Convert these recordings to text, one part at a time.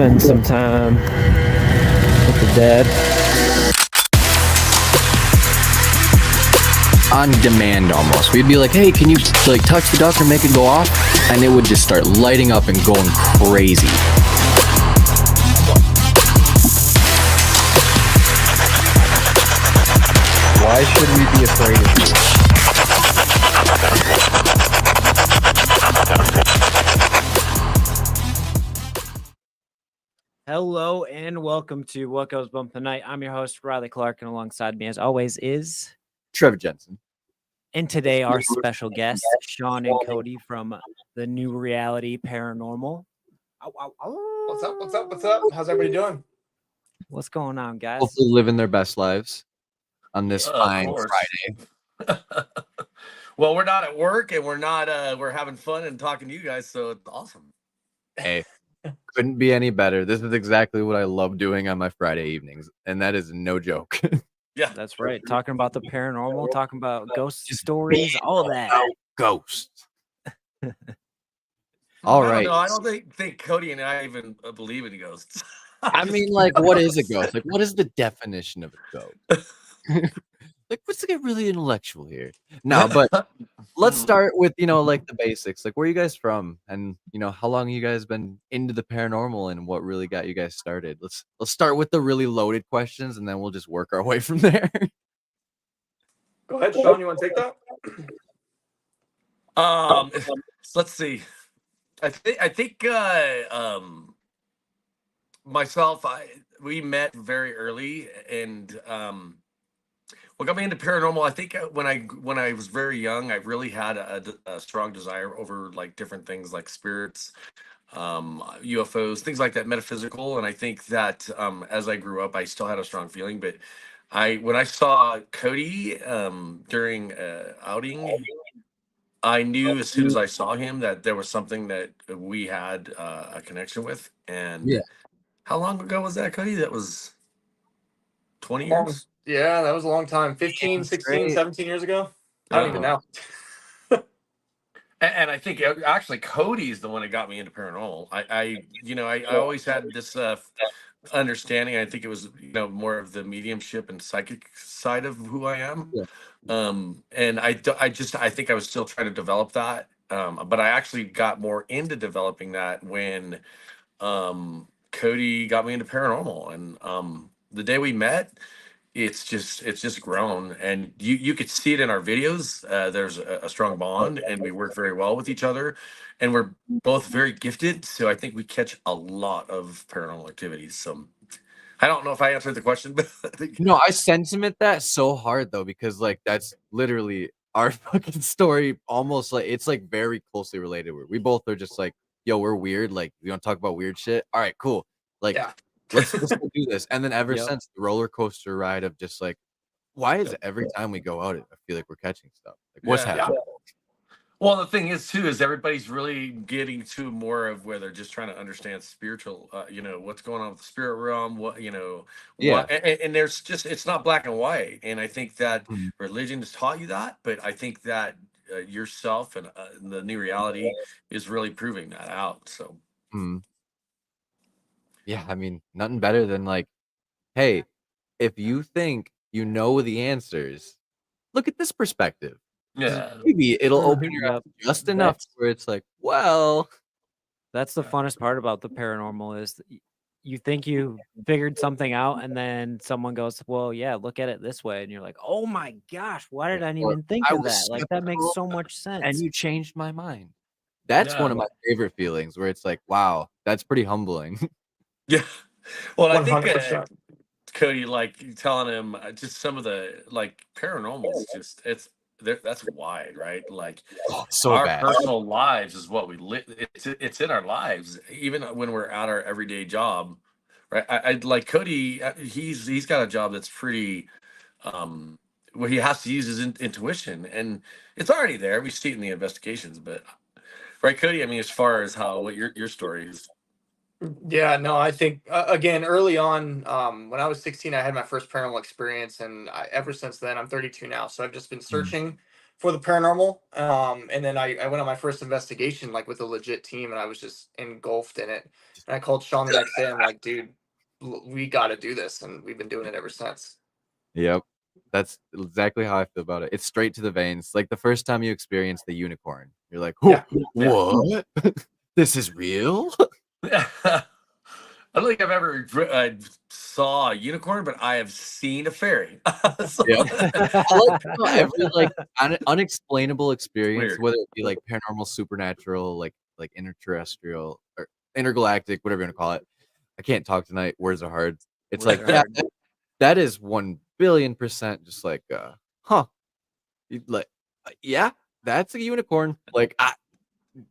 spend some time with the dead. On demand almost. We'd be like, hey, can you like touch the duck or make it go off? And it would just start lighting up and going crazy. Why should we be afraid of you? Hello and welcome to What Goes Bump Tonight. I'm your host, Riley Clark, and alongside me, as always, is Trevor Jensen. And today, our special guests, Sean and Cody from the new Reality Paranormal. What's up? What's up? What's up? How's everybody doing? What's going on, guys? Hopefully living their best lives on this fine Friday. Well, we're not at work and we're not we're having fun and talking to you guys, so it's awesome. Hey, couldn't be any better. This is exactly what I love doing on my Friday evenings, and that is no joke. Yeah, that's right. Talking about the paranormal, talking about ghost stories, all that. Ghosts. All right. I don't think Cody and I even believe in ghosts. I mean, like, what is a ghost? Like, what is the definition of a ghost? Like, let's get really intellectual here. No, but let's start with, like the basics. Like, where are you guys from? And, how long you guys been into the paranormal and what really got you guys started? Let's start with the really loaded questions and then we'll just work our way from there. Go ahead, Sean. You want to take that? Let's see. I think myself, we met very early, and what got me into paranormal, I think when I was very young, I really had a strong desire over like different things like spirits, UFOs, things like that, metaphysical. And I think that as I grew up, I still had a strong feeling. But when I saw Cody during outing, I knew as soon as I saw him that there was something that we had a connection with. And Yeah. How long ago was that, Cody? That was 20 years? Yeah, that was a long time. 15, 16, 17 years ago. I don't even know. And I think actually Cody's the one that got me into paranormal. I always had this understanding. I think it was more of the mediumship and psychic side of who I am. Yeah. And I think I was still trying to develop that. But I actually got more into developing that when Cody got me into paranormal. And the day we met, it's just grown, and you could see it in our videos. There's a strong bond, and we work very well with each other, and we're both very gifted, so I think we catch a lot of paranormal activities. So I don't know if I answered the question, but I think... No, I sentiment that so hard though, because like that's literally our fucking story. Almost like it's like very closely related. We both are just like, yo, we're weird. Like, we want to talk about weird shit. All right, cool. Like, yeah. let's go do this. And then ever since the roller coaster ride of just like, why is it every time we go out, I feel like we're catching stuff? Like, what's happening? Well, the thing is too, is everybody's really getting to more of where they're just trying to understand spiritual, what's going on with the spirit realm, and there's just, it's not black and white. And I think that religion has taught you that, but I think that yourself and the new reality is really proving that out. So. Yeah, I mean, nothing better than like, hey, if you think you know the answers, look at this perspective. Yeah, maybe it'll open your eyes just enough where it's like, well, that's the funnest part about the paranormal is you think you figured something out, and then someone goes, well, yeah, look at it this way, and you're like, oh my gosh, why did I even think of that? Like, that makes so much sense. And you changed my mind. That's one of my favorite feelings, where it's like, wow, that's pretty humbling. Yeah. Well, 100%. I think Cody, like telling him just some of the like paranormal, that's wide, right? Like so our bad. Personal lives is what we live. It's in our lives, even when we're at our everyday job, right? I like Cody. He's got a job that's pretty, where he has to use his intuition, and it's already there. We see it in the investigations, but right, Cody. I mean, as far as what your story is. Yeah, no, I think again, early on, when I was 16, I had my first paranormal experience, and ever since then, I'm 32 now, so I've just been searching for the paranormal. And then I went on my first investigation, like with a legit team, and I was just engulfed in it. And I called Sean the next day. I'm like, dude, we got to do this, and we've been doing it ever since. Yep. That's exactly how I feel about it. It's straight to the veins. Like the first time you experience the unicorn, you're like, Yeah. what? This is real? I don't think I've ever saw a unicorn, but I have seen a fairy. So- Yep. I like how every like unexplainable experience, Weird. whether it be like paranormal, supernatural, like interterrestrial or intergalactic, whatever you want to call it. I can't talk tonight. Words are hard. It's Words like, are yeah, hard. that is 1,000,000,000% just like, huh. Like, yeah, that's a unicorn. Like,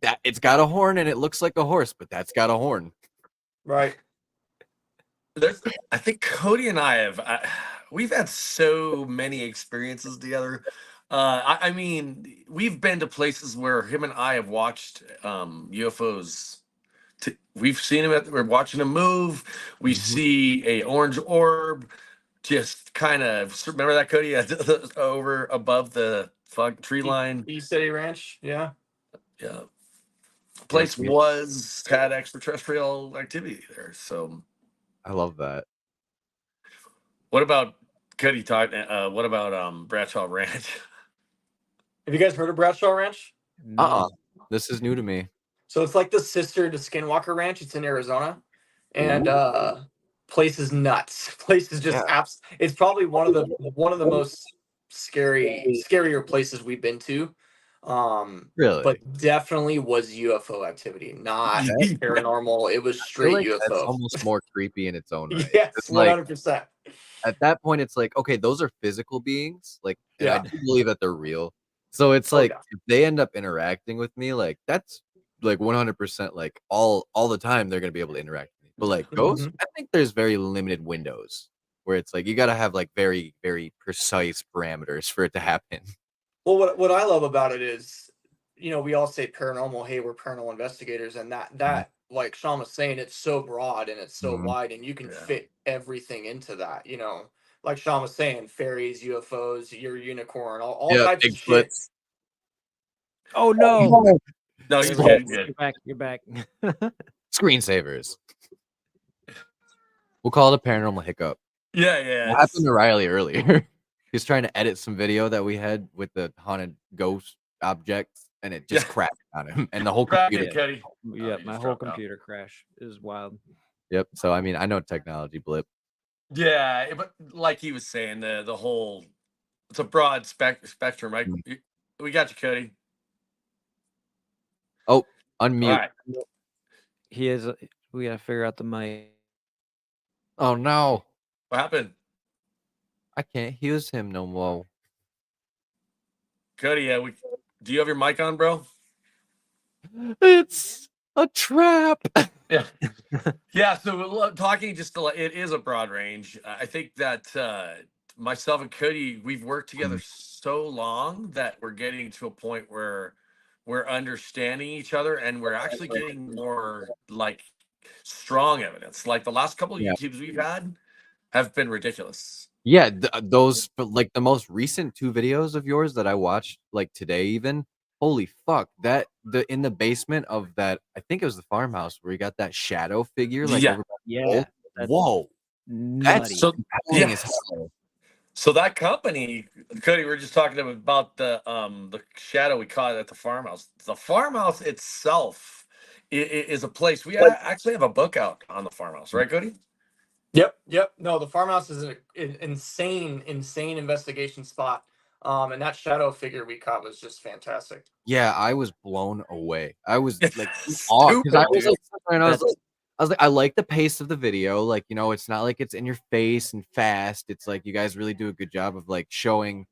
that it's got a horn and it looks like a horse, but that's got a horn. Right. I think Cody and I have we've had so many experiences together. I mean, we've been to places where him and I have watched UFOs. We've seen him. We're watching him move. We see a orange orb, just kind of. Remember that, Cody? Over above the tree line. East City Ranch. Yeah. Yeah, Yep. place had extraterrestrial activity there. So, I love that. what about Cody? What about Bradshaw Ranch? Have you guys heard of Bradshaw Ranch? No. This is new to me. So it's like the sister to Skinwalker Ranch. It's in Arizona, and place is nuts. Place is just It's probably one of the most scarier places we've been to. Really? But definitely was UFO activity, not paranormal. It was I feel straight like that's UFO. almost more creepy in its own right. Yes, It's like 100%. at that point, it's like, okay, those are physical beings, like, and I Yeah. do believe that they're real. So it's Oh, like yeah. if they end up interacting with me, like that's like 100% like all the time they're gonna be able to interact with me. But like ghosts, Mhm. I think there's very limited windows where it's like you gotta have like very, very precise parameters for it to happen. Well, what I love about it is, we all say paranormal. Hey, we're paranormal investigators, and that like Sean was saying, it's so broad and it's so Mhm. wide, and you can Yeah. fit everything into that. Like Sean was saying, fairies, UFOs, your unicorn, all Yeah, types of shit. Bigfoots. Oh no. No, You're he's back. good. You're back. You're back. Screensavers. We'll call it a paranormal hiccup. Yeah. What happened to Riley earlier? He's trying to edit some video that we had with the haunted ghost objects, and it just crashed on him, and the whole computer. Cody. Yeah, you my just whole dropped out. computer crash is wild. Yep. So I mean, I know technology blip. Yeah, but like he was saying, the whole it's a broad spectrum, right? We got you, Cody. Oh, unmute. All right. He is. We gotta figure out the mic. Oh no, What happened? I can't use him no more. Cody, do you have your mic on, bro? It's a trap. Yeah. Yeah, so talking it is a broad range. I think that myself and Cody, we've worked together so long that we're getting to a point where we're understanding each other and we're actually getting more like strong evidence. Like the last couple of Yeah. YouTubes we've had have been ridiculous. Yeah, those like the most recent 2 videos of yours that I watched like today even. Holy fuck, that in the basement of that, I think it was the farmhouse where you got that shadow figure like Yeah. over by the Yeah. hole. That's Whoa, that's nutty. So compelling as hell. So that company, Cody, we're just talking about the shadow we caught at the farmhouse. The farmhouse itself is a place we actually have a book out on the farmhouse, right, Cody? Yep. No, the farmhouse is an insane investigation spot. And that shadow figure we caught was just fantastic. Yeah, I was blown away. I was like in awe because I was like, and I was like, I like the pace of the video. Like, it's not like it's in your face and fast. It's like you guys really do a good job of like showing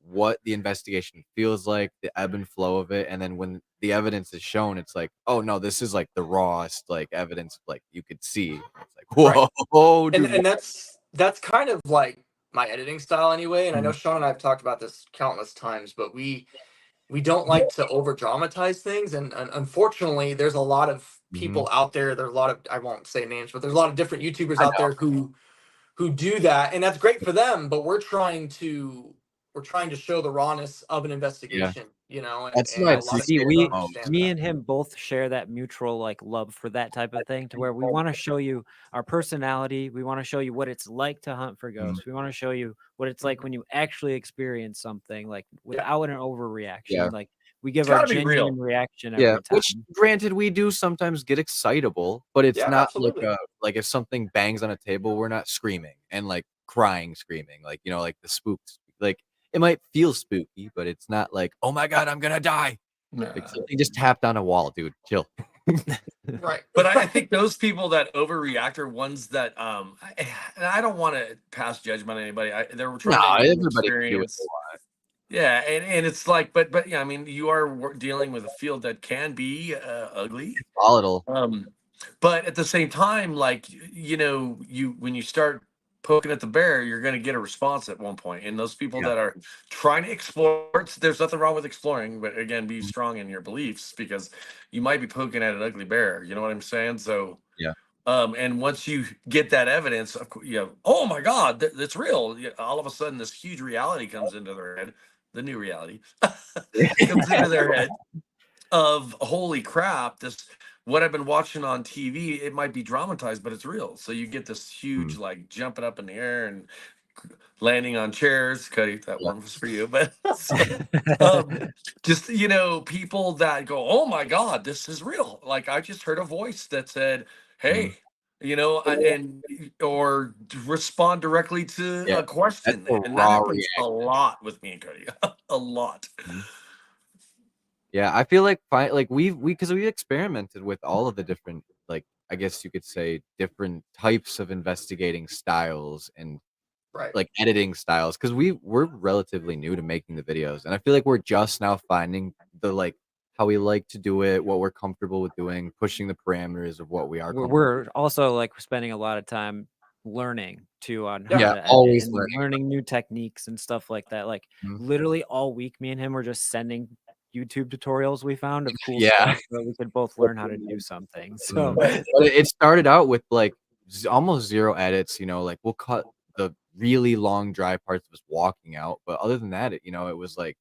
what the investigation feels like, the ebb and flow of it, and then when the evidence is shown, it's like, oh no, this is like the rawest like evidence like you could see. It's like, whoa, dude. And that's kind of like my editing style anyway. And I know Sean and I have talked about this countless times, but we don't like to over dramatize things. And unfortunately, there's a lot of people out there. There's a lot of, I won't say names, but there's a lot of different YouTubers out there who do that. And that's great for them. But we're trying to we're trying to show the rawness of an investigation, you know, That's what I and a lot of See, appreciate people don't the most. understand me that. and him both share that mutual like love for that type of thing, to where we want to show you our personality. We want to show you what it's like to hunt for ghosts. We want to show you what it's like when you actually experience something, like without an overreaction. Like we give It's our gotta be real. genuine reaction Yeah, every which time. granted we do sometimes get excitable, but it's Yeah, not absolutely. like if something bangs on a table, we're not screaming and like crying, screaming, like you know, like the spooks. Like it might feel spooky, but it's not like, oh my god, I'm gonna die. Like Nah. something just tapped on a wall, dude. Chill. Right. But I think those people that overreact are ones that and I don't want to pass judgment on anybody. They're No, trying to get an everybody can do what they experience. want. Yeah, and it's like, but yeah, I mean, you are dealing with a field that can be ugly. Volatile. But at the same time, like you when you start poking at the bear, you're going to get a response at one point. And those people Yeah. that are trying to explore, there's nothing wrong with exploring, but again, be strong in your beliefs because you might be poking at an ugly bear. You know what I'm saying? So Yeah. and once you get that evidence, oh my God, that's real. All of a sudden, this huge reality comes into their head, the new reality comes into their head of holy crap, this what I've been watching on TV, it might be dramatized, but it's real. So you get this huge like jumping up in the air and landing on chairs. Cody, that one was for you, but so, just people that go, oh my God, this is real. Like I just heard a voice that said, hey, and or respond directly to Yeah, a that's question, a and that raw happens a reaction. lot with me and Cody, a lot. Yeah, I feel like like we've experimented with all of the different, like I guess you could say, different types of investigating styles and Right. like editing styles because we're relatively new to making the videos, and I feel like we're just now finding the like how we like to do it, what we're comfortable with doing, pushing the parameters of what we are comfortable. We're also like spending a lot of time learning too on how Yeah, to edit always and learning. learning new techniques and stuff like that. Like Mhm. literally all week, me and him were just sending YouTube tutorials we found of cool Yeah. stuff so we could both learn how to do something. So But it started out with like almost zero edits. You know, like we'll cut the really long dry parts of us walking out, but other than that, it was like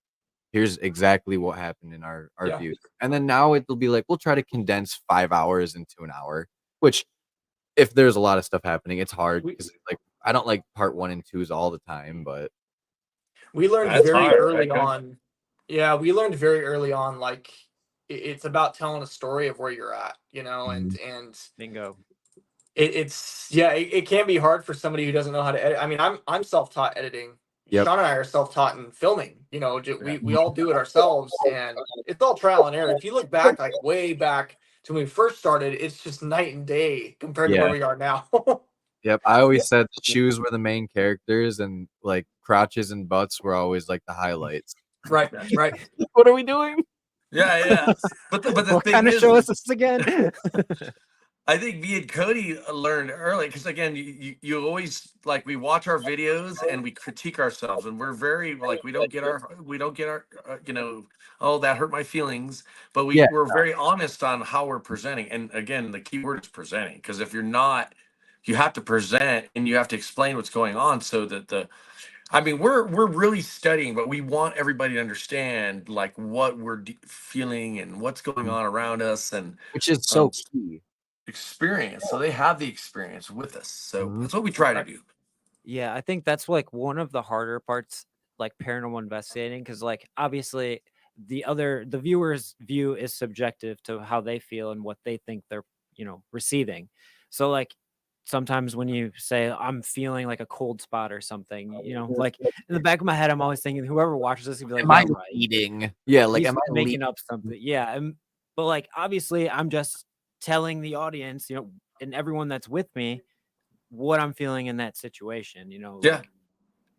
here's exactly what happened in our Yeah. views. And then now it'll be like we'll try to condense 5 hours into an hour, which if there's a lot of stuff happening, it's hard because like I don't like part 1 and 2s all the time, but We learned That's very hard. early Okay. on. Yeah, we learned very early on, like it's about telling a story of where you're at, you know, and bingo. it's yeah, it can be hard for somebody who doesn't know how to edit. I mean, I'm self-taught editing. Yep. Sean and I are self-taught in filming. You know, we all do it ourselves, and it's all trial and error. If you look back, like way back to when we first started, it's just night and day compared to where we are now. Yep, I always said the shoes were the main characters and like crotches and butts were always like the highlights. Right, right. What are we doing? Yeah. But the What thing kind of is, show is this again? I think me and Cody learned early because again, you always like we watch our videos and we critique ourselves, and we're very like we don't get our oh, that hurt my feelings, but Yeah. we're very honest on how we're presenting. And again, the key word is presenting, because if you're not, you have to present and you have to explain what's going on so that I mean, we're really studying, but we want everybody to understand like what we're feeling and what's going on around us, and Which is um, so key. experience. So they have the experience with us. So Mhm. that's what we try to do. Yeah, I think that's like one of the harder parts, like paranormal investigating, because like obviously the viewer's view is subjective to how they feel and what they think they're receiving. So like sometimes when you say I'm feeling like a cold spot or something, like in the back of my head, I'm always thinking whoever watches this will be like, Am I yeah, right. leading? Yeah, like He's am I making leading? up something. Yeah, but like obviously I'm just telling the audience, and everyone that's with me what I'm feeling in that situation. Yeah. Like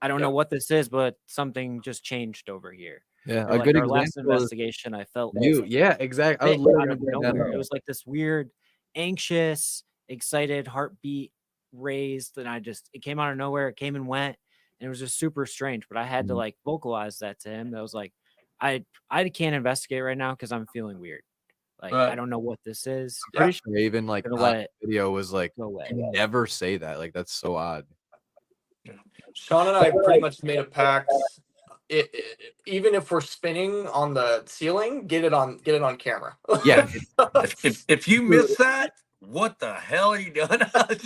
I don't know Yeah. what this is, but something just changed over here. Yeah, Or a like good our last example is investigation, I felt you. Yeah, exactly. I was sick literally out gonna of bring that nowhere. It up. was like this weird, anxious, excited heartbeat raised, and it came out of nowhere. It came and went, and it was just super strange. But I had to like vocalize that to him. That was like, I can't investigate right now because I'm feeling weird. Like I don't know what this is. I'm pretty sure even like Gonna on let it the video was like, go away. you never say that. Like that's so odd. Sean and I pretty much made a pact even if we're spinning on the ceiling, get it on camera. Yeah. If you miss that, what the hell are you doing?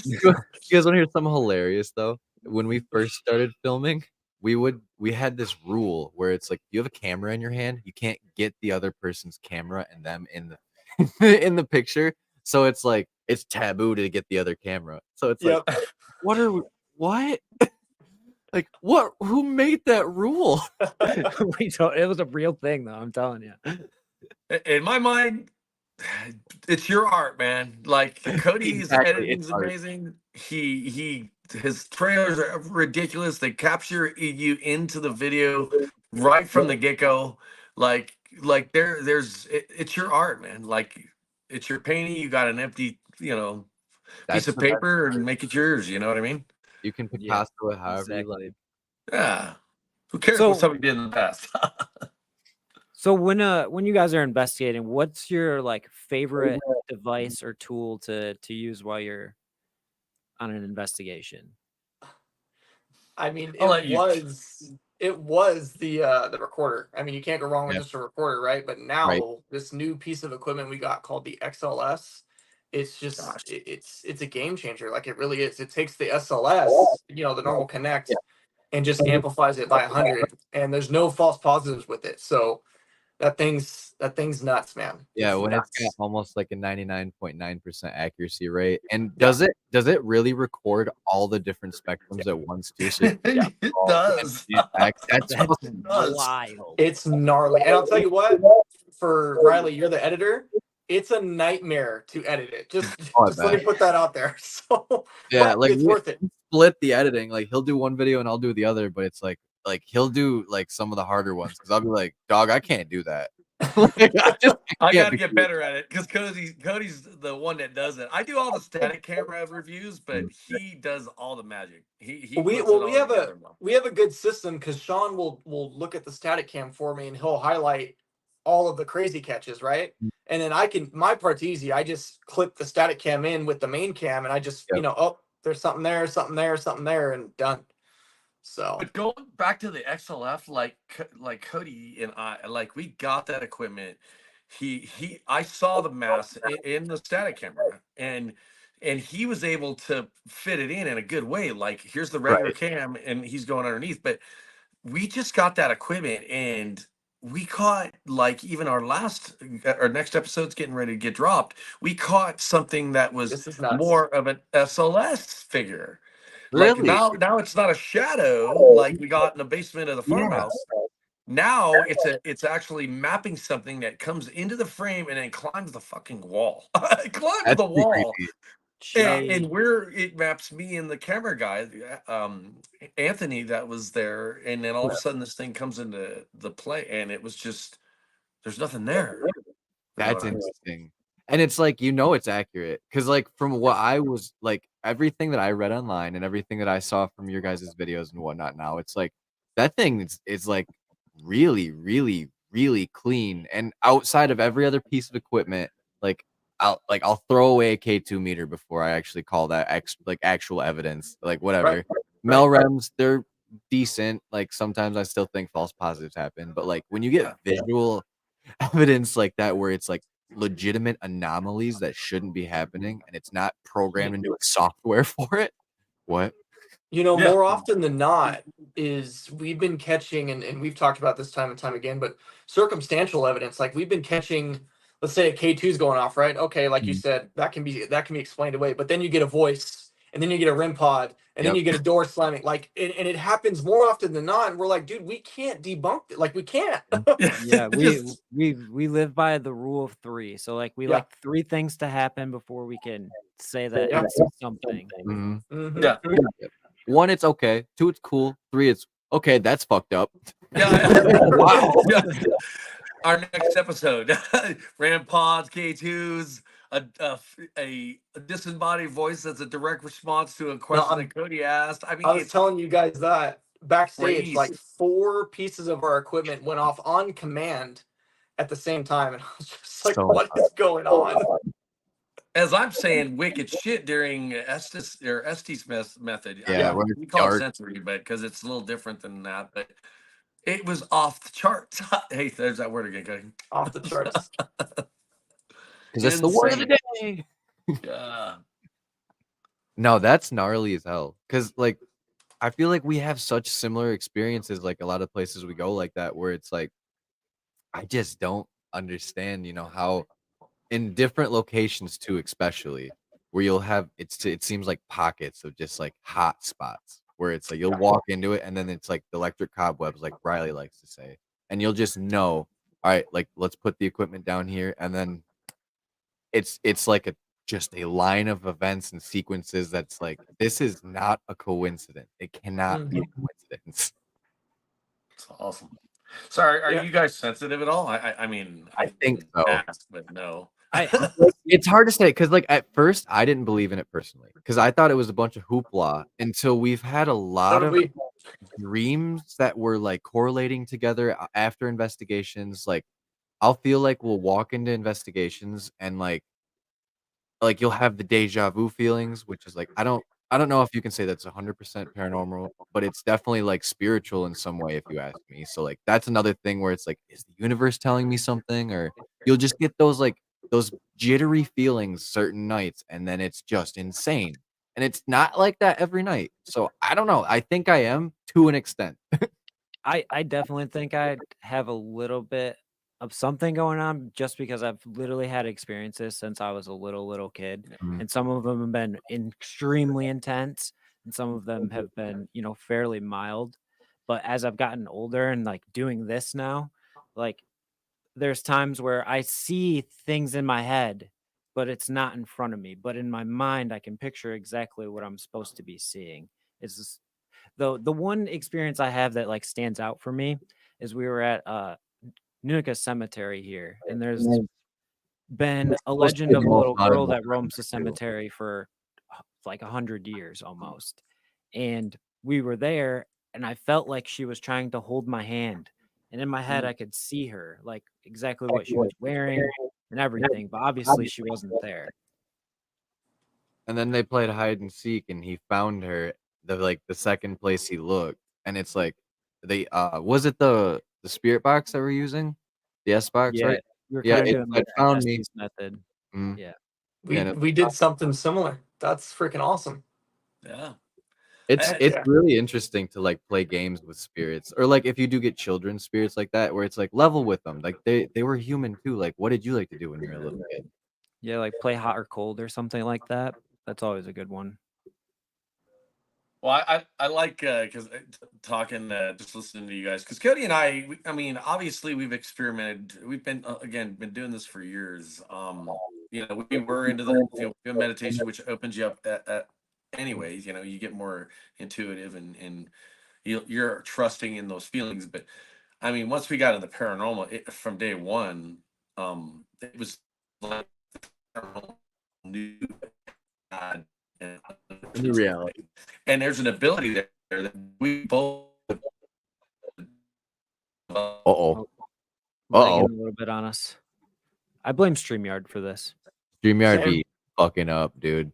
You guys want to hear something hilarious though? When we first started filming, we had this rule where it's like you have a camera in your hand, you can't get the other person's camera and them in the in the picture. So it's like it's taboo to get the other camera. So it's like, Yep. what? Like what? Who made that rule? It was a real thing, though. I'm telling you. In my mind, it's your art, man. Like Cody's Exactly, editing's it's art. amazing. His trailers are ridiculous. They capture you into the video right from the get-go. It's your art, man. Like it's your painting. You got an empty, piece That's of the best paper and part. make it yours. You know what I mean? You can Yeah, Picasso it however you like. exactly. Yeah. Who cares So- what somebody did in the past? So when you guys are investigating, what's your like favorite device or tool to use while you're on an investigation? I mean, I'll let you. it was the recorder. I mean, you can't go wrong with Yeah. just a recorder, right? But now Right. this new piece of equipment we got called the XLS, it's just Gosh. it's a game changer. Like it really is. It takes the SLS, the normal Connect, Yeah. and just amplifies it by 100, and there's no false positives with it. So that thing's nuts, man. Yeah, It's when it's got nuts. almost like a 99.9% accuracy rate. And does it really record all the different spectrums at once too? So It does. that's That's awesome. wild. It's gnarly. And I'll tell you what, for Riley, you're the editor. It's a nightmare to edit it. Just Oh, I just let me bet. put that out there. So Yeah, but like it's worth it. split the editing. Like he'll do one video and I'll do the other, but it's like he'll do like some of the harder ones because I'll be like, dog, I can't do that. Like, I can't got to be get better at it because Cody's the one that does it. I do all the static camera reviews, but he does all the magic. He we puts it all we have together. a good system because Sean will look at the static cam for me and he'll highlight all of the crazy catches, right? And then my part's easy. I just clip the static cam in with the main cam and I just, Yep. oh, there's something there, something there, something there, and done. So But going back to the XLF, like Cody and I, like we got that equipment. I saw the mass in the static camera, and he was able to fit it in a good way. Like here's the regular Right. cam, and he's going underneath. But we just got that equipment, and we caught like even our next episode's getting ready to get dropped. We caught something that was this is nuts. more of an SLS figure. Like Really? now it's not a shadow like we got in the basement of the Yeah. farmhouse. Now it's actually mapping something that comes into the frame and then climbs the fucking wall. It climbs That's the pretty wall. creepy. And it maps me and the camera guy, Anthony, that was there, and then all of a sudden this thing comes into the play, and it was just there's nothing there. That's interesting. And it's like, it's accurate. Cause like from what I was like, everything that I read online and everything that I saw from your guys' videos and whatnot now, it's like that thing is like really, really, really clean. And outside of every other piece of equipment, like I'll throw away a K2 meter before I actually call that actual evidence. Like whatever. Melrems, they're decent. Like sometimes I still think false positives happen, but like when you get visual evidence like that where it's like legitimate anomalies that shouldn't be happening and it's not programmed into a software for it. What? More often than not is we've been catching, and we've talked about this time and time again, but circumstantial evidence, like we've been catching, let's say a K2 is going off, right? Okay, like you said, that can be explained away, but then you get a voice, and then you get a REM pod, and then you get a door slamming, like, and it happens more often than not, and we're like, dude, we can't debunk it, like we can't. Yeah, we live by the rule of 3. So like we like 3 things to happen before we can say that it's something. Mm-hmm. Yeah. 1, it's okay. 2, it's cool. 3, it's okay. That's fucked up. Yeah. Wow. Yeah. Our next episode, RAM pods, K2s, a disembodied voice that's a direct response to a question that Cody asked. I mean, I was telling you guys that backstage, crazy. like 4 pieces of our equipment went off on command at the same time, and I was just like, what is going on? As I'm saying, wicked shit during Estes method. Yeah, we call it sensory, but because it's a little different than that. But It was off the charts. Hey, there's that word again, Cody. Off the charts. Because that's the word of the Insane. day. Yeah. No, that's gnarly as hell. Because like, I feel like we have such similar experiences. Like a lot of places we go like that, where it's like, I just don't understand. How in different locations too, especially where you'll have it seems like pockets of just like hot spots where it's like you'll walk into it and then it's like the electric cobwebs, like Riley likes to say, and you'll just know, all right, like let's put the equipment down here, and then it's like just a line of events and sequences that's like, this is not a coincidence. It cannot be a coincidence. It's awesome. So are Yeah. you guys sensitive at all? I mean, I think so. ask, but no. It's hard to say because, like, at first I didn't believe in it personally because I thought it was a bunch of hoopla until we've had a So lot did of we. dreams that were like correlating together after investigations. Like, I'll feel like we'll walk into investigations and like you'll have the deja vu feelings, which is like I don't know if you can say that's 100% paranormal, but it's definitely like spiritual in some way if you ask me. So like that's another thing where it's like, is the universe telling me something? Or you'll just get those jittery feelings certain nights, and then it's just insane. And it's not like that every night. So I don't know. I think I am to an extent. I definitely think I have a little bit of something going on just because I've literally had experiences since I was a little kid, Mhm. and some of them have been extremely intense, and some of them have been, fairly mild. But as I've gotten older and like doing this now, like there's times where I see things in my head, but it's not in front of me. But in my mind, I can picture exactly what I'm supposed to be seeing. It's just the one experience I have that like stands out for me is we were at Nunica Cemetery here, and there's been a Supposed to legend be of the a most little haunted girl one that roams the too. cemetery for like 100 years almost. And we were there, and I felt like she was trying to hold my hand. And in my head, I could see her, like exactly what she was wearing and everything, but obviously she wasn't there. And then they played hide and seek, and he found her the second place he looked, and it's like they was it the spirit box that we're using, the S box, Yeah, right? we were Yeah, kind of doing like it the found me. Estes method. Mhm. Yeah. Yeah, We and we did something similar. That's freaking awesome. Yeah. it's I- it's Yeah. really interesting to like play games with spirits, or like if you do get children's spirits like that, where it's like level with them, like they were human too. Like, what did you like to do when you were a little kid? Yeah, like play hot or cold or something like that. That's always a good one. Well, I like because talking, just listening to you guys, because Cody and I mean, obviously we've experimented. We've been again been doing this for years. We were into the meditation, which opens you up. Anyways, you get more intuitive, and you're trusting in those feelings. But I mean, once we got into the paranormal, from day one, it was like paranormal knew God and New reality. and there's an ability there that we both developed. Uh-oh. Lagging Uh-oh. a little bit on us. I blame StreamYard for this. StreamYard Same. be fucking up, dude.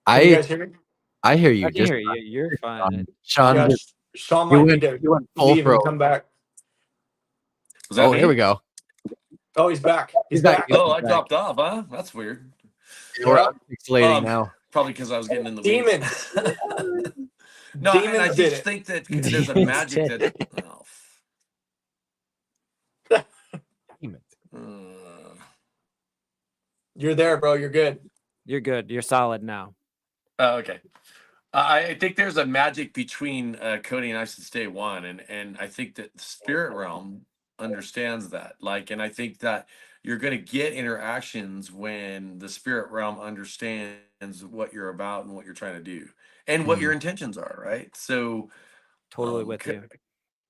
Can you I guys hear me? I hear I you. can Just hear you. You're fine. Sean, Yeah, Sean you might need went to you went full leave and throat. come back. Was that Oh, here we me? go. Oh, he's back. He's He's back. back. Yep, Oh, he's I back. dropped off, huh? That's weird. We're Yep. unpixelating now. Probably because I was getting in the weeds. Demons. No, and I Demons did just it. think that there's a Demons magic did that. it. Oh, Damn it. You're there, bro. You're good. You're good. You're solid now. okay. I think there's a magic between Cody and I since day one, and I think that the spirit realm understands that. And I think that you're going to get interactions when the spirit realm understands what you're about and what you're trying to do, and what your intentions are, right? So, Totally with you.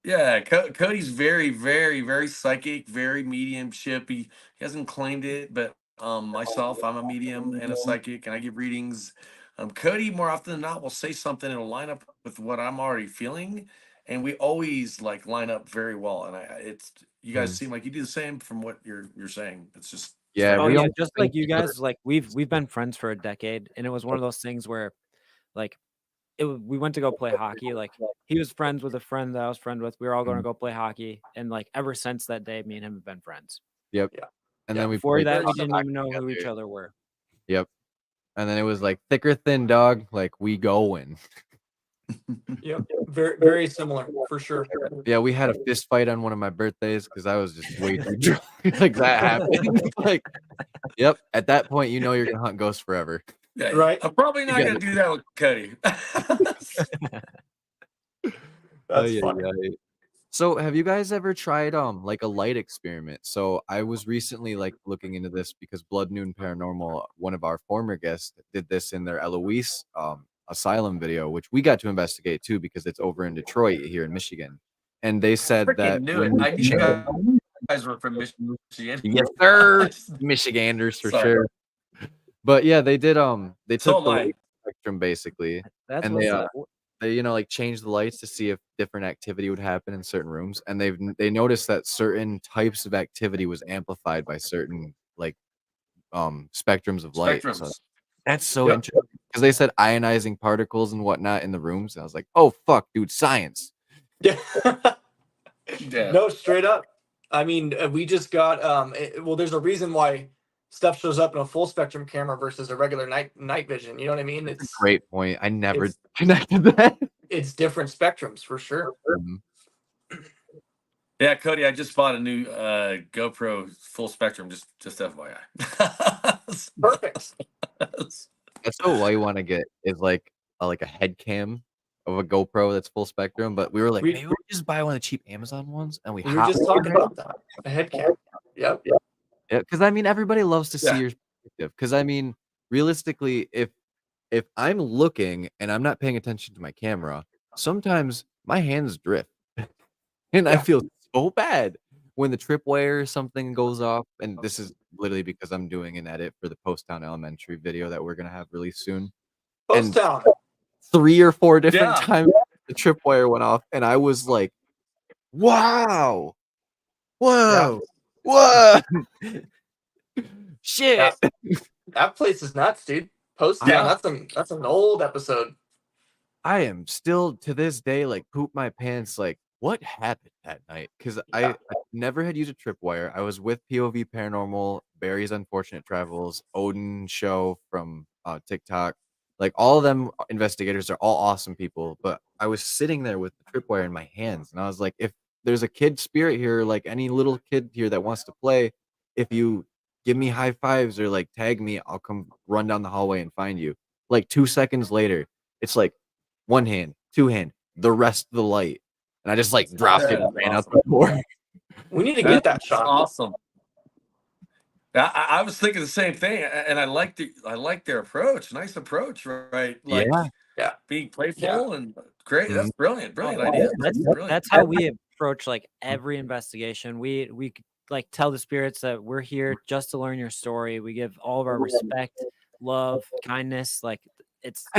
yeah, Cody's very, very, very psychic, very mediumship. He hasn't claimed it, but myself, I'm a medium and a psychic, and I give readings. Cody, more often than not, will say something and it'll line up with what I'm already feeling, and we always like line up very well. And it's you guys seem like you do the same from what you're saying. It's just Yeah, Oh we yeah, almost just think like you each other. guys, like we've been friends for a decade, and it was one of those things where like we went to go play hockey. Like he was friends with a friend that I was friend with. We were all going to go play hockey, and like ever since that day, me and him have been friends. Yep. Yeah. And Yeah. then we Before played that, we Tic didn't Tac even know who each together. other were. Yep. And then it was like thick or thin, dog. Like we going. Yep. Very, very similar for sure. Yeah, we had a fist fight on one of my birthdays because I was just way too drunk. Like that happened. Like, yep. At that point, you know you're gonna hunt ghosts forever. Yeah, Right. I'm probably not You going to do that with Cody. That's funny. So have you guys ever tried like a light experiment? So I was recently like looking into this because Blood Noon Paranormal, one of our former guests, did this in their Eloise asylum video, which we got to investigate too because it's over in Detroit here in Michigan. And they said Freaking that knew it. I knew you guys were from Michigan. yes, sir. Michiganders for Sorry. sure. But yeah, they did they So took the am I. light spectrum basically, That's and what's they up. they like changed the lights to see if different activity would happen in certain rooms, and they noticed that certain types of activity was amplified by certain like spectrums of light. So Spectrums. that's so Yep. interesting because they said ionizing particles and whatnot in the rooms. And I was like, oh fuck, dude, science. Yeah. Yeah. No, straight up. I mean, we just got well, there's a reason why stuff shows up in a full spectrum camera versus a regular night vision. You know what I mean? That's a great point. I never it's- connected that. It's different spectrums for sure. Yeah, Cody, I just bought a new GoPro full spectrum. Just FYI. Perfect. That's what I want to get is like a head cam of a GoPro that's full spectrum. But we were like, maybe we just buy one of the cheap Amazon ones, and we were just talking about that. A head cam. Yep. Yeah, because I mean, everybody loves to see Yeah. your perspective. Because I mean, realistically, if I'm looking and I'm not paying attention to my camera, sometimes my hands drift, and I Yeah. feel so bad when the tripwire or something goes off. And this is literally because I'm doing an edit for the Post Town Elementary video that we're gonna have released soon. Post town. 3 or 4 different Yeah. times the tripwire went off, and I was like, "Wow, whoa, whoa, shit!" That place is nuts, dude. Post Yeah. town. That's an old episode. I am still to this day like poop my pants. Like, what happened that night? Because I never had used a tripwire. I was with POV Paranormal, Barry's Unfortunate Travels, Odin Show from Tik Tok. Like all of them investigators are all awesome people, but I was sitting there with the tripwire in my hands, and I was like, if there's a kid spirit here, like any little kid here that wants to play, if you give me high fives or like tag me, I'll come run down the hallway and find you. Like 2 seconds later, it's like one hand, two hand, the rest of the light, and I just like dropped it and ran out the door. We need to get that That's shot. awesome. I was thinking the same thing, and I like their approach. Nice approach, right? Like, Yeah. being playful and great. Mhm. That's brilliant idea. Brilliant. That's how we approach like every investigation. We like tell the spirits that we're here just to learn your story. We give all of our respect, love, kindness. Like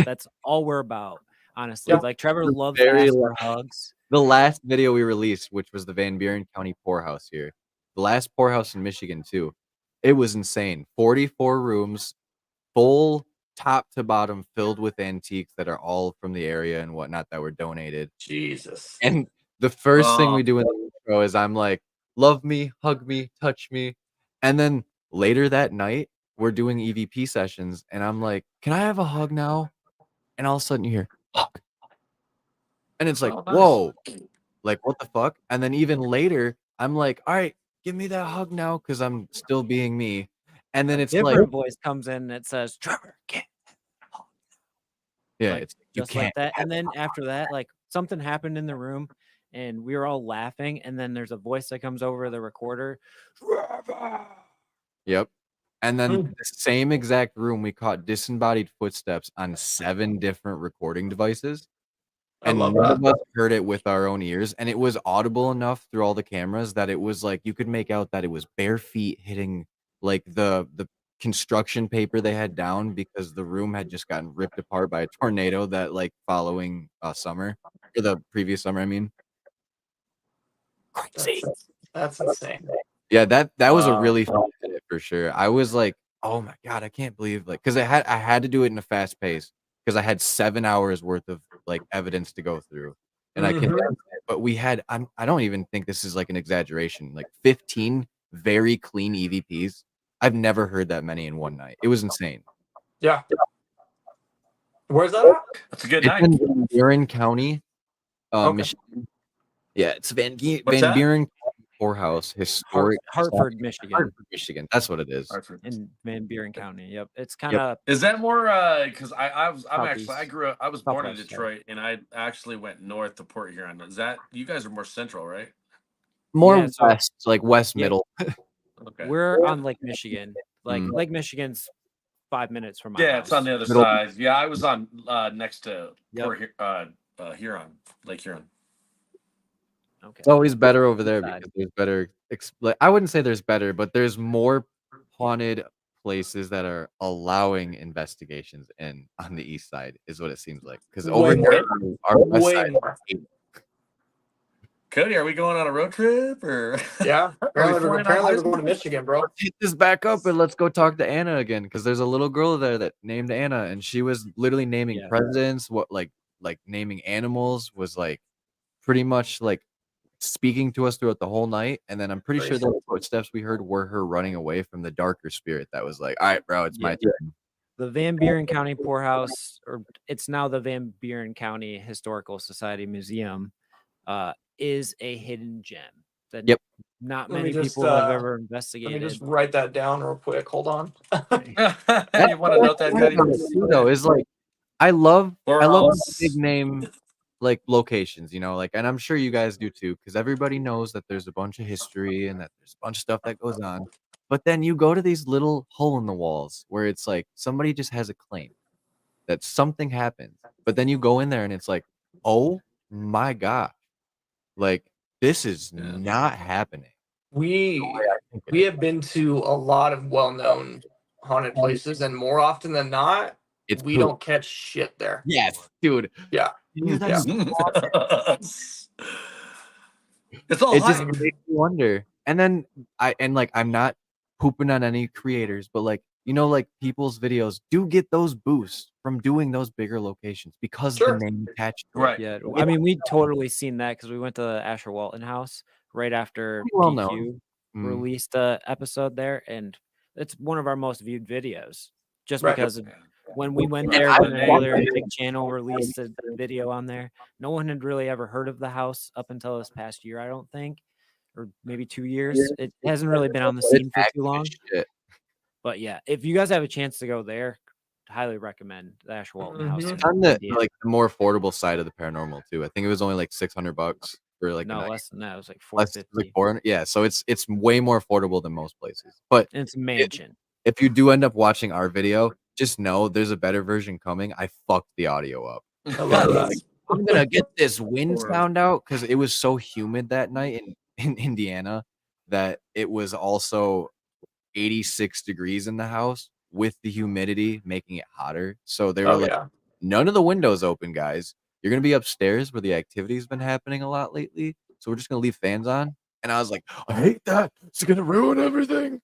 that's all we're about. Honestly, Yeah. like Trevor loves Very to ask for hugs. The last video we released, which was the Van Buren County poorhouse here, the last poorhouse in Michigan too, it was insane. 44 rooms, full top to bottom, filled with antiques that are all from the area and whatnot that were donated. Jesus. And the first thing Oh. we do in the intro is I'm like, love me, hug me, touch me. And then later that night, we're doing EVP sessions, and I'm like, can I have a hug now? And all of a sudden you hear, hug. And it's like, Oh, nice. whoa, like, what the fuck? And then even later, I'm like, all right, give me that hug now, because I'm still being me. And then it's like, Different voice comes in and it says, Trevor, get yeah, like, it's you just like can't. that. And then after that, like something happened in the room and we were all laughing. And then there's a voice that comes over the recorder. Trevor! Yep. And then Hmm. the same exact room, we caught disembodied footsteps on 7 different recording devices. I And love none that. of us heard it with our own ears, and it was audible enough through all the cameras that it was like you could make out that it was bare feet hitting like the construction paper they had down because the room had just gotten ripped apart by a tornado that like following summer or the previous summer, I mean. Crazy. That's insane. Yeah, that was a Wow. really fun edit for sure. I was like, oh my god, I can't believe like because I had to do it in a fast pace because I had 7 hours worth of like evidence to go through, and I condemned it. But we had I don't even think this is like an exaggeration, like 15 very clean EVPs. I've never heard that many in one night. It was insane. Yeah. Where's that at? That's a good It's night. in Van Buren County, Okay. Michigan. Yeah, it's Van What's that? Buren County Poorhouse, historic Hartford, Michigan, Hartford, Michigan. That's what it is. Hartford. in Van Buren County. Yep, it's kind Yep. of Is that more because I'm actually I Southeast. grew up I was born in Southwest, Detroit and I actually went north to Port Huron. Is that you guys are more central, right? More Yeah, so- west, like west Yeah. middle. Okay. we're on Lake Michigan. Like Mm. Lake Michigan's 5 minutes from my Yeah, house. it's on the other Middle- side. Yeah, I was on next to Yep. Port Huron, Lake Huron. Okay. It's always better over there Side. because there's better. I wouldn't say there's better, but there's more haunted places that are allowing investigations in on the east side, is what it seems like. Because over Way here, more. our west Way side, more. Cody, are we going on a road trip or? Yeah. Are we Apparently, flying we're out going to Michigan, bro. let's hit this back up and let's go talk to Anna again. Because there's a little girl there that named Anna, and she was literally naming Yeah. presidents. What like naming animals was like pretty much like speaking to us throughout the whole night, and then I'm pretty sure Crazy. the footsteps we heard were her running away from the darker spirit that was like, all right, bro, it's my turn. The Van Buren County Poorhouse, or it's now the Van Buren County Historical Society Museum, is a hidden gem that Yep. not Let me many just, people have ever Let me investigated. just write that down real quick. Hold on. You want to note that, Cody? Though is like I love Poorhouse. big name like locations, you know, like, and I'm sure you guys do too, because everybody knows that there's a bunch of history and that there's a bunch of stuff that goes on. But then you go to these little hole in the walls where it's like somebody just has a claim that something happens, but then you go in there and it's like, oh my god, like this is Yeah. not happening. We have been to a lot of well-known haunted places, and more often than not, It's we poop. don't catch shit there. Yes, dude. Yeah. That's It's all it just hype. makes you wonder. And then I'm not pooping on any creators, but like, you know, like people's videos do get those boosts from doing those bigger locations because Sure. the name attached to Right. Yeah, I mean, we totally seen that because we went to the Asher Walton house right after Pretty well PQ known. released a episode there, and it's one of our most viewed videos. Just Right. because when we went Yeah, there, I when love another it. big channel released a video on there, no one had really ever heard of the house up until this past year, I don't think, or maybe 2 years. It hasn't really been on the scene for too long. Shit. But yeah, if you guys have a chance to go there, highly recommend the Asher Walton house. Mhm. in On the Indiana. like the more affordable side of the paranormal too. I think it was only like $600 for like a No, night. less than that. It was like Less, 450. like 400. Yeah, so it's way more affordable than most places. But And it's a mansion. if you do end up watching our video, just know there's a better version coming. I fucked the audio up. I love that. I'm gonna get this wind sound out because it was so humid that night in Indiana that it was also 86 degrees in the house with the humidity making it hotter. So they were Oh, like, yeah. none of the windows open, guys. You're gonna be upstairs where the activity's been happening a lot lately. So we're just gonna leave fans on. And I was like, I hate that. It's gonna ruin everything.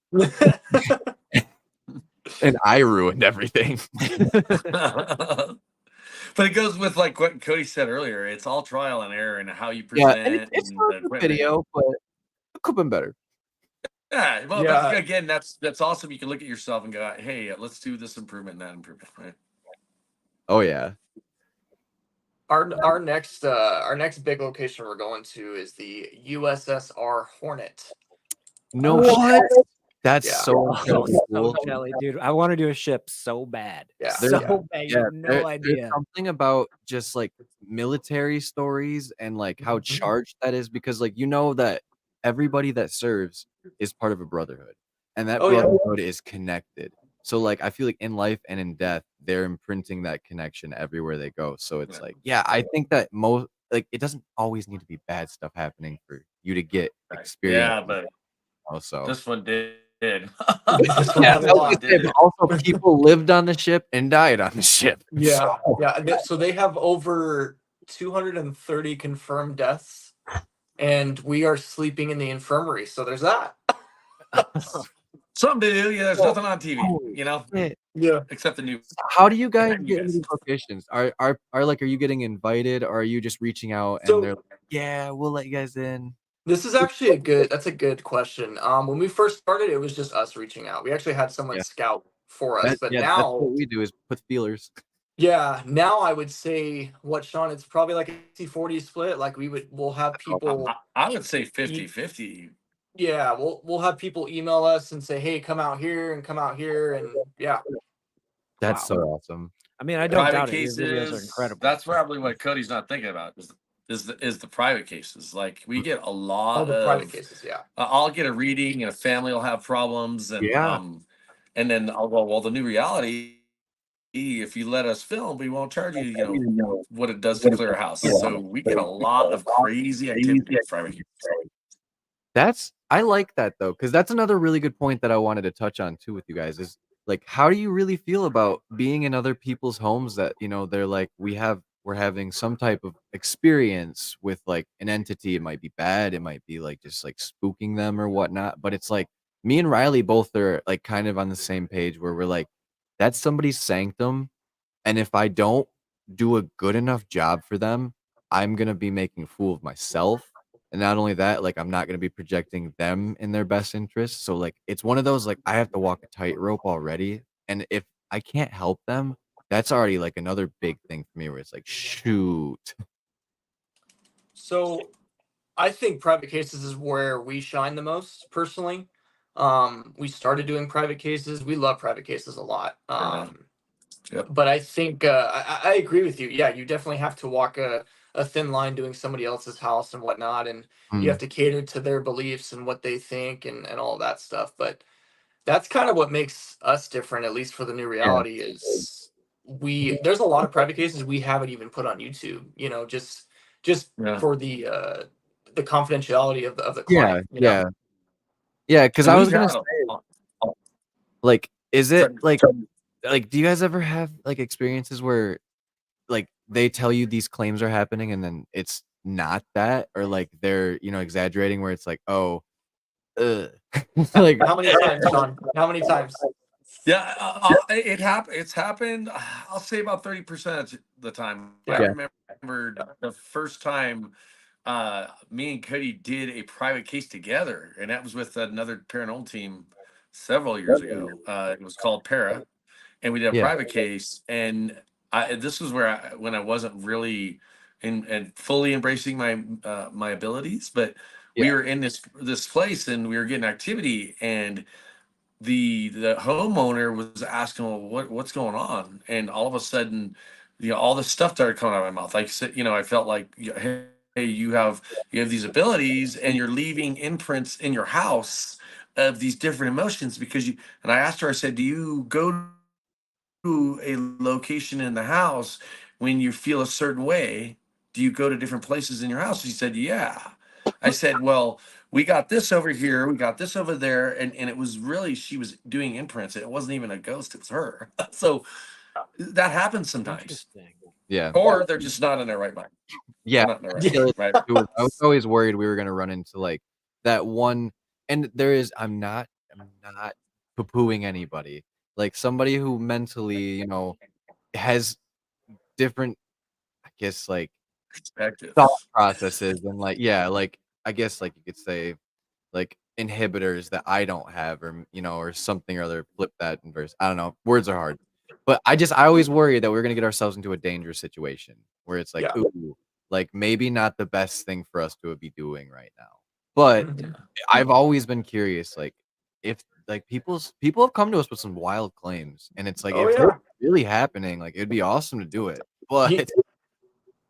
And I ruined everything. But it goes with like what Cody said earlier. It's all trial and error and how you Yeah, present. and it's and not the a equipment. video, but it could have been better. Yeah, well, Yeah. But again, that's awesome. You can look at yourself and go, "Hey, let's do this improvement, and that improvement." Right? Oh yeah. Our next big location we're going to is the USSR Hornet. No what? That's Yeah. so incredibly So cool. jelly, dude. I want to do a ship so bad. Yeah. So Yeah. bad. You have no There's idea. something about just like military stories and like how charged that is, because like you know that everybody that serves is part of a brotherhood, and that Oh, yeah. brotherhood is connected. So like I feel like in life and in death, they're imprinting that connection everywhere they go. So it's Yeah. like, yeah, I think that most like it doesn't always need to be bad stuff happening for you to get experience. Yeah, but Also, this one did. This one yeah, had a I was lot. gonna say, but also people lived on the ship and died on the ship. Yeah. Yeah. So they have over 230 confirmed deaths, and we are sleeping in the infirmary. So there's that. Some do. Yeah, there's Well, nothing on TV. holy You know, shit. Yeah. except the new. How do you guys You get into guys. these locations? Are like, are you getting invited, or are you just reaching out and they're So like, yeah, we'll let you guys in? this is actually that's a good question. When we first started, it was just us reaching out. We actually had someone Yeah, scout for us, but that's now, what we do is put feelers. yeah, now I would say what Sean, it's probably like a 60-40 split. Like we'll have people I would say e- 50-50. yeah, we'll have people email us and say, "Hey, come out here and come out here," and yeah. That's Wow. so awesome. I mean, I don't Private doubt it. Your videos are cases. incredible. That's probably what Cody's not thinking about is the private cases. Like we get a All lot the private of. cases, yeah. I'll get a reading, and a family will have problems, Yeah, and then I'll go, well, the new reality. If you let us film, we won't charge you. You know what it does to clear a house. So we get a lot of crazy activity with private cases. I like that though, because that's another really good point that I wanted to touch on too with you guys is like, how do you really feel about being in other people's homes that, they're like, we're having some type of experience with like an entity. It might be bad, it might be like just like spooking them or whatnot. But it's like me and Riley both are like kind of on the same page where we're like, that's somebody's sanctum. And if I don't do a good enough job for them, I'm gonna be making a fool of myself. And not only that, like I'm not gonna be projecting them in their best interest. So like it's one of those like I have to walk a tightrope already. And if I can't help them, that's already like another big thing for me where it's like, shoot. So I think private cases is where we shine the most personally. We started doing private cases. We love private cases a lot. Yeah. Yep. But I think I agree with you. Yeah, you definitely have to walk a thin line doing somebody else's house and whatnot, and you Mm, have to cater to their beliefs and what they think and all that stuff. But that's kind of what makes us different, at least for the new yeah. reality, is there's a lot of private cases we haven't even put on YouTube, just Yeah. for the confidentiality of the Yeah. client, you know. Yeah. Yeah. Cause And I we've was gonna had say, a- like, is it sorry. like, do you guys ever have like experiences where like they tell you these claims are happening and then it's not that, or like they're exaggerating where it's like, oh, like How many times, Sean? How many times? Yeah, it's happened. I'll say about 30% of the time. I Yeah. yeah, remember the first time me and Cody did a private case together, and that was with another paranormal team several years ago. It was called Para, and we did a yeah, private case. And this was where when I wasn't really in and fully embracing my abilities, but yeah, we were in this place and we were getting activity, and the homeowner was asking, well, what's going on? And all of a sudden, all this stuff started coming out of my mouth. Like, I felt like, hey, you have these abilities, and you're leaving imprints in your house of these different emotions because you. And I asked her, I said, do you go to a location in the house when you feel a certain way? Do you go to different places in your house? She said, yeah. I said, well, we got this over here, we got this over there, and it was really she was doing imprints. It wasn't even a ghost, it was her. So that happens sometimes. Interesting. yeah, Or they're just not in their right mind. yeah. They're not in their I feel it right. too. I was always worried we were gonna run into like that one, and there is. I'm not poo-pooing anybody. Like somebody who mentally, has different, I guess, like thought Perspectives. processes and like, yeah, like I guess like you could say like inhibitors that I don't have, or or something or other. Flip that inverse. I don't know. Words are hard, but I always worry that we're gonna get ourselves into a dangerous situation where it's like, Yeah. ooh, like maybe not the best thing for us to be doing right now. But Mhm. I've always been curious, like if like people have come to us with some wild claims, and it's like Oh if they're yeah. really happening, like it'd be awesome to do it. But You,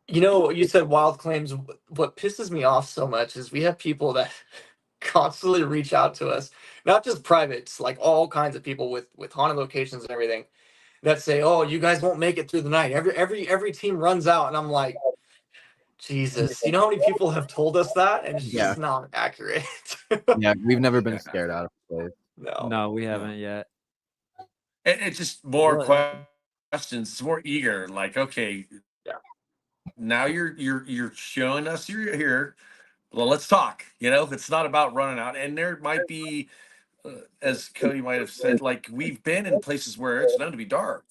you know, you said wild claims. What pisses me off so much is we have people that constantly reach out to us, not just privates, like all kinds of people with haunted locations and everything, that say, "Oh, you guys won't make it through the night. Every team runs out," and I'm like, Jesus, you know how many people have told us that, and it's yeah, just not accurate. yeah, we've never been Yeah. scared out of place. No. No, we No. haven't yet. It's just more Well, questions. It's more eager. Like, okay, Yeah. now you're showing us you're here. Well, let's talk. It's not about running out. And there might be as Cody might have said, like we've been in places where it's known to be dark,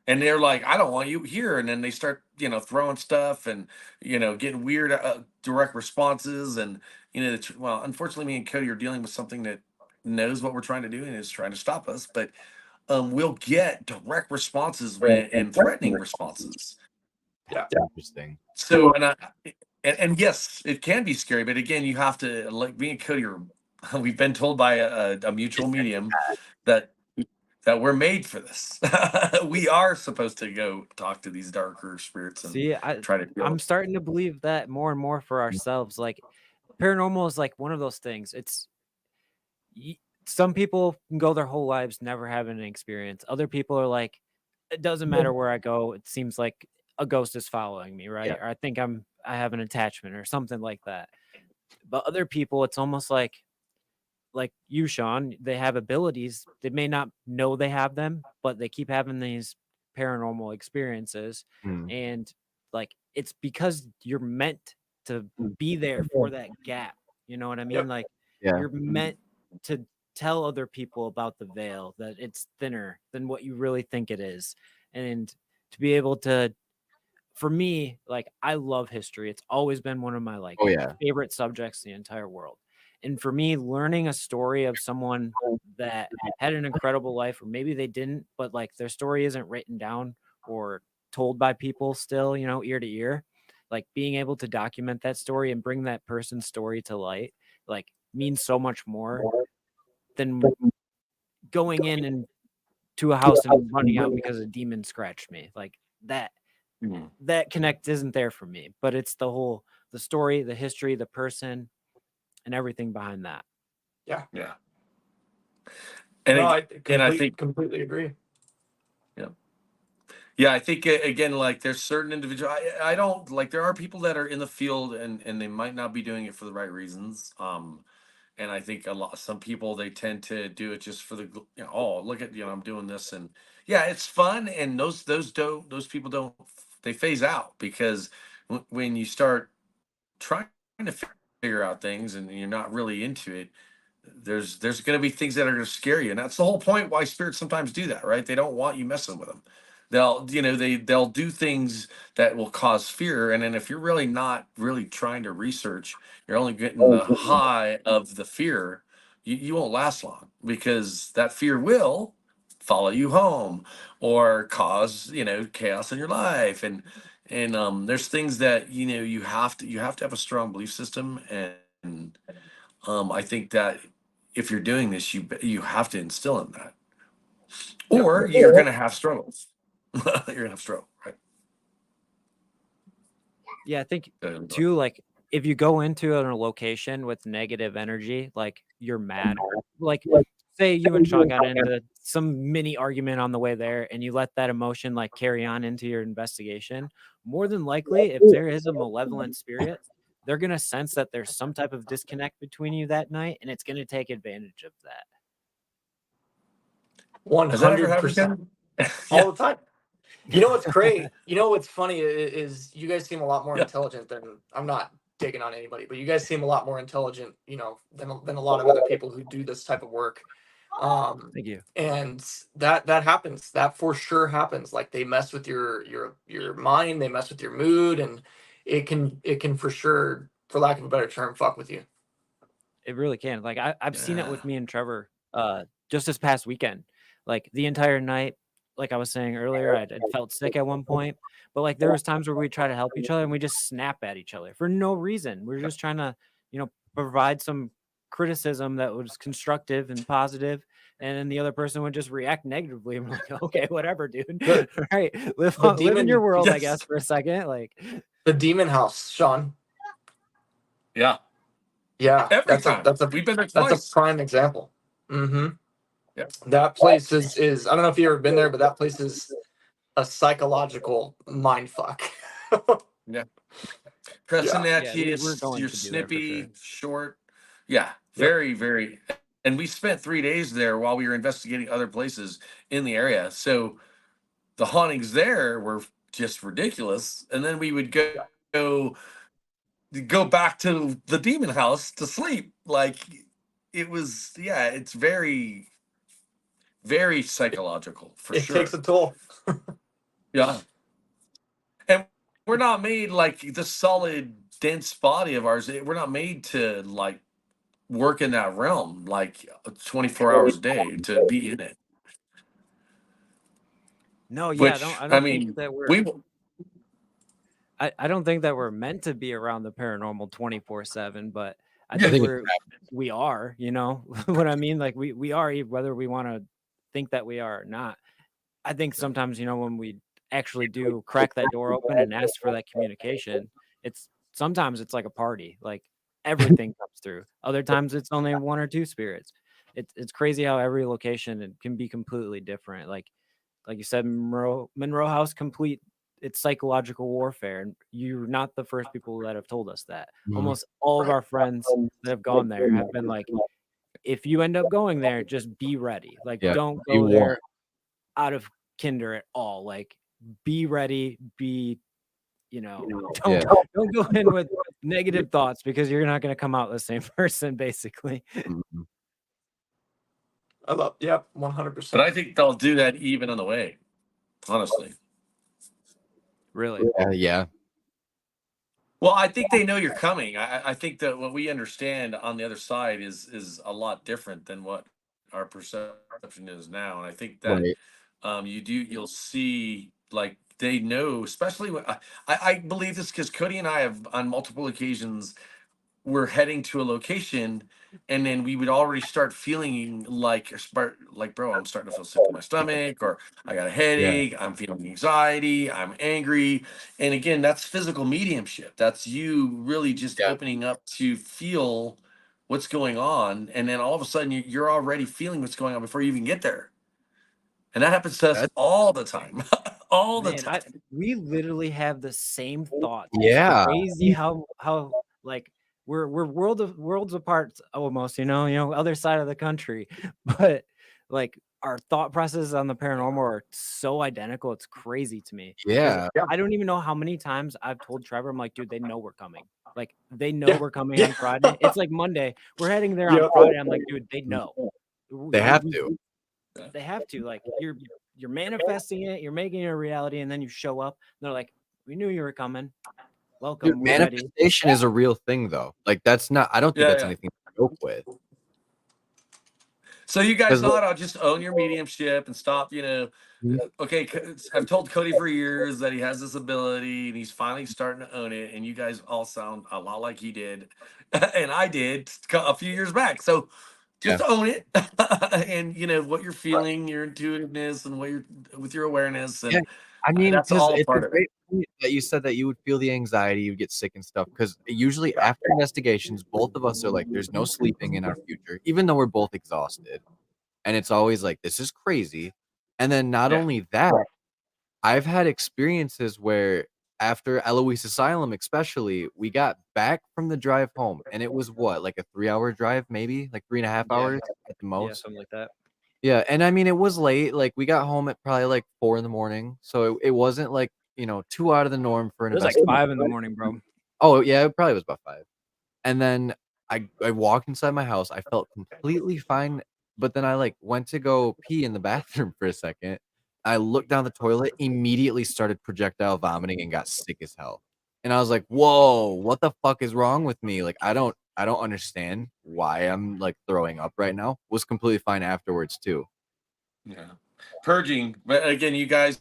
and they're like, "I don't want you here," and then they start, throwing stuff and getting weird direct responses, and well, unfortunately, me and Cody are dealing with something that knows what we're trying to do and is trying to stop us, but we'll get direct responses and threatening responses. Yeah. Interesting. So, and yes, it can be scary, but again, you have to, like me and Cody are, we've been told by a mutual medium that we're made for this. We are supposed to go talk to these darker spirits and See, try to deal I'm with. starting to believe that more and more for ourselves. Like paranormal is like one of those things. Some people can go their whole lives never having an experience. Other people are like, it doesn't matter where I go. It seems like a ghost is following me, right? Yeah. Or I think I have an attachment or something like that. But other people, it's almost like you, Sean, they have abilities. They may not know they have them, but they keep having these paranormal experiences. Mm. And like it's because you're meant to be there for that gap. You know what I mean? Yep. Like Yeah. you're meant to tell other people about the veil, that it's thinner than what you really think it is. And to be able to, for me, like I love history. It's always been one of my like Oh yeah. favorite subjects in the entire world. And for me, learning a story of someone that had an incredible life, or maybe they didn't, but like their story isn't written down or told by people still, ear to ear, like being able to document that story and bring that person's story to light, like means so much more than going in and to a house and running out because a demon scratched me. Like that connect isn't there for me, but it's the story, the history, the person, and everything behind that. Yeah. Yeah. And No, I think, completely agree. yeah, I think again, like there's certain individual. I don't like. There are people that are in the field and they might not be doing it for the right reasons. And I think some people they tend to do it just for the oh, look at, I'm doing this, and yeah, it's fun, and those people don't, they phase out because when you start trying to figure out things and you're not really into it, there's going to be things that are going to scare you, and that's the whole point why spirits sometimes do that, right? They don't want you messing with them. They'll do things that will cause fear, and then if you're really not really trying to research, you're only getting the high of the fear, you won't last long, because that fear will follow you home or cause chaos in your life, and there's things that you have to have a strong belief system, and I think that if you're doing this, you have to instill in that, Yep. or you're gonna have struggles. You're gonna have struggle, right? Yeah, I think And, too, like if you go into a location with negative energy, like you're mad. Like say you and Sean got into some mini argument on the way there and you let that emotion like carry on into your investigation, more than likely, if there is a malevolent spirit, they're gonna sense that there's some type of disconnect between you that night, and it's gonna take advantage of that. has that ever happened, 100%. Ken? All Yeah, the time. You know what's great? You know what's funny is you guys seem a lot more yeah. intelligent than, I'm not digging on anybody, but you guys seem a lot more intelligent, than a lot of other people who do this type of work. Thank you. And that happens. That for sure happens. Like they mess with your mind, they mess with your mood, and it can for sure, for lack of a better term, fuck with you. It really can. Like I've seen it with Yeah. me and Trevor just this past weekend. Like the entire night, like I was saying earlier, I'd felt sick at one point, but like there was times where we try to help each other and we just snap at each other for no reason. We're just trying to, provide some criticism that was constructive and positive, and then the other person would just react negatively. And we're like, okay, whatever, dude. The, All right, the live in your demon world, I Yes. guess, for a second. Like the demon house, Sean. Yeah. Yeah, Every time that's we've been there a twice. prime example. Mm-hmm. Yeah. That place is I don't know if you've ever been there, but that place is a psychological mind fuck. Yeah. Pressing Yeah. at yeah, you, we're going you're to be there for sure. snippy, short. Yeah. Yep. Very, very. And we spent 3 days there while we were investigating other places in the area. So the hauntings there were just ridiculous. And then we would go back to the demon house to sleep. Like it was, yeah, it's very, very psychological for It takes sure. a toll. Yeah. And we're not made like the solid, dense body of ours. We're not made to like work in that realm like 24 hours a day to be in it. No, yeah, Which, I I don't think mean, that we, I don't think that we're meant to be around the paranormal 24/7, but I I think think we are, you know what I mean? Like we are, whether we want to think that we are or not. I think sometimes, when we actually do crack that door open and ask for that communication, sometimes it's like a party, like everything comes through. Other times it's only one or two spirits. It's crazy how every location it can be completely different. Like you said, Monroe House complete it's psychological warfare, and you're not the first people that have told us that. Mhm. Almost all of our friends that have gone there have been like, if you end up going there, just be ready. Like, Yeah. don't You go want. there out of kinder at all. Like, be ready, Yeah. don't go in with negative thoughts because you're not gonna come out the same person, basically. Mhm. I love, yep, but 100%. I think they'll do that even on the way, honestly. Really. Yeah. Well, I think they know you're coming. I think that what we understand on the other side is a lot different than what our perception is now. And I think that Right. you'll see like they know, especially when I believe this because Cody and I have on multiple occasions we're heading to a location and then we would already start feeling like bro, I'm starting to feel sick in my stomach, or I got a Yeah. headache, I'm feeling anxiety, I'm angry. And again, that's physical mediumship. That's you really just Yeah. opening up to feel what's going on, and then all of a sudden you're already feeling what's going on before you even get there. And that happens to us That's all the time. All the Man, time. we literally have the same thoughts. It's yeah. crazy how like we're worlds apart almost, other side of the country. But like our thought processes on the paranormal are so identical. It's crazy to me because Yeah. I don't even know how many times I've told Trevor, I'm like, dude, they know we're coming. Like they know Yeah. we're coming Yeah. on Friday. It's like Monday. We're heading there on Yep. Friday. I'm like, dude, they know. They We, have we to. they have to. Like you're manifesting it, you're making it a reality, and then you show up and they're like, we knew you were coming. Dude, Welcome, we're ready. manifestation is a real thing though. Like that's not I don't think Yeah, that's yeah. anything to joke with. So you guys 'Cause thought I'll just own your mediumship and stop, okay, I've told Cody for years that he has this ability and he's finally starting to own it. And you guys all sound a lot like he did. And I did a few years back. So yeah. just own it. And what you're feeling, your intuitiveness, and what you're with your awareness. Yeah. And I mean, that's because all it's a part of it. great point that you said that you would feel the anxiety, you'd get sick and stuff. Because usually after investigations, both of us are like, there's no sleeping in our future, even though we're both exhausted. And it's always like, this is crazy. And then not Yeah. only that, I've had experiences where after Eloise Asylum, especially, we got back from the drive home, and it was what, like a 3-hour drive, maybe like 3.5 hours at the Yeah, most. something like that. Yeah, and I mean, it was late. Like we got home at probably like 4 in the morning, so it wasn't like too out of the norm for an It was like investigation. 5 in the morning, bro. Oh yeah, it probably was about 5. And then I walked inside my house. I felt completely fine, but then I like went to go pee in the bathroom for a second. I looked down the toilet, immediately started projectile vomiting and got sick as hell. And I was like, "Whoa, what the fuck is wrong with me? Like I don't understand why I'm like throwing up right now." Was completely fine afterwards too. Yeah. Purging. But again, you guys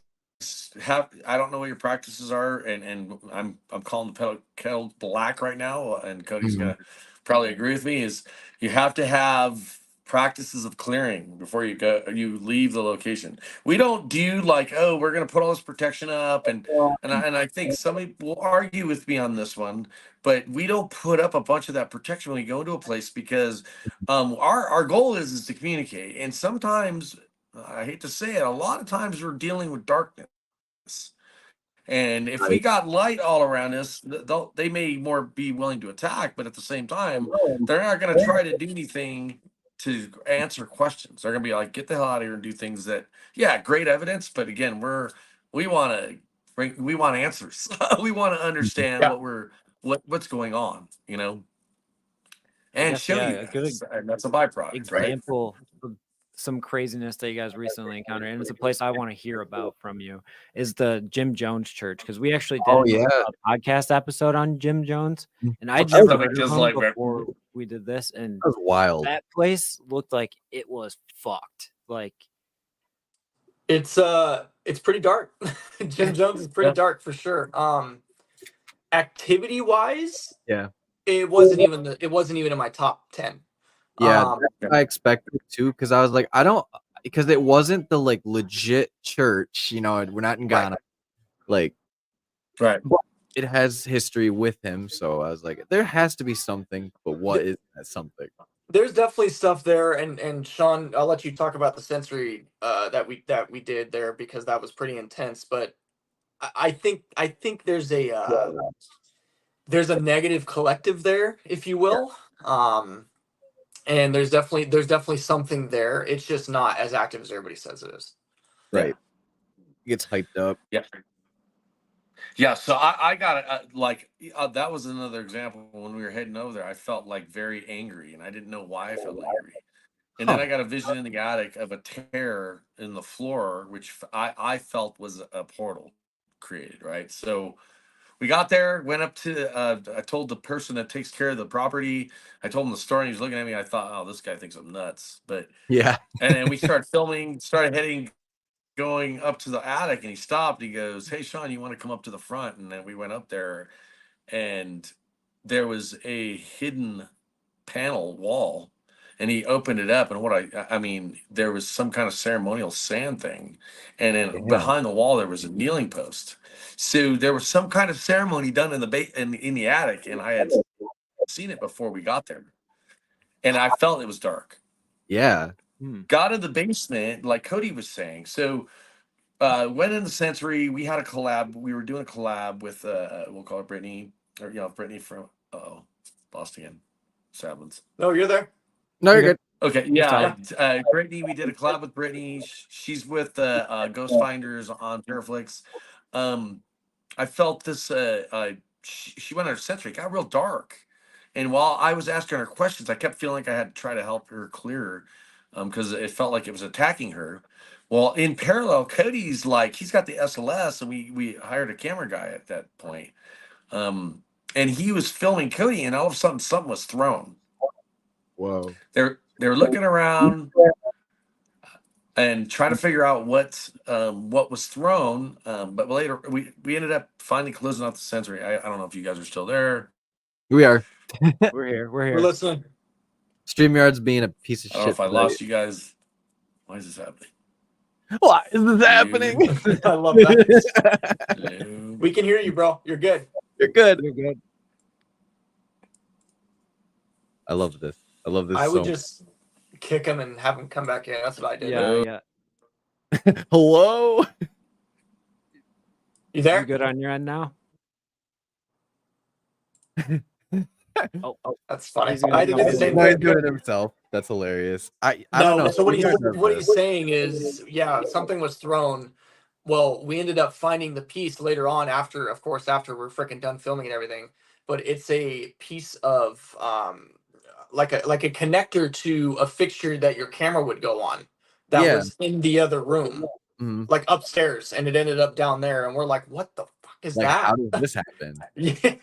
have, I don't know what your practices are, and I'm calling the kettle black right now, and Cody's Mhm. gonna probably agree with me, is you have to have practices of clearing before you leave the location. We don't do like, oh, we're gonna put all this protection up, and I think somebody will argue with me on this one, but we don't put up a bunch of that protection when we go into a place because our goal is to communicate. And sometimes, I hate to say it, a lot of times we're dealing with darkness. And if we Right. got light all around us, they may more be willing to attack, but at the same time, they're not going to try to do anything to answer questions. They're going to be like, get the hell out of here and do things that, yeah, great evidence. But again, we want to we want answers. We want to understand Yeah. what's going on, and guess, show yeah, you a good guys, and that's a byproduct, right? example of some craziness that you guys recently encountered, and it's a place I want to hear about from you, is the Jim Jones Church, because we actually did Oh yeah. a podcast episode on Jim Jones, and I'd That never was heard of just him like that. before we did this, and That was wild. that place looked like it was fucked. Like, It's pretty dark. Jim Jones is pretty dark for sure. Activity wise, Yeah. it wasn't even in my top 10. Yeah, I expected to, because I was like, because it wasn't the like legit church, you know, we're not in Ghana, like, Right. but it has history with him, so I was like, there has to be something, but what is that something? There's definitely stuff there, and Sean, I'll let you talk about the sensory that we did there, because that was pretty intense. But I think there's a negative collective there, if you will. And there's definitely something there. It's just not as active as everybody says it is. Right. It gets hyped up. Yeah. Yeah, so I got it. That was another example. When we were heading over there, I felt like very angry, and I didn't know why I felt angry. And then I got a vision in the attic of a tear in the floor, which I felt was a portal created. Right, so we got there, went up to. I told the person that takes care of the property. I told him the story. And he was looking at me. I thought, oh, this guy thinks I'm nuts. But Yeah. and then we started filming, started heading going up to the attic, and he stopped. He goes, "Hey, Sean, you want to come up to the front?" And then we went up there, and there was a hidden panel wall, and he opened it up, and I mean, there was some kind of ceremonial sand thing, and then behind the wall there was a kneeling post. So there was some kind of ceremony done in the attic, and I had seen it before we got there, and I felt it was dark. Yeah. Got in the basement, like Cody was saying. So went in the sensory. We had a collab. We were doing a collab with we'll call it Brittany, or Brittany from lost again. Sablins. No, you're there. No, you're good. Okay, yeah. Brittany, we did a collab with Brittany. She's with Ghost Finders on Paraflix. I felt this. She went on her sensory. It got real dark, and while I was asking her questions, I kept feeling like I had to try to help her clear, because it felt like it was attacking her. Well, in parallel, Cody's like, he's got the SLS, and we hired a camera guy at that point. And he was filming Cody, and all of a sudden something was thrown. Whoa. They're looking around and trying to figure out what was thrown. But later we ended up finally closing out the sensory. I don't know if you guys are still there. We are. we're here. We're listening. StreamYard's being a piece of I don't know shit. if I lost you guys. Why is this happening? Why is this happening? I love that. We can hear you, bro. You're good. You're good. You're good. I love this. I would just kick him and have him come back in. That's what I did. Yeah. Hello. You there? You good on your end now? Oh, that's funny. He's gonna I did jump the in. same No, he's thing. doing it himself. That's hilarious. I don't know. So what he's saying is, yeah, something was thrown. Well, we ended up finding the piece later on after we're freaking done filming and everything. But it's a piece of like a connector to a fixture that your camera would go on. That was in the other room, like upstairs, and it ended up down there. And we're like, what the fuck is that? How did this happen? Yeah.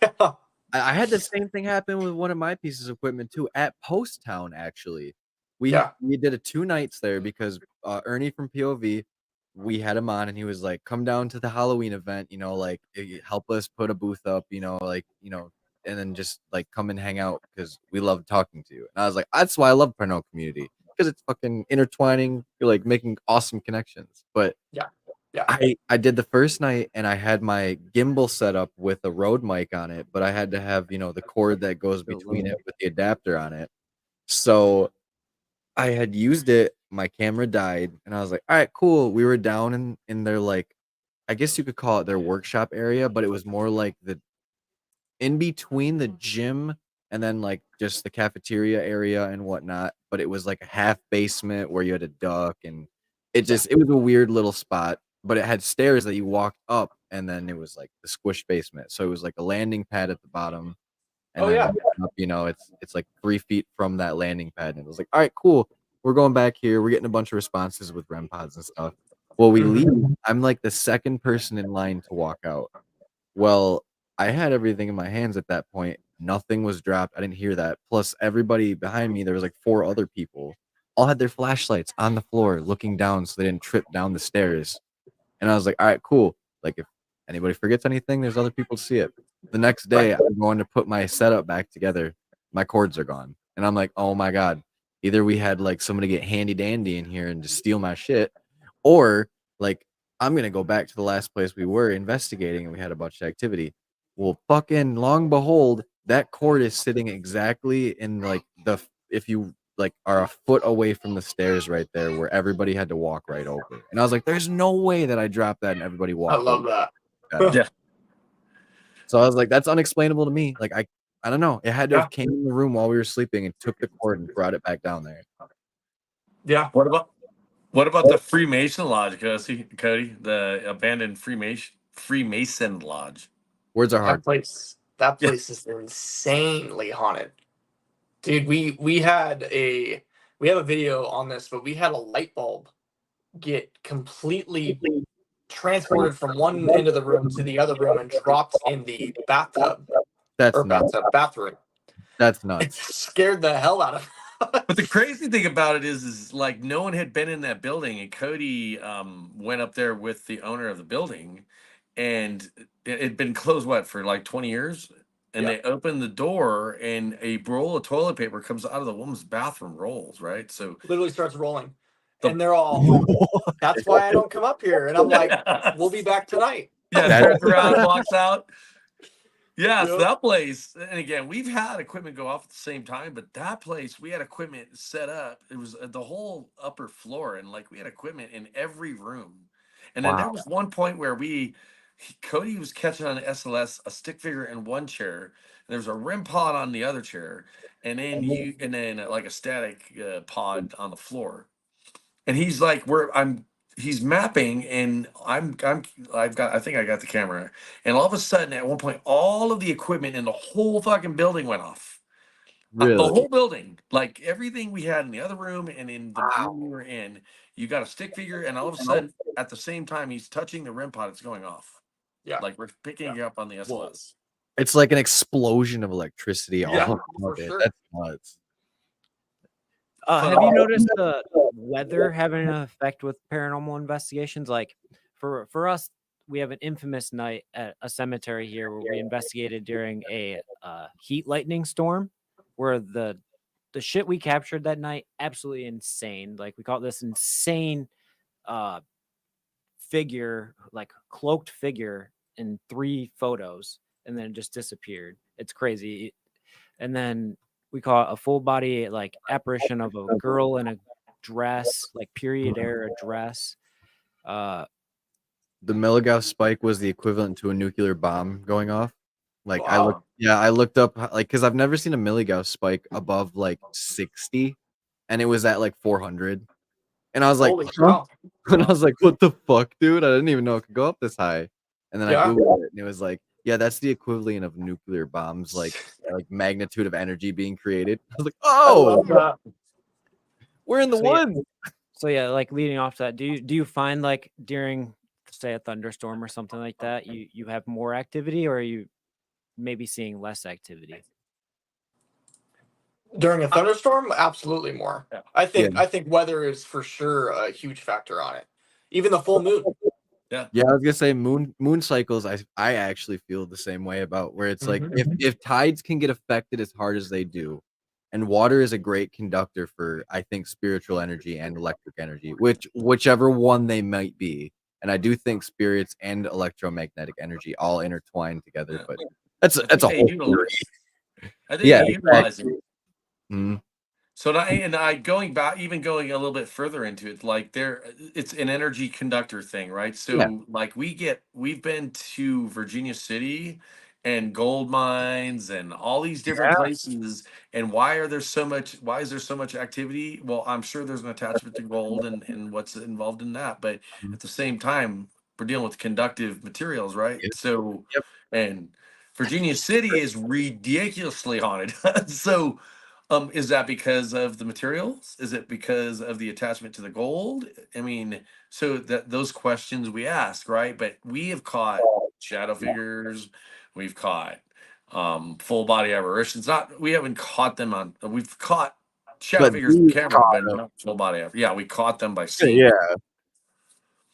I had the same thing happen with one of my pieces of equipment too at Post Town. Actually, we did a 2 nights there because Ernie from POV, we had him on, and he was like, "Come down to the Halloween event, like help us put a booth up, and then just like come and hang out because we love talking to you." And I was like, "That's why I love Paranormal Community, because it's fucking intertwining. You're like making awesome connections." But I did the first night, and I had my gimbal set up with a Rode mic on it, but I had to have, the cord that goes between it with the adapter on it. So I had used it, my camera died, and I was like, all right, cool. We were down in their, like, I guess you could call it their workshop area, but it was more like the in between the gym and then like just the cafeteria area and whatnot. But it was like a half basement where you had a duck, and it was a weird little spot, but it had stairs that you walked up, and then it was like the squish basement. So it was like a landing pad at the bottom, And Oh then yeah. up, you know, it's like 3 feet from that landing pad, and it was like, all right, cool. We're going back here. We're getting a bunch of responses with REM pods and stuff. Well, we leave. I'm like the second person in line to walk out. Well, I had everything in my hands at that point. Nothing was dropped. I didn't hear that. Plus, everybody behind me, there was like 4 other people, all had their flashlights on the floor looking down so they didn't trip down the stairs. And I was like, all right, cool. Like, if anybody forgets anything, there's other people to see it. The next day, Right. I'm going to put my setup back together. My cords are gone. And I'm like, oh my God. Either we had like somebody get handy dandy in here and just steal my shit, or like I'm going to go back to the last place we were investigating and we had a bunch of activity. Well, fucking long behold, that cord is sitting exactly in like if you like are a foot away from the stairs right there where everybody had to walk right over. And I was like, there's no way that I dropped that and everybody I walked love over. that. Yeah. So I was like, that's unexplainable to me. Like I don't know. It had to Yeah. have came in the room while we were sleeping and took the cord and brought it back down there. Yeah. What about the Freemason Lodge, Cody? The abandoned Freemason Lodge. Words are That hard. place is insanely haunted. Dude, we have a video on this, but we had a light bulb get completely transported from one end of the room to the other room and dropped in the bathtub That's or nuts. bathroom. That's It nuts. scared the hell out of us. But the crazy thing about it is like no one had been in that building, and Cody went up there with the owner of the building, and it had been closed for like 20 years, and Yeah. they opened the door, and a roll of toilet paper comes out of the woman's bathroom rolls, right? So Literally starts rolling. the And they're all, that's why I don't come up here. And I'm like, we'll be back tonight. yeah, turns around, walks out. Yeah, so Yep. that place, and again, we've had equipment go off at the same time, but that place, we had equipment set up. It was the whole upper floor, and like we had equipment in every room. And then there Wow. was one point where Cody was catching on the SLS a stick figure in one chair, and there was a REM pod on the other chair, and then like a static pod on the floor. And he's like, he's mapping, and I think I got the camera, and all of a sudden at one point all of the equipment in the whole fucking building went off. The Really? whole building, like everything we had in the other room and in the Wow. room we were in, you got a stick figure, and all of a sudden at the same time he's touching the REM pod, it's going off. Yeah. Like we're picking it up on the SLS. It's like an explosion of electricity all Yeah, around for it. sure. That's nuts. Have you noticed the weather having an effect with paranormal investigations? Like for us, we have an infamous night at a cemetery here where we investigated during a heat lightning storm, where the shit we captured that night absolutely insane. Like we caught this insane uh figure, like cloaked figure in 3 photos, and then it just disappeared. It's crazy. And then we caught a full body like apparition of a girl in a dress, like period era dress. The Milligauss spike was the equivalent to a nuclear bomb going off. Like Wow. I looked up like because I've never seen a Milligauss spike above like 60, and it was at like 400. And I was like, Holy huh? cow. And I was like, what the fuck, dude? I didn't even know it could go up this high. And then I Yeah. Googled it, and it was like, yeah, that's the equivalent of nuclear bombs, like magnitude of energy being created. I was like, I love oh, that. we're in the So, yeah. woods. So yeah, like leading off to that, do you find like during say a thunderstorm or something like that, you have more activity, or are you maybe seeing less activity? During a thunderstorm, absolutely more. Yeah. I think weather is for sure a huge factor on it. Even the full moon. Yeah, I was gonna say moon cycles. I actually feel the same way about where it's like if tides can get affected as hard as they do, and water is a great conductor for I think spiritual energy and electric energy, whichever one they might be. And I do think spirits and electromagnetic energy all intertwine together. Yeah. But that's a whole theory. I think Yeah, they utilize it. Mhm. So I going back, even going a little bit further into it, like it's an energy conductor thing, right? So Yeah. like we've been to Virginia City and gold mines and all these different places. And why is there so much activity? Well, I'm sure there's an attachment to gold and what's involved in that. But at the same time, we're dealing with conductive materials, right? Yep. So, Yep. and Virginia City is ridiculously haunted. So, is that because of the materials? Is it because of the attachment to the gold? I mean, so that those questions we ask, right? But we have caught shadow figures, we've caught full body apparitions. Not we haven't caught them on. We've caught shadow But figures on these camera, caught but 'em. not full body. Yeah, we caught them by seeing. Yeah,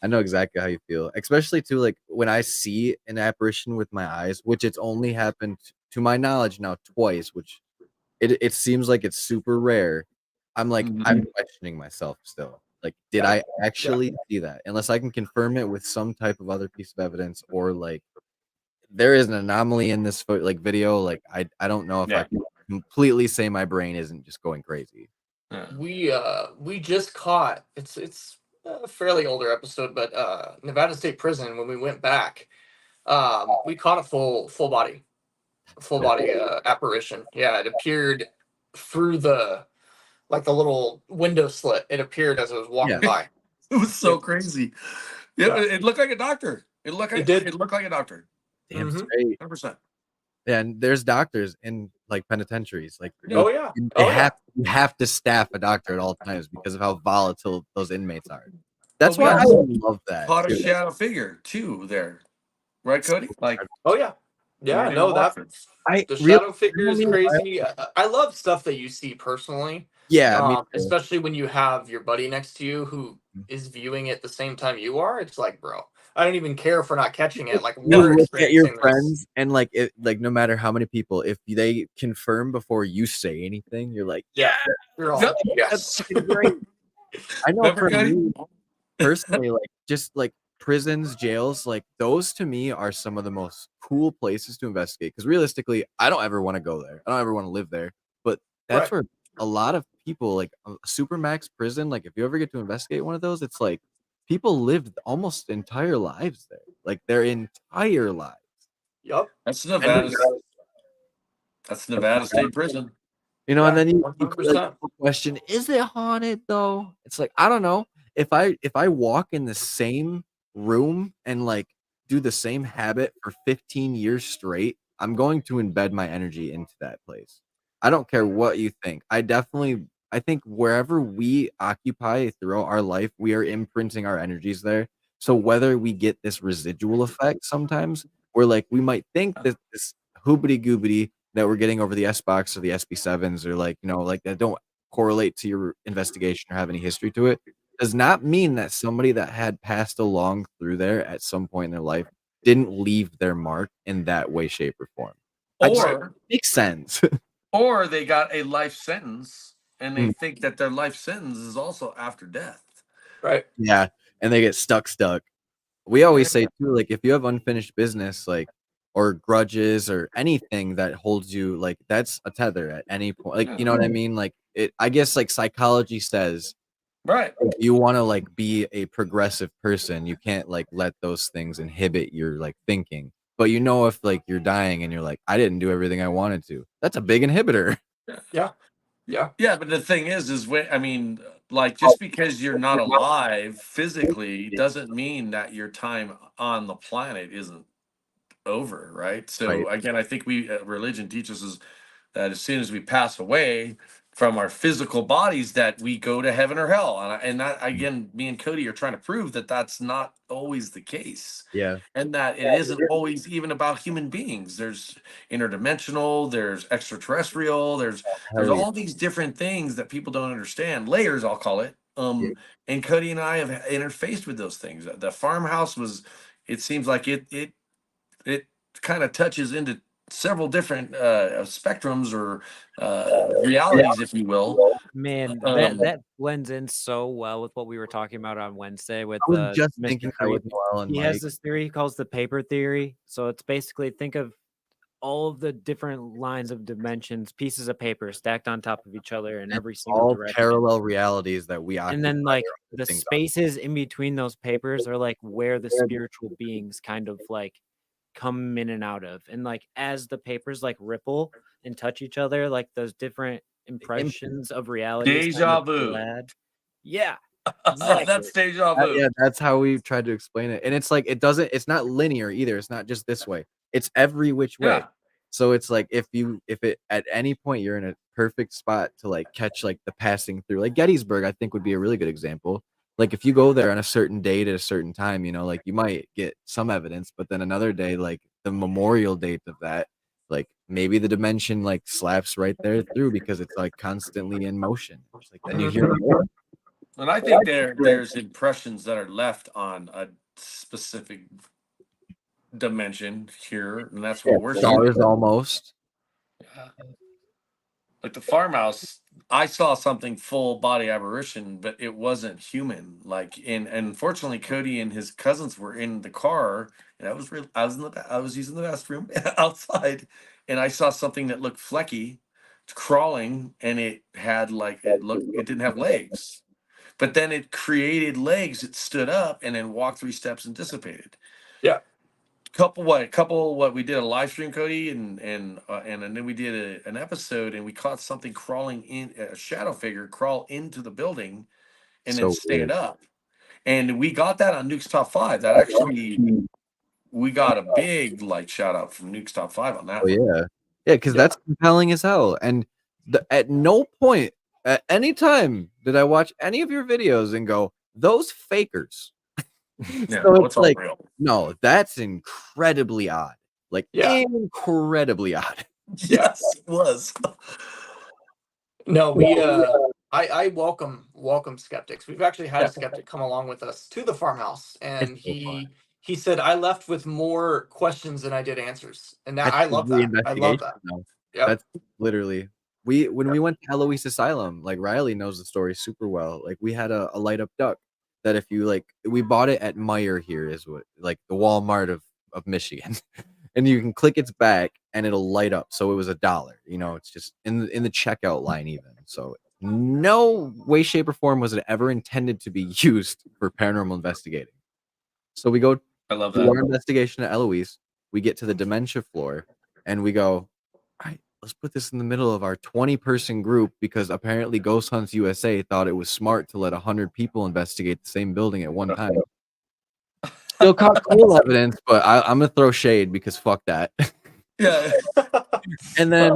I know exactly how you feel, especially too, like when I see an apparition with my eyes, which it's only happened to my knowledge now twice, which it seems like it's super rare. I'm like, I'm questioning myself still. Like, did I actually see that? Unless I can confirm it with some type of other piece of evidence, or like there is an anomaly in this like video. Like, I don't know if I can completely say my brain isn't just going crazy. We just caught it's a fairly older episode, but Nevada State Prison, when we went back, we caught a full body apparition. Yeah, it appeared through the like the little window slit. It appeared as it was walking by. It was so crazy. Yeah, it looked like a doctor. It looked like a doctor. Damn straight. 100%. Yeah, and there's doctors in like penitentiaries. Like, Oh yeah, you have to staff a doctor at all times because of how volatile those inmates are. That's we why I also love that. Caught a shadow figure too there, right, Cody? Like, oh yeah, yeah. we No, didn't that watch it. the shadow figure is crazy. I love stuff that you see personally. Yeah, me too. Especially when you have your buddy next to you who is viewing it the same time you are. It's like, bro, I don't even care if we're not catching it. Like, You we're look at your experiencing this. friends and like it, like no matter how many people, if they confirm before you say anything, you're like, Yeah, you're all Yep. yes. that's fucking great. I know Remember, for Cody? me personally, like just like prisons, jails, like those to me are some of the most cool places to investigate. Because realistically, I don't ever want to go there. I don't ever want to live there. But that's where a lot of people, like a supermax prison, like if you ever get to investigate one of those, it's like people lived almost entire lives there, like their entire lives. Yep. That's Nevada. That's Nevada State Prison. You know, and then you 100%. like, question, is it haunted though? It's like, I don't know. If I walk in the same room and like do the same habit for 15 years straight, I'm going to embed my energy into that place. I don't care what you think. I think wherever we occupy throughout our life, we are imprinting our energies there. So whether we get this residual effect sometimes, where like we might think that this hoobity goobity that we're getting over the S box or the SB7s or like, you know, like that don't correlate to your investigation or have any history to it, does not mean that somebody that had passed along through there at some point in their life didn't leave their mark in that way, shape, or form. Or makes sense. or they got a life sentence and they think that their life sentence is also after death. Right. Yeah. And they get stuck. We always say too, like if you have unfinished business, like or grudges or anything that holds you, like that's a tether at any point. Like, you know what I mean? Like I guess like psychology says, right, if you want to like be a progressive person, you can't like let those things inhibit your like thinking. But you know, if like you're dying and you're like, I didn't do everything I wanted to, that's a big inhibitor. Yeah. But the thing is when I mean, like just because you're not alive physically doesn't mean that your time on the planet isn't over, right? So again, I think religion teaches us that as soon as we pass away from our physical bodies, that we go to heaven or hell, and that again, me and Cody are trying to prove that that's not always the case. Yeah, and that it isn't always even about human beings. There's interdimensional, there's extraterrestrial, there's all these different things that people don't understand. Layers, I'll call it. And Cody and I have interfaced with those things. The farmhouse was. It seems like it kind of touches into several different spectrums or realities, if you will. Man, that blends in so well with what we were talking about on Wednesday with I was just Mr. thinking that Creep. with Noel and He Mike. has this theory he calls the paper theory. So it's basically think of all of the different lines of dimensions, pieces of paper stacked on top of each other in every single all direction. parallel realities that we occupy. And then like are the things spaces in between those papers are like where the spiritual beings kind of like come in and out of. And like as the papers like ripple and touch each other, like those different impressions of reality. Deja vu. Yeah. Exactly. That's deja vu. Yeah, that's how we tried to explain it. And it's like it's not linear either. It's not just this way. It's every which way. Yeah. So it's like if it at any point you're in a perfect spot to like catch like the passing through, like Gettysburg, I think would be a really good example. Like if you go there on a certain date at a certain time, you know, like you might get some evidence, but then another day, like the memorial date of that, like maybe the dimension like slaps right there through because it's like constantly in motion. It's like then you hear more. And I think there's impressions that are left on a specific dimension here, and that's what we're shooting. Stars almost. Like the farmhouse, I saw something full body apparition, but it wasn't human. Like and unfortunately, Cody and his cousins were in the car, and I was using the restroom outside, and I saw something that looked flecky, crawling, and it had it didn't have legs, but then it created legs. It stood up and then walked 3 steps and dissipated. Yeah. Couple what we did a live stream, Cody, and then we did an episode, and we caught something crawling in, a shadow figure crawl into the building and then So stand weird. up, and we got that on Nuke's Top 5. That actually, we got a big like shout out from Nuke's Top 5 on that Oh one. yeah, because that's compelling as hell. And at no point, at any time, did I watch any of your videos and go, "Those fakers." Yeah, So no, it's all like, real. no, that's incredibly odd. Like incredibly odd. Yes, it was. No, I welcome skeptics. We've actually had a skeptic come along with us to the farmhouse, and It's so fun. he said I left with more questions than I did answers, and That's I love that. I love that. No, Yep. that's literally when we went to Eloise Asylum, like Riley knows the story super well. Like we had a light up duck that if you like, we bought it at Meijer here, is what like the Walmart of Michigan. And you can click its back and it'll light up. So it was $1. You know, it's just in the checkout line even. So no way, shape, or form was it ever intended to be used for paranormal investigating. So we go I love do our that. investigation at Eloise. We get to the dementia floor and we go, all right, let's put this in the middle of our 20-person group because apparently Ghost Hunts USA thought it was smart to let 100 people investigate the same building at one time. Still caught cool evidence, but I'm gonna throw shade because fuck that. Yeah. And then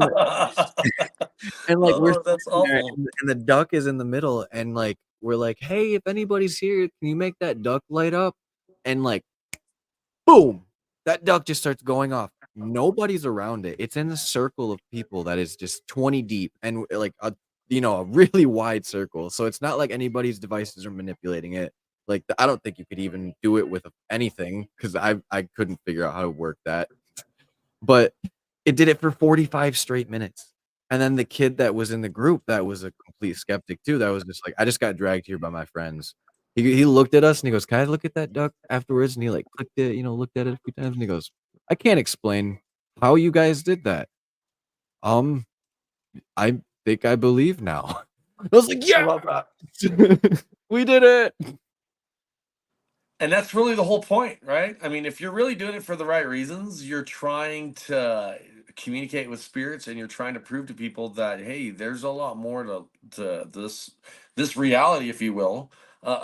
and like we're that's sitting there, awful. and the duck is in the middle, and like we're like, hey, if anybody's here, can you make that duck light up? And like, boom, that duck just starts going off. Nobody's around it. It's in a circle of people that is just 20 deep and like a really wide circle. So it's not like anybody's devices are manipulating it. Like I don't think you could even do it with anything because I couldn't figure out how to work that. But it did it for 45 straight minutes. And then the kid that was in the group that was a complete skeptic too. That was just like, I just got dragged here by my friends. He looked at us and he goes, "Can I look at that duck afterwards?" And he like clicked it, looked at it a few times, and he goes, "I can't explain how you guys did that. I think I believe now." I was like, I "Yeah, love that. we did it." And that's really the whole point, right? I mean, if you're really doing it for the right reasons, you're trying to communicate with spirits and you're trying to prove to people that hey, there's a lot more to this reality, if you will,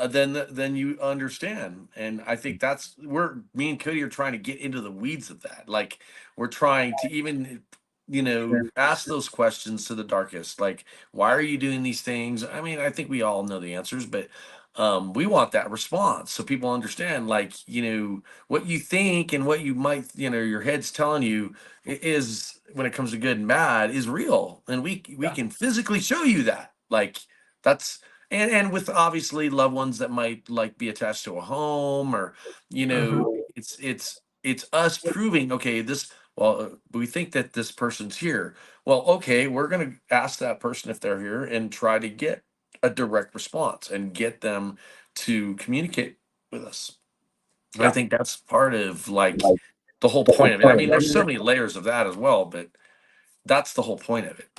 than you understand. And I think that's where me and Cody are trying to get into the weeds of that. Like we're trying to even ask those questions to the darkest, like why are you doing these things? I mean, I think we all know the answers, but we want that response so people understand, like, what you think and what you might, your head's telling you is, when it comes to good and bad, is real. And we can physically show you that. Like, that's, and with obviously loved ones that might like be attached to a home or, it's us proving, okay, we think that this person's here. Well, okay, we're going to ask that person if they're here and try to get a direct response and get them to communicate with us. I think that's part of like the whole point of it. I mean, there's so many layers of that as well, but that's the whole point of it.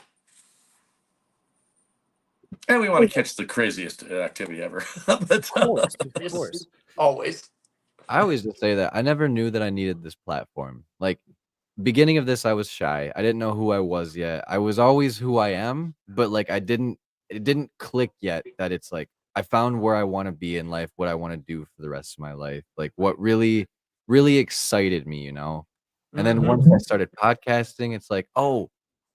And we want to catch the craziest activity ever. But, Of course. Always. I always just say that I never knew that I needed this platform. Like beginning of this, I was shy. I didn't know who I was yet. I was always who I am, but like it didn't click yet that it's like I found where I want to be in life, what I want to do for the rest of my life. Like what really, really excited me, And then once I started podcasting, it's like, oh,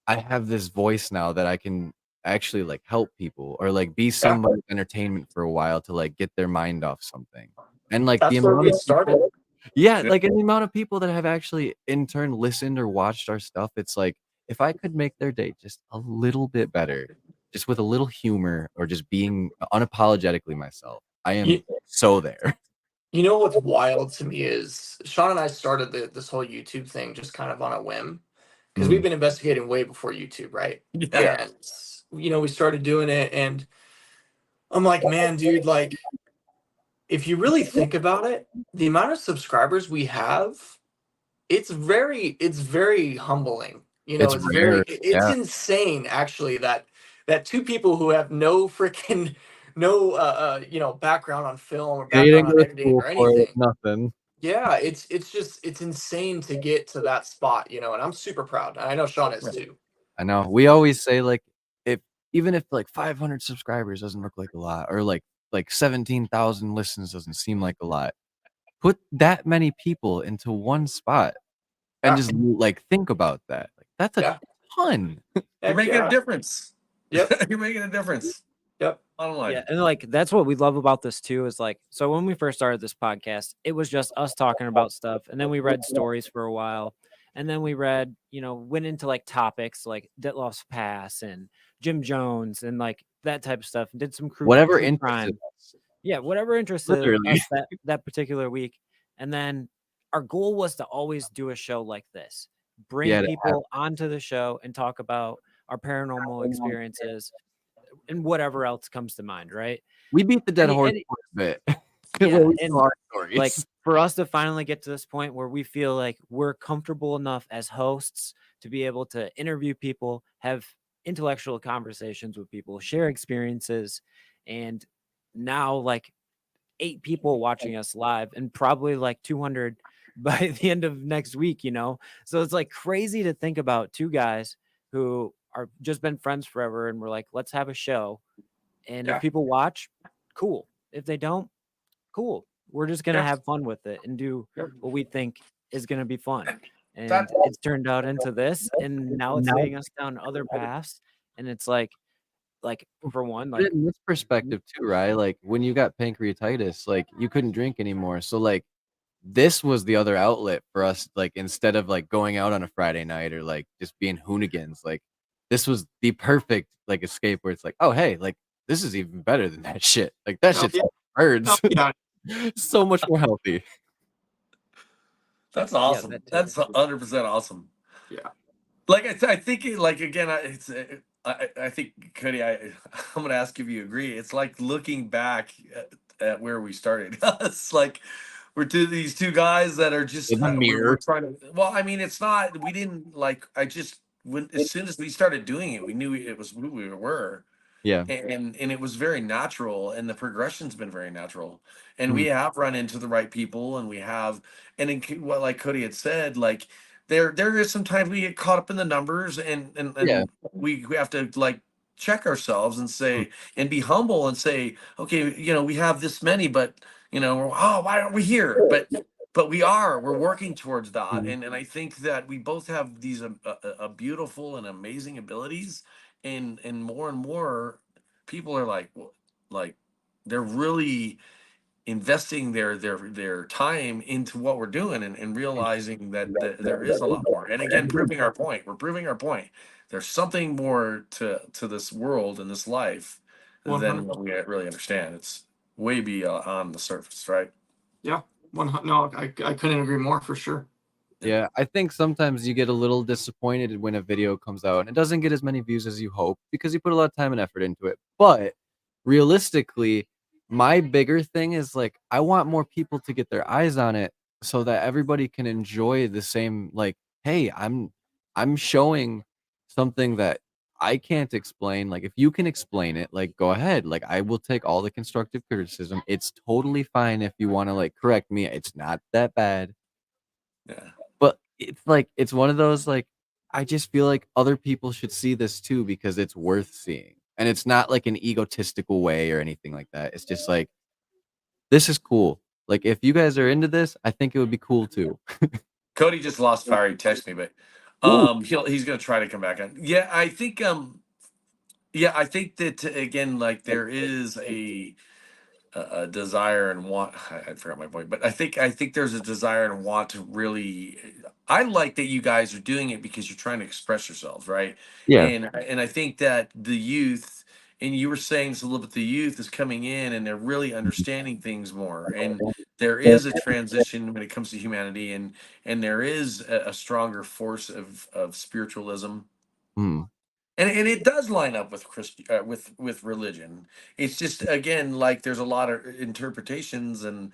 I have this voice now that I can actually like help people or like be somebody's entertainment for a while to like get their mind off something. And like the That's where amount we of started. people, yeah, like and the amount of people that have actually in turn listened or watched our stuff, it's like if I could make their day just a little bit better, just with a little humor or just being unapologetically myself, I am You, so there. you know what's wild to me is Sean and I started this whole YouTube thing just kind of on a whim because we've been investigating way before YouTube, right? Yeah. And we started doing it, and I'm like, man, dude, like if you really think about it, the amount of subscribers we have, it's very humbling. It's rare. It's Yeah. insane actually that two people who have no freaking no background on film or Yeah, you background didn't on go to editing school or for it, anything. nothing. Yeah, it's insane to get to that spot, and I'm super proud. And I know Sean is too. I know. We always say like if even if like 500 subscribers doesn't look like a lot or like 17,000 listens doesn't seem like a lot. Put that many people into one spot and Yeah. just like think about that. Like that's a Yeah. ton. You're Heck making yeah. a difference. Yep. You're making a difference. Yep. Bottom line. Yeah, and like that's what we love about this too is like so when we first started this podcast, it was just us talking about stuff, and then we read stories for a while, and then we read, went into like topics like Ditlev's Pass and Jim Jones and like that type of stuff, and did some Whatever true interested crime. us. Yeah, whatever interested Literally. us that particular week, and then our goal was to always do a show like this, bring Yeah, to have people onto the show and talk about our paranormal experiences and whatever else comes to mind, right? we beat the dead And- horse and- quite a bit. Yeah, Well, we and tell our stories. like for us to finally get to this point where we feel like we're comfortable enough as hosts to be able to interview people, have intellectual conversations with people, share experiences, and now like 8 people watching us live and probably like 200 by the end of next week, so it's like crazy to think about two guys who are just been friends forever and we're like, let's have a show, and Yeah. if people watch, cool. If they don't, cool. We're just gonna Yeah. have fun with it and do what we think is gonna be fun. And That- it's turned out into this, and now it's leading us down other paths. And it's like for one, Put like it in this perspective too, right? Like when you got pancreatitis, like you couldn't drink anymore. So like this was the other outlet for us, like instead of like going out on a Friday night or like just being hoonigans, like this was the perfect like escape where it's like, oh hey, like this is even better than that shit. Like that shit's Yeah. birds. Yeah. So much more healthy. That's awesome. that too. That's 100% awesome. Yeah. Like I think like again, I think Cody, I'm gonna ask if you agree. It's like looking back at where we started. It's like we're these two guys that are just In the we're mirror. trying to. Well, I mean, it's not. We didn't like. I just as soon as we started doing it, we knew it was who we were. Yeah. And it was very natural, and the progression's been very natural, and Hmm. we have run into the right people, and we have, and what like Cody had said, like there is sometimes we get caught up in the numbers, and Yeah. we have to like check ourselves and Hmm. say and be humble and say, okay, we have this many, but oh, why aren't we here? But we're working towards that, and I think that we both have these beautiful and amazing abilities, and more people are like they're really investing their time into what we're doing, and realizing that there is a lot more, and again we're proving our point. There's something more to this world and this life than what we really understand. It's way beyond the surface, right? Yeah. No, I couldn't agree more for sure. Yeah, I think sometimes you get a little disappointed when a video comes out and it doesn't get as many views as you hope because you put a lot of time and effort into it. But realistically, my bigger thing is like I want more people to get their eyes on it so that everybody can enjoy the same like, hey, I'm showing something that I can't explain. Like if you can explain it, like go ahead. Like I will take all the constructive criticism. It's totally fine if you want to like correct me. It's not that bad. Yeah. But it's like it's one of those like I just feel like other people should see this too because it's worth seeing. And it's not like an egotistical way or anything like that. It's just like this is cool. Like if you guys are into this, I think it would be cool too. Cody just lost fire. He texted me, but he's gonna try to come back on. Yeah, I think I think that again, like there is a desire and want. I forgot my point, but I think there's a desire and want to really. I like that you guys are doing it because you're trying to express yourselves, right? Yeah. And I think that the youth, and you were saying this a little bit, the youth is coming in and they're really understanding things more, and there is a transition when it comes to humanity, and there is a stronger force of spiritualism, Hmm. and it does line up with with religion. It's just again like there's a lot of interpretations and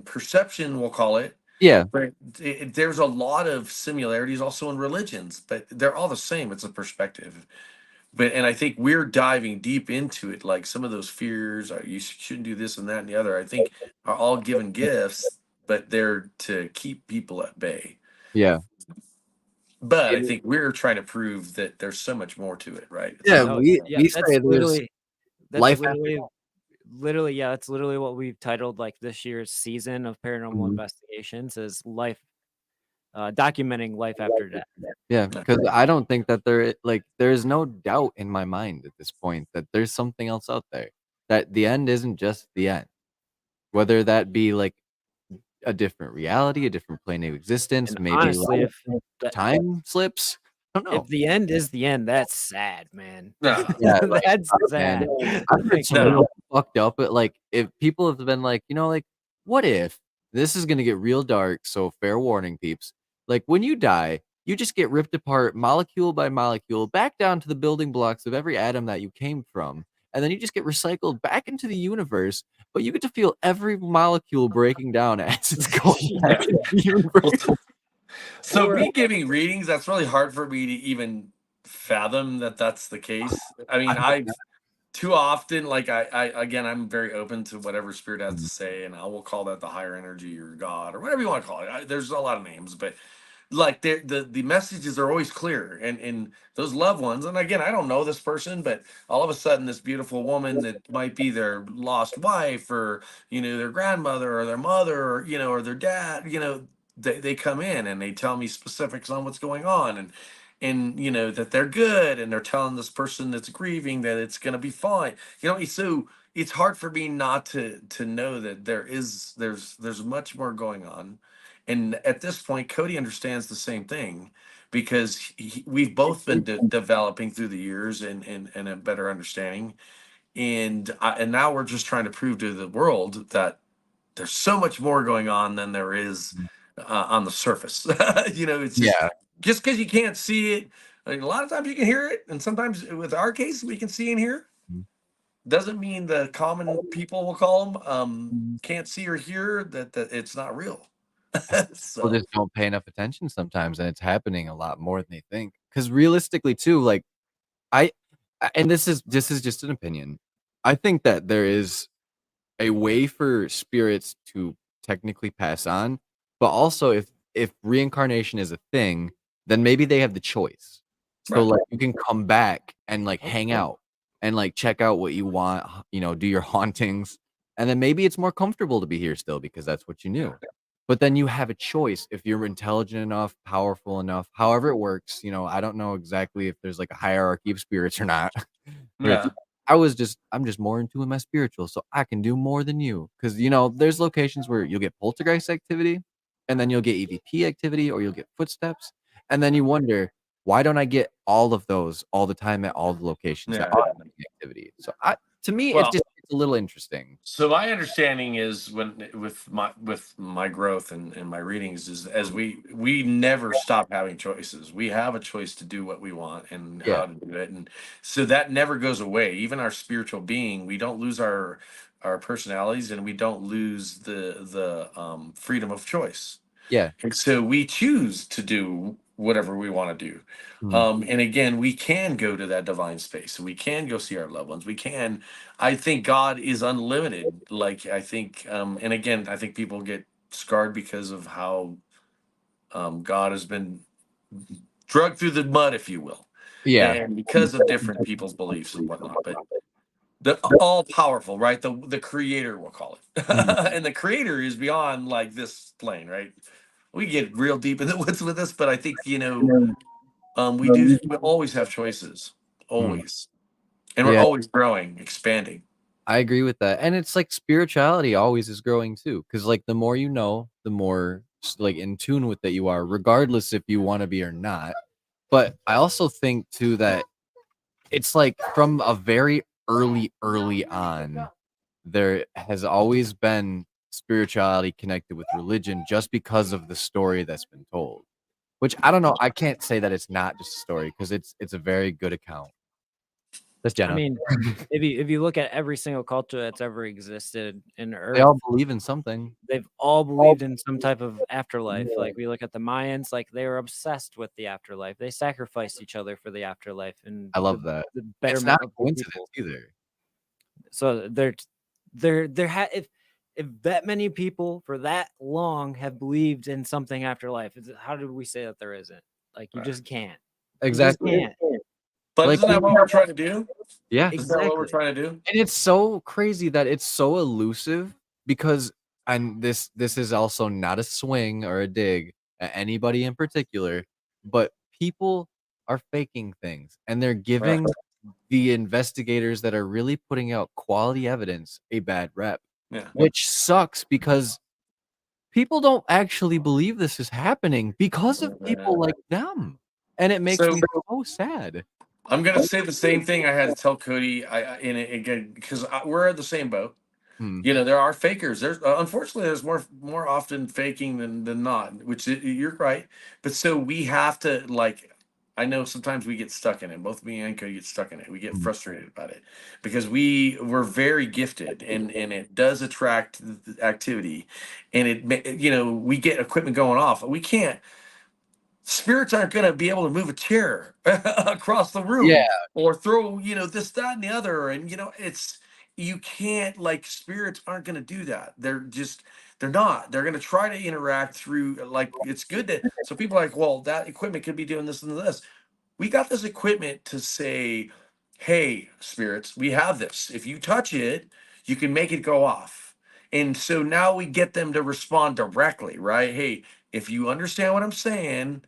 perception, we'll call it. Yeah. But there's a lot of similarities also in religions, but they're all the same. It's a perspective. But and I think we're diving deep into it. Like some of those fears, you shouldn't do this and that and the other, I think are all given gifts, but they're to keep people at bay. Yeah. But I think we're trying to prove that there's so much more to it, right? It's Yeah. like, No, yeah, We say there's that's life after. literally, yeah, that's literally what we've titled like this year's season of Paranormal Mhm. Investigations is life, documenting life after death. Yeah, because I don't think that there's no doubt in my mind at this point that there's something else out there. That the end isn't just the end. Whether that be like a different reality, a different plane of existence, And maybe honestly, like if time slips. I don't know. the end is the end, that's sad, man. no, Yeah, like, That's man, sad. I've heard Like, some no. real fucked up, but like if people have been like, like, what if this is gonna get real dark? So fair warning, peeps. Like when you die, you just get ripped apart molecule by molecule back down to the building blocks of every atom that you came from. And then you just get recycled back into the universe, but you get to feel every molecule breaking down as it's going back Yeah. into the universe. So Or me giving readings, that's really hard for me to even fathom that that's the case. I mean, I've too often, like I again, I'm very open to whatever spirit has to say, and I will call that the higher energy or God or whatever you want to call it. There's a lot of names, but like the messages are always clear, and those loved ones, and again, I don't know this person, but all of a sudden this beautiful woman that might be their lost wife, or their grandmother or their mother, or or their dad, they come in and they tell me specifics on what's going on, and that they're good, and they're telling this person that's grieving that it's going to be fine. So it's hard for me not to know that there's much more going on. And at this point, Cody understands the same thing, because we've both been developing through the years, and a better understanding. And now we're just trying to prove to the world that there's so much more going on than there is on the surface. It's just because you can't see it. Like, a lot of times you can hear it, and sometimes with our case we can see and hear. Doesn't mean the common people, will call them, can't see or hear that it's not real. People So just don't pay enough attention sometimes, and it's happening a lot more than they think. Because realistically, too, like I, and this is just an opinion. I think that there is a way for spirits to technically pass on, but also if reincarnation is a thing, then maybe they have the choice. So right. like you can come back and like hang out and like check out what you want, do your hauntings, and then maybe it's more comfortable to be here still because that's what you knew. But then you have a choice if you're intelligent enough, powerful enough, however it works. I don't know exactly if there's like a hierarchy of spirits or not. Or if Yeah. I'm just more into my spiritual, so I can do more than you. Because there's locations where you'll get poltergeist activity, and then you'll get EVP activity, or you'll get footsteps, and then you wonder, why don't I get all of those all the time at all the locations that Yeah. are having activity? So to me, Well, it's a little interesting. so my understanding is, when with my growth and my readings, is as we never stop having choices. We have a choice to do what we want and Yeah, how to do it, and so that never goes away. Even our spiritual being, we don't lose our personalities, and we don't lose the freedom of choice. yeah, And so we choose to do whatever we want to do. mhm, And again, we can go to that divine space. We can go see our loved ones. We can. I think God is unlimited. Like, I think, and again, I think people get scarred because of how God has been drugged through the mud, if you will, yeah, and because of different people's beliefs and whatnot. But the all powerful, right? The creator, we'll call it, mhm, and the creator is beyond like this plane, right? we get real deep in the woods with this, but I think we always have choices, Mm. always, and we're Yeah, always growing, expanding. I agree with that. And it's like spirituality always is growing too. Cause like the more you know, the more like in tune with that you are, regardless if you want to be or not. But I also think too that it's like from a very early on, there has always been spirituality connected with religion just because of the story that's been told. Which I don't know. I can't say that it's not just a story because it's a very good account. That's I Jenna. mean, if you look at every single culture that's ever existed in They Earth, all believe in something. they've all believed in some type of afterlife. Like we look at the Mayans, like they were obsessed with the afterlife. They sacrificed each other for the afterlife and I love that. the It's betterment not a of the coincidence people. either. So if that many people for that long have believed in something afterlife, how do we say that there isn't? Like you just can't. You just Exactly. can't. But Like isn't that what we're trying to do? yeah. Isn't that what we're Exactly. trying to do? And it's so crazy that it's so elusive because and this is also not a swing or a dig at anybody in particular, but people are faking things and they're Right. giving the investigators that are really putting out quality evidence a bad rep, Yeah. which sucks because people don't actually believe this is happening because of people like them. And it makes So me so sad. I'm gonna say the same thing I had to tell Cody. In it again because we're in the same boat. Hmm. There are fakers. There's unfortunately there's more often faking than not, which you're right. But so we have to like. I know sometimes we get stuck in it. Both me and Cody get stuck in it. We get Hmm. frustrated about it because we're very gifted and it does attract the activity, and we get equipment going off. We can't spirits aren't going to be able to move a chair across the Yeah. room or throw this that and the other, and it's you can't, like, spirits aren't going to do that. They're going to try to interact through, like, it's good that so people are like, well, that equipment could be doing this and this. We got this equipment to say, hey, spirits, we have this. If you touch it, you can make it go off. And so now we get them to respond directly, right? Hey, if you understand what I'm saying,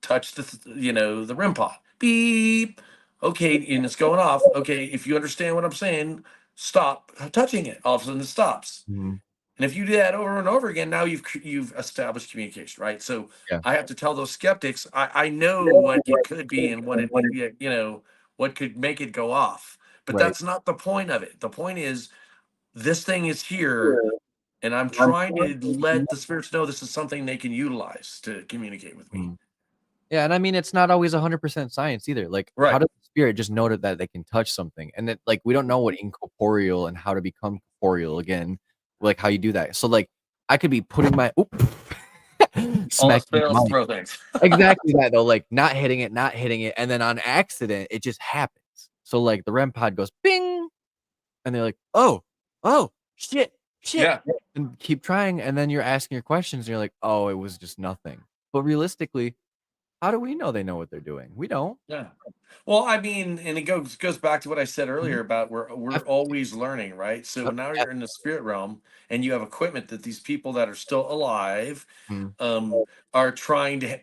touch the REM pod. Beep. Okay, and it's going off. Okay, if you understand what I'm saying, stop touching it. All of a sudden, it stops. Mhm. And if you do that over and over again, now you've established communication, right? So Yeah. I have to tell those skeptics, I know what it could be and what what could make it go off. But Right. that's not the point of it. The point is this thing is here, and I'm trying to let the spirits know this is something they can utilize to communicate with me. Mhm. Yeah, and I mean, it's not always 100% science either. Like, how Right. does the spirit just know that they can touch something? And that, like, we don't know what incorporeal and how to become corporeal again, like how you do that. So, like, I could be putting my All the smacking the spirits mic. throw things. Exactly that though, like not hitting it, and then on accident, it just happens. So, like, the REM pod goes bing, and they're like, oh, shit, shit, Yeah. and keep trying, and then you're asking your questions, and you're like, oh, it was just nothing. But realistically, how do we know they know what they're doing? We don't. Yeah. Well, I mean, and it goes back to what I said Mhm. earlier about we're Definitely. always learning, right? So Yep, now yep. you're in the spirit realm and you have equipment that these people that are still alive Mhm. are trying to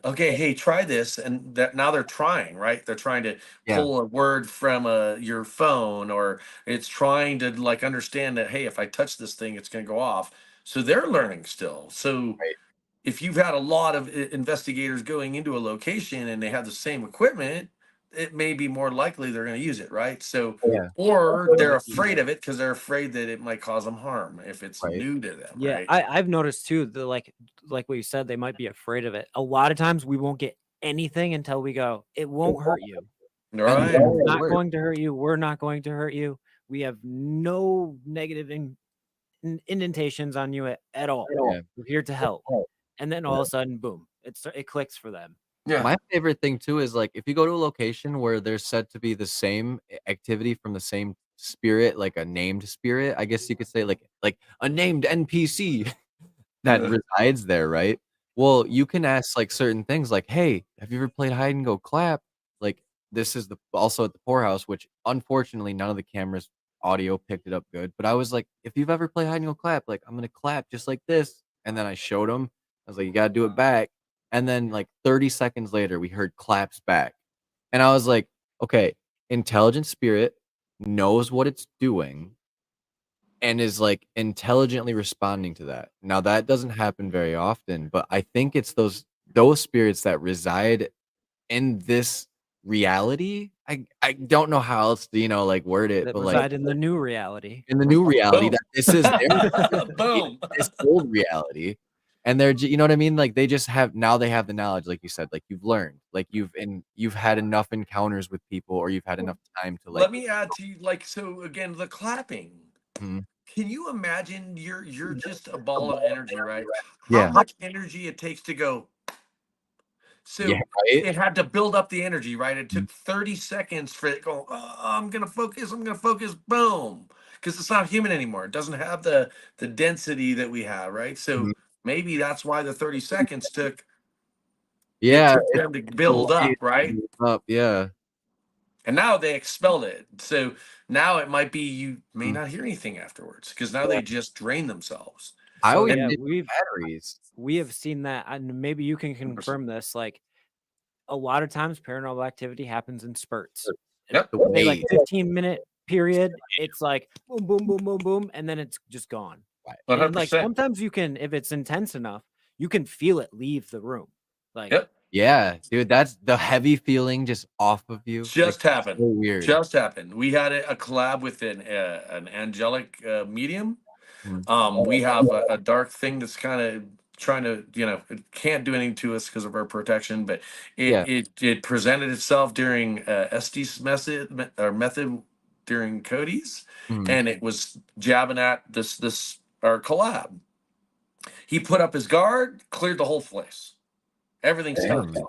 okay, hey, try this, and that now they're trying, right? They're trying to Yeah, pull a word from your phone, or it's trying to, like, understand that, hey, if I touch this thing, it's going to go off. So they're learning still. So right. if you've had a lot of investigators going into a location and they have the same equipment, it may be more likely they're going to use it, right? So, Yeah, or they're afraid of it because they're afraid that it might cause them harm if it's right. new to them, Yeah, right? I've noticed too, like what you said, they might be afraid of it. A lot of times we won't get anything until we go, it won't hurt you. And Right. then It's it not works. going to hurt you. We're not going to hurt you. We have no negative indentations on you at all. Yeah. We're here to help. And then all of a sudden, boom, it clicks for them. Yeah. My favorite thing too is like if you go to a location where there's said to be the same activity from the same spirit, like a named spirit, I guess you could say like a named NPC that Yeah. resides there, right? Well, you can ask like certain things like, "Hey, have you ever played hide and go clap?" Like this is the also at the poorhouse, which unfortunately none of the cameras audio picked it up good. But I was like, "If you've ever played hide and go clap, like I'm gonna clap just like this," and then I showed them. was like, you gotta do it back. And then like 30 seconds later, we heard claps back. And I was like, okay, intelligent spirit knows what it's doing and is like intelligently responding to that. Now that doesn't happen very often, but I think it's those spirits that reside in this reality. I don't know how else to, like word it, That but like reside in the new reality. in the new reality Boom. that this is their Boom. this old reality. And you know what I mean? Like they just have now they have the knowledge, like you said, like you've learned, like you've had enough encounters with people, or you've had enough time to like. Let me add to you, like, so again, the clapping. Mhm. Can you imagine you're just a ball of energy, right? How Yeah, much energy it takes to go. yeah, So right. it had to build up the energy, right? It Mhm. took 30 seconds for it to go, oh, I'm gonna focus, boom. Because it's not human anymore. It doesn't have the density that we have, right? So Mhm. maybe that's why the 30 seconds Yeah, took it's them to a build way up, right? to build up. Yeah. And now they expelled it. So now it might be you may Mhm. not hear anything afterwards because now Yeah. they just drain themselves. I So always yeah, And did with batteries. we have seen that, and maybe you can confirm this. Like a lot of times, paranormal activity happens in spurts. yep, The Say like wave. 15-minute period. It's like boom, boom, boom, boom, boom, and then it's just gone. And like 100%. sometimes you can, if it's intense enough, you can feel it leave the room. Like Yep. Yeah, dude, that's the heavy feeling just off of you. Like Just it's happened. so weird. Just happened. We had a collab with an angelic medium. Mhm. We have a dark thing that's kind of trying to, it can't do anything to us because of our protection, but Yeah. it presented itself during Estes method during Cody's, Mhm. and it was jabbing at this our collab. He put up his guard, cleared the whole place. Everything stopped. Damn.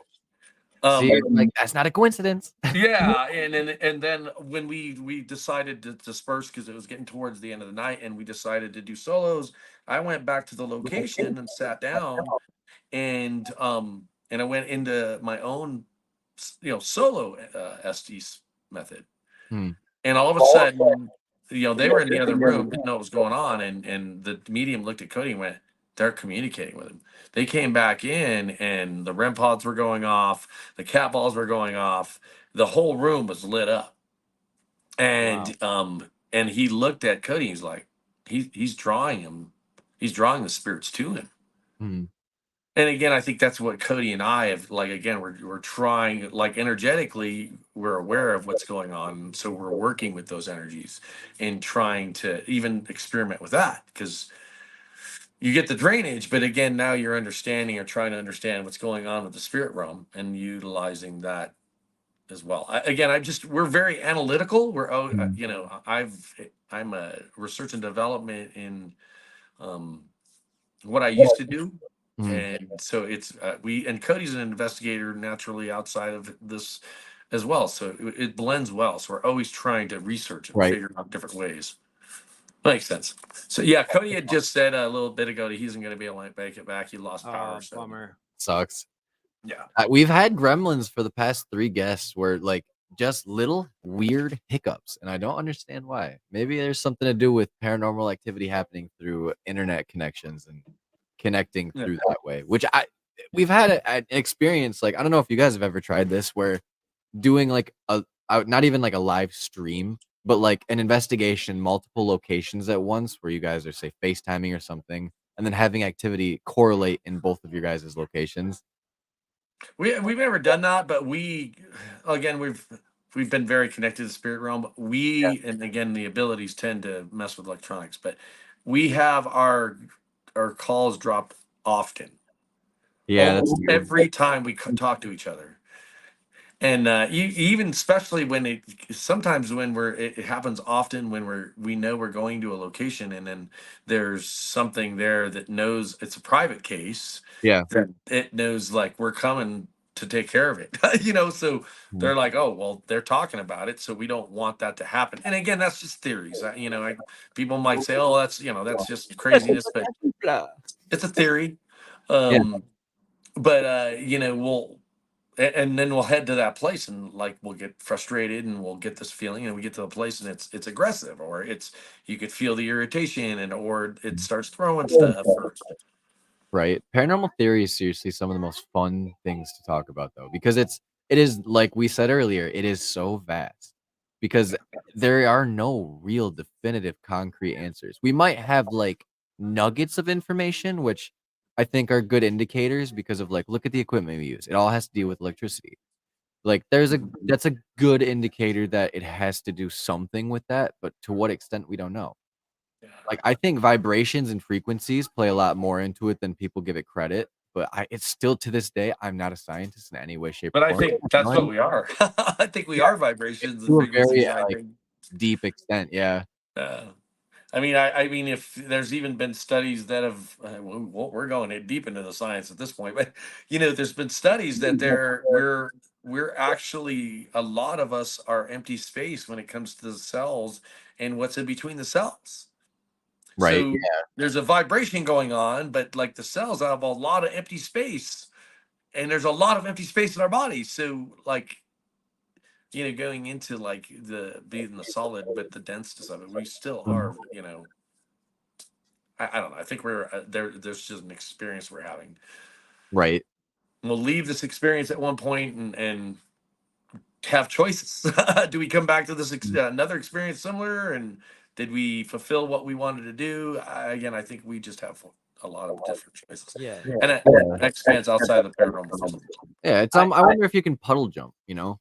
See, Um, like that's not a coincidence. Yeah, and then when we decided to disperse because it was getting towards the end of the night, and we decided to do solos, I went back to the location and sat down, and I went into my own solo ST method, Hmm. and all of a sudden, they were in the other room, didn't know what was going on, and the medium looked at Cody and went, "They're communicating with him." They came back in, and the REM pods were going off, the cat balls were going off, the whole room was lit up, wow. and he looked at Cody. He's like, he's drawing him, he's drawing the spirits to him. Hmm. And again, I think that's what Cody and I have, like, again, we're trying, like, energetically, we're aware of what's going on. So we're working with those energies and trying to even experiment with that because you get the drainage, but again, now you're understanding or trying to understand what's going on with the spirit realm and utilizing that as well. We're very analytical. Hmm. I'm a research and development in um, what I used to do, Hmm. and so it's we and Cody's an investigator naturally outside of this as well, so it blends well. So we're always trying to research and Right. figure out different ways. Makes sense. So yeah, Cody had just said a little bit ago that he isn't going to be able to make it back. He lost power. Oh, So bummer. Sucks. yeah, We've had gremlins for the past 3 guests where like just little weird hiccups, and I don't understand why. Maybe there's something to do with paranormal activity happening through internet connections and connecting yeah. through that way. Which we've had an experience. Like I don't know if you guys have ever tried this, where doing like not even like a live stream, but like an investigation, multiple locations at once, where you guys are say FaceTiming or something, and then having activity correlate in both of your guys' locations. We've never done that, but we've been very connected to the spirit realm. And again, the abilities tend to mess with electronics, but we have our calls dropped often, Yeah, that's almost weird. every time we talk to each other. And even especially when sometimes when it happens often when we know we're going to a location, and then there's something there that knows it's a private case, Yeah. that it knows, like, we're coming to take care of it. So Mhm. they're like, oh well, they're talking about it, so we don't want that to happen. And again, that's just theories. People might say, oh, that's just craziness, but it's a theory. Yeah. um but and then we'll head to that place, and like we'll get frustrated and we'll get this feeling, and we get to the place and it's aggressive, or you could feel the irritation, or it starts throwing stuff, or Right. Paranormal theory is seriously some of the most fun things to talk about though, because it is like we said earlier, it is so vast because there are no real definitive concrete answers. We might have like nuggets of information, which I think are good indicators because of like, look at the equipment we use. It all has to do with electricity. Like that's a good indicator that it has to do something with that, but to what extent we don't know. Yeah. Like, I think vibrations and frequencies play a lot more into it than people give it credit, but it's still to this day, I'm not a scientist in any way, shape, But or I form. think I have that's no what idea. we are. I think we Yeah, are vibrations and to a very, frequencies. I like, think. deep extent, yeah. Uh, I mean, if there's even been studies that have, we're going deep into the science at this point, but there's been studies that we're actually, a lot of us are empty space when it comes to the cells and what's in between the cells. Right, So there's a vibration going on, but like the cells have a lot of empty space, and there's a lot of empty space in our bodies. So like, going into like the being the solid, but the denseness of it, we still are, I don't know. I think we're there. There's just an experience we're having. right. We'll leave this experience at one point and have choices. Do we come back to this another experience similar? And did we fulfill what we wanted to do? Again, I think we just have a lot of different choices, Yeah. and it expands outside of the paranormal field. Yeah, it's, I wonder if you can puddle jump, you know?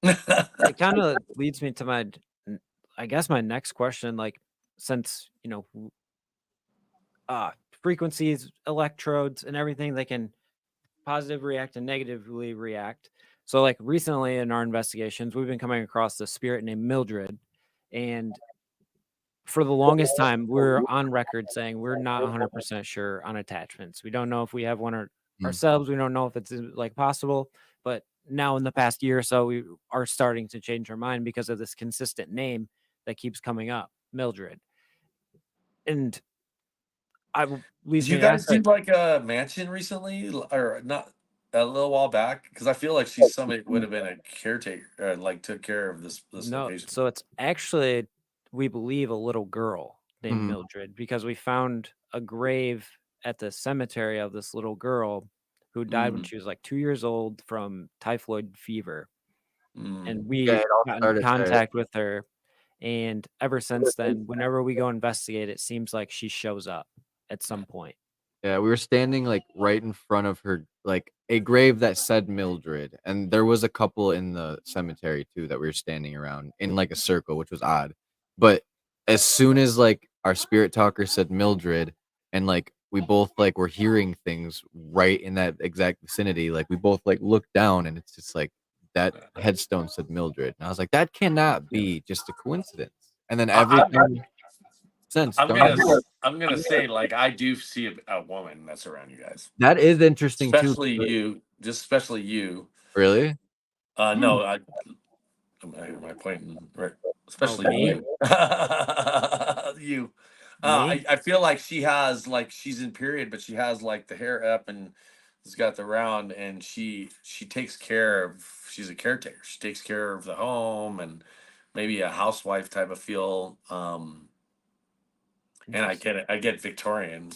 It kind of leads me to I guess my next question. Like, since frequencies, electrodes, and everything, they can positively react and negatively react. So, like recently in our investigations, we've been coming across this spirit named Mildred, and for the longest time, we're on record saying we're not 100% sure on attachments. We don't know if we have one Mm. ourselves. We don't know if it's like possible. But now, in the past year or so, we are starting to change our mind because of this consistent name that keeps coming up, Mildred. And Did leads me you to guys ask, do like, like a mansion recently, or not? A little while back, because I feel like she's somebody would have been a caretaker, like took care of this no. location. So it's actually, we believe, a little girl named Mhm. Mildred because we found a grave at the cemetery of this little girl who died when Mm, she was like 2 years old from typhoid fever. mm. And Yeah, we it all got in started there. contact with her. And ever since then, whenever we go investigate, it seems like she shows up at some point. Yeah, we were standing, like, right in front of her, like, a grave that said Mildred, and there was a couple in the cemetery too that we were standing around in, like, a circle, which was odd. But as soon as, like, our spirit talker said Mildred and, like, we both, like, were hearing things right in that exact vicinity, like, we both, like, looked down and it's just like that headstone said Mildred. And I was like, that cannot be just a coincidence. And then every I, time since, I'm don't gonna you? I'm gonna say, like, I do see a woman that's around you guys, That is interesting too. especially you, just especially you. Really? No, am I pointing right? Oh, Especially me? you, you. Me? I feel like she has, like, she's in period, but she has like the hair up and has got the round, and she takes care of. She's a caretaker. She takes care of the home and maybe a housewife type of feel. And I Interesting. get it. I get Victorian.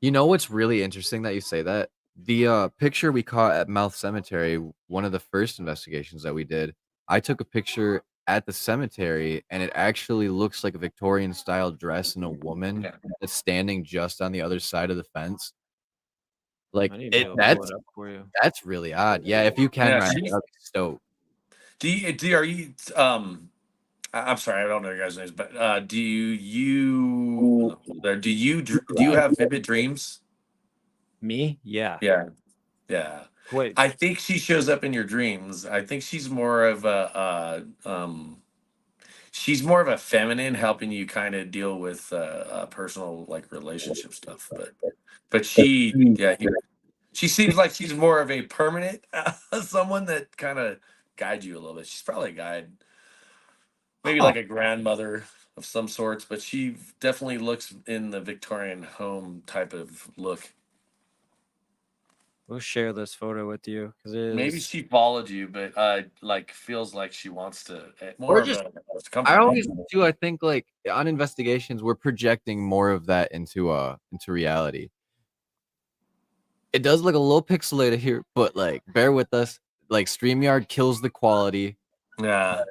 You know what's really interesting that you say that? The picture we caught at Mouth Cemetery, one of the first investigations that we did, I took a picture at the cemetery and it actually looks like a Victorian style dress and a woman Yeah. that's standing just on the other side of the fence. Like I need to be it able to pull it up for you. that's really odd. Yeah, if you can, Yeah. Ryan, She, I'd be stoked. are you I'm sorry, I don't know your guys' names, but do you have vivid dreams? Me? Yeah. Yeah. Yeah. Wait, I think she shows up in your dreams. I think she's more of she's more of a feminine, helping you kind of deal with personal, like, relationship stuff. But she seems like she's more of a permanent someone that kind of guides you a little bit. She's probably a guide, maybe Huh. like a grandmother of some sorts, but she definitely looks in the Victorian home type of look. we'll share this photo with you because it Maybe is. she followed you, but like feels like she wants to, more Or of just a I comfort always zone. do. I think like on investigations, we're projecting more of that into reality. It does look a little pixelated here, but like bear with us. Like StreamYard kills the quality. Yeah.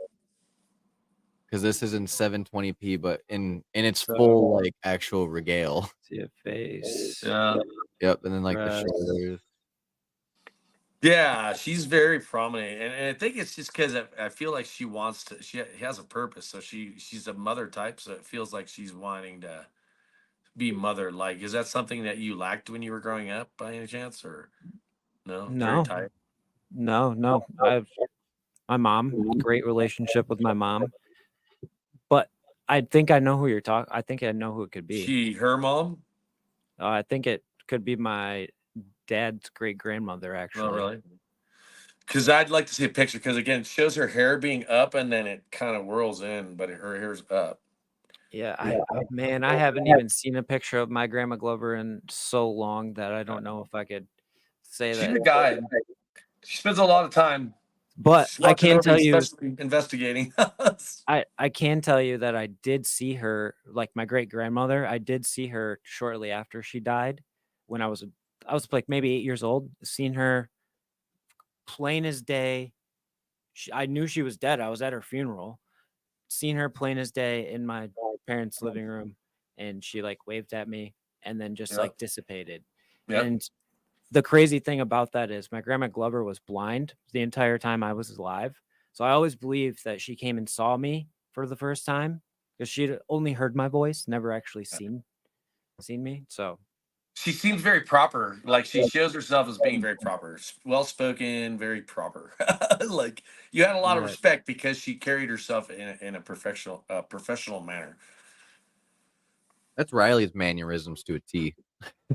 Because this is in 720p, but in its So- full like actual regale. See a face. Yeah. Yep, and then like the Breast. shoulders. Yeah, she's very prominent, and I think it's just because I feel like she wants to. She has a purpose, so she's a mother type, so it feels like she's wanting to be mother like. Is that something that you lacked when you were growing up, by any chance, or no? Very No, tight. no. My mom, great relationship with my mom, but I think I know who you're talking. I think I know who it could be. Her mom. I think it could be my dad's great grandmother, Oh, actually. really? Because I'd like to see a picture. Because again, it shows her hair being up, and then it kind of whirls in, but her hair's up. Yeah, I haven't even seen a picture of my grandma Glover in so long that I don't know if I could say She's that. a guy. She spends a lot of time. But She's I watching can over tell you, especially investigating. I can tell you that I did see her, like my great grandmother. I did see her shortly after she died, when I was like maybe 8 years old. Seen her plain as day. I knew she was dead. I was at her funeral. Seen her plain as day in my parents' living room, and she like waved at me and then just Yep. like dissipated. Yep. And the crazy thing about that is my grandma Glover was blind the entire time I was alive. So I always believed that she came and saw me for the first time, because she'd only heard my voice, never actually seen me. So She seems very proper. Like she shows herself as being very proper, well spoken, very proper. Like you had a lot of yeah, respect because she carried herself in a professional manner. That's Riley's mannerisms to a T.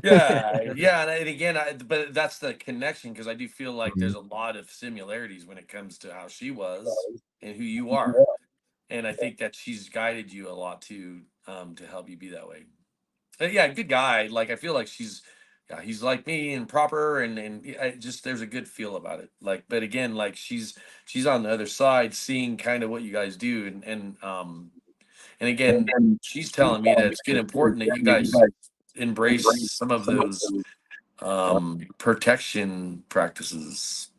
Yeah, yeah, and again, but that's the connection because I do feel like Mhm. there's a lot of similarities when it comes to how she was and who you are, and I think that she's guided you a lot to help you be that way. Yeah, good guy. Like I feel like yeah, he's like me and proper, and yeah, just there's a good feel about it. Like, but again, like she's on the other side, seeing kind of what you guys do, and again, she's telling me that it's good important that you guys embrace some of those protection practices.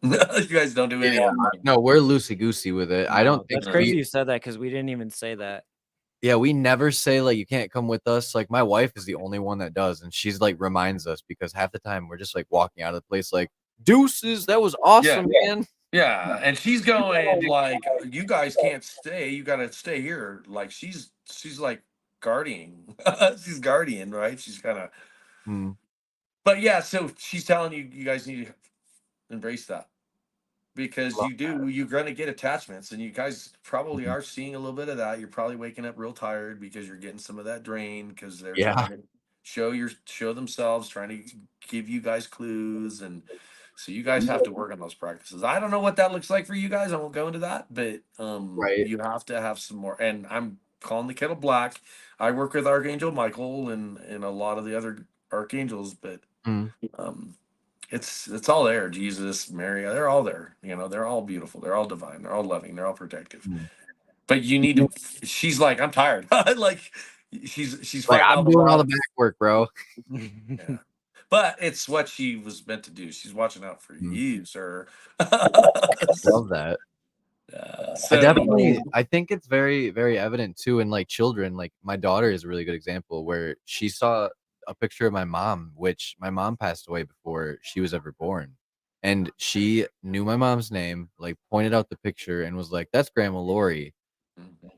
You guys don't do any Yeah. of them. No, we're loosey goosey with it. I don't no, think that's crazy we you said that, because we didn't even say that. yeah, we never say like you can't come with us. Like my wife is the only one that does, and she's like reminds us because half the time we're just like walking out of the place like deuces, that was awesome, man. Yeah, and she's going like, you guys can't stay. You got to stay here. Like she's like guardian. She's guardian, right? She's kind of. Hmm. But yeah, so she's telling you guys need to embrace that because Love you're going to get attachments, and you guys probably are seeing a little bit of that. You're probably waking up real tired because you're getting some of that drain because they're Yeah. trying to show themselves, trying to give you guys clues, and so you guys have to work on those practices. I don't know what that looks like for you guys. I won't go into that, but Right. you have to have some more. And I'm calling the kettle black. I work with Archangel Michael and a lot of the other archangels, but Mm. um, it's all there. Jesus, Mary, they're all there. You know, they're all beautiful. They're all divine. They're all loving. They're all protective. Mm. But you need to. She's like, I'm tired. Like she's Like fighting I'm off a doing all lot the of. back work, bro. Yeah. But it's what she was meant to do. She's watching out for Mm. you, sir. Love that. So I think it's very, very evident too in like children. Like my daughter is a really good example where she saw a picture of my mom, which my mom passed away before she was ever born. And she knew my mom's name, like pointed out the picture and was like, that's Grandma Lori.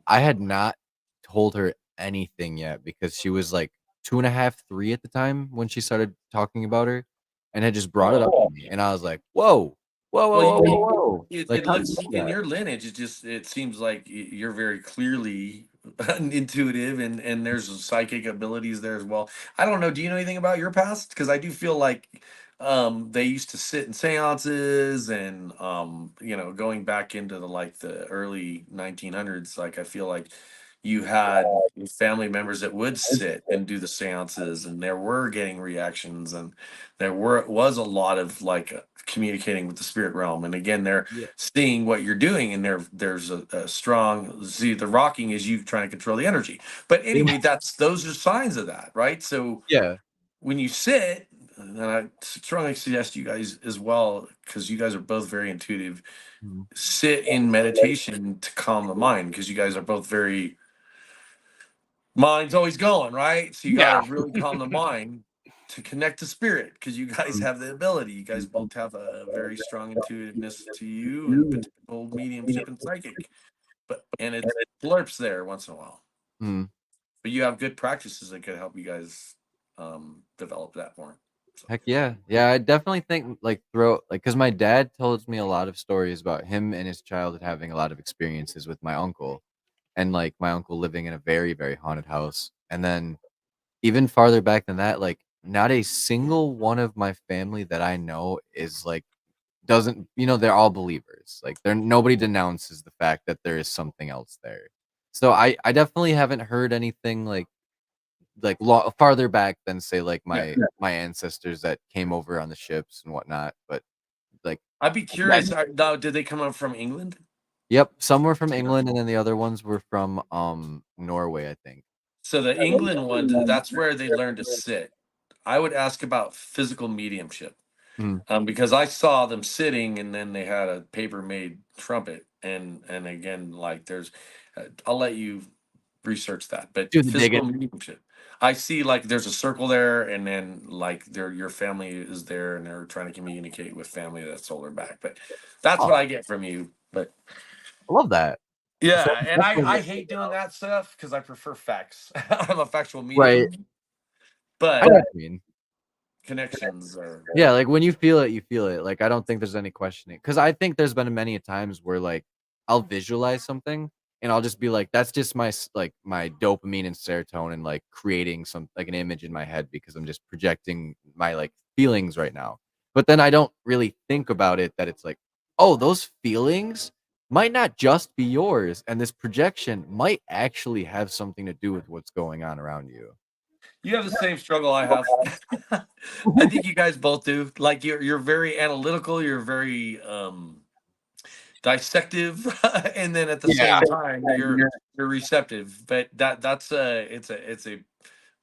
I had not told her anything yet because she was like 2.5, 3 at the time when she started talking about her and had just brought it up to me. And I was like, whoa, whoa, whoa, well, whoa, whoa, whoa. Like, it how did you looks do in that? your lineage. It seems like you're very clearly intuitive, and there's psychic abilities there as well. I don't know. Do you know anything about your past? Because I do feel like they used to sit in seances, and going back into the early 1900s. Like I feel like you had family members that would sit and do the seances, and there were getting reactions, and was a lot of communicating with the spirit realm. And again, they're Yeah. seeing what you're doing, and there's a strong, see, the rocking is you trying to control the energy. But anyway, those are signs of that, right? So Yeah. when you sit, and I strongly suggest you guys as well, because you guys are both very intuitive. Sit in meditation to calm the mind, because you guys are both very mind's always going, right? So you got to really calm the mind to connect to spirit, because you guys have the ability. You guys both have a very strong intuitiveness to you and potential mediumship and psychic, and it blurps there once in a while. Mm. But you have good practices that could help you guys develop that more. So. Heck yeah. Yeah, I definitely think like because my dad tells me a lot of stories about him and his childhood having a lot of experiences with my uncle, and like my uncle living in a very, very haunted house. And then even farther back than that, like not a single one of my family that I know is like doesn't, they're all believers. Like nobody denounces the fact that there is something else there. So I definitely haven't heard anything farther back than say like my ancestors that came over on the ships and whatnot. But like I'd be curious. Now, did they come up from England? yep, some were from England, and then the other ones were from Norway, I think. So the England one, that's where they learned to sit. I would ask about physical mediumship, Mhm. because I saw them sitting, and then they had a paper made trumpet, and again, like there's, I'll let you research that, but Do the physical digging. mediumship. I see like there's a circle there, and then like your family is there, and they're trying to communicate with family that's older back. But that's Oh, what I get from you. But I love that. So yeah, and I definitely hate doing that stuff because I prefer facts. I'm a factual right. medium, I know but what you mean. connections are. Yeah, like when you feel it, you feel it. Like I don't think there's any questioning because I think there's been many times where like I'll visualize something and I'll just be like, that's just my dopamine and serotonin like creating some like an image in my head because I'm just projecting my like feelings right now. But then I don't really think about it that it's like, oh, those feelings might not just be yours, and this projection might actually have something to do with what's going on around you. You have the same struggle I have. I think you guys both do. Like you're very analytical. You're very dissective, and then at the Yeah. same time you're receptive. But it's a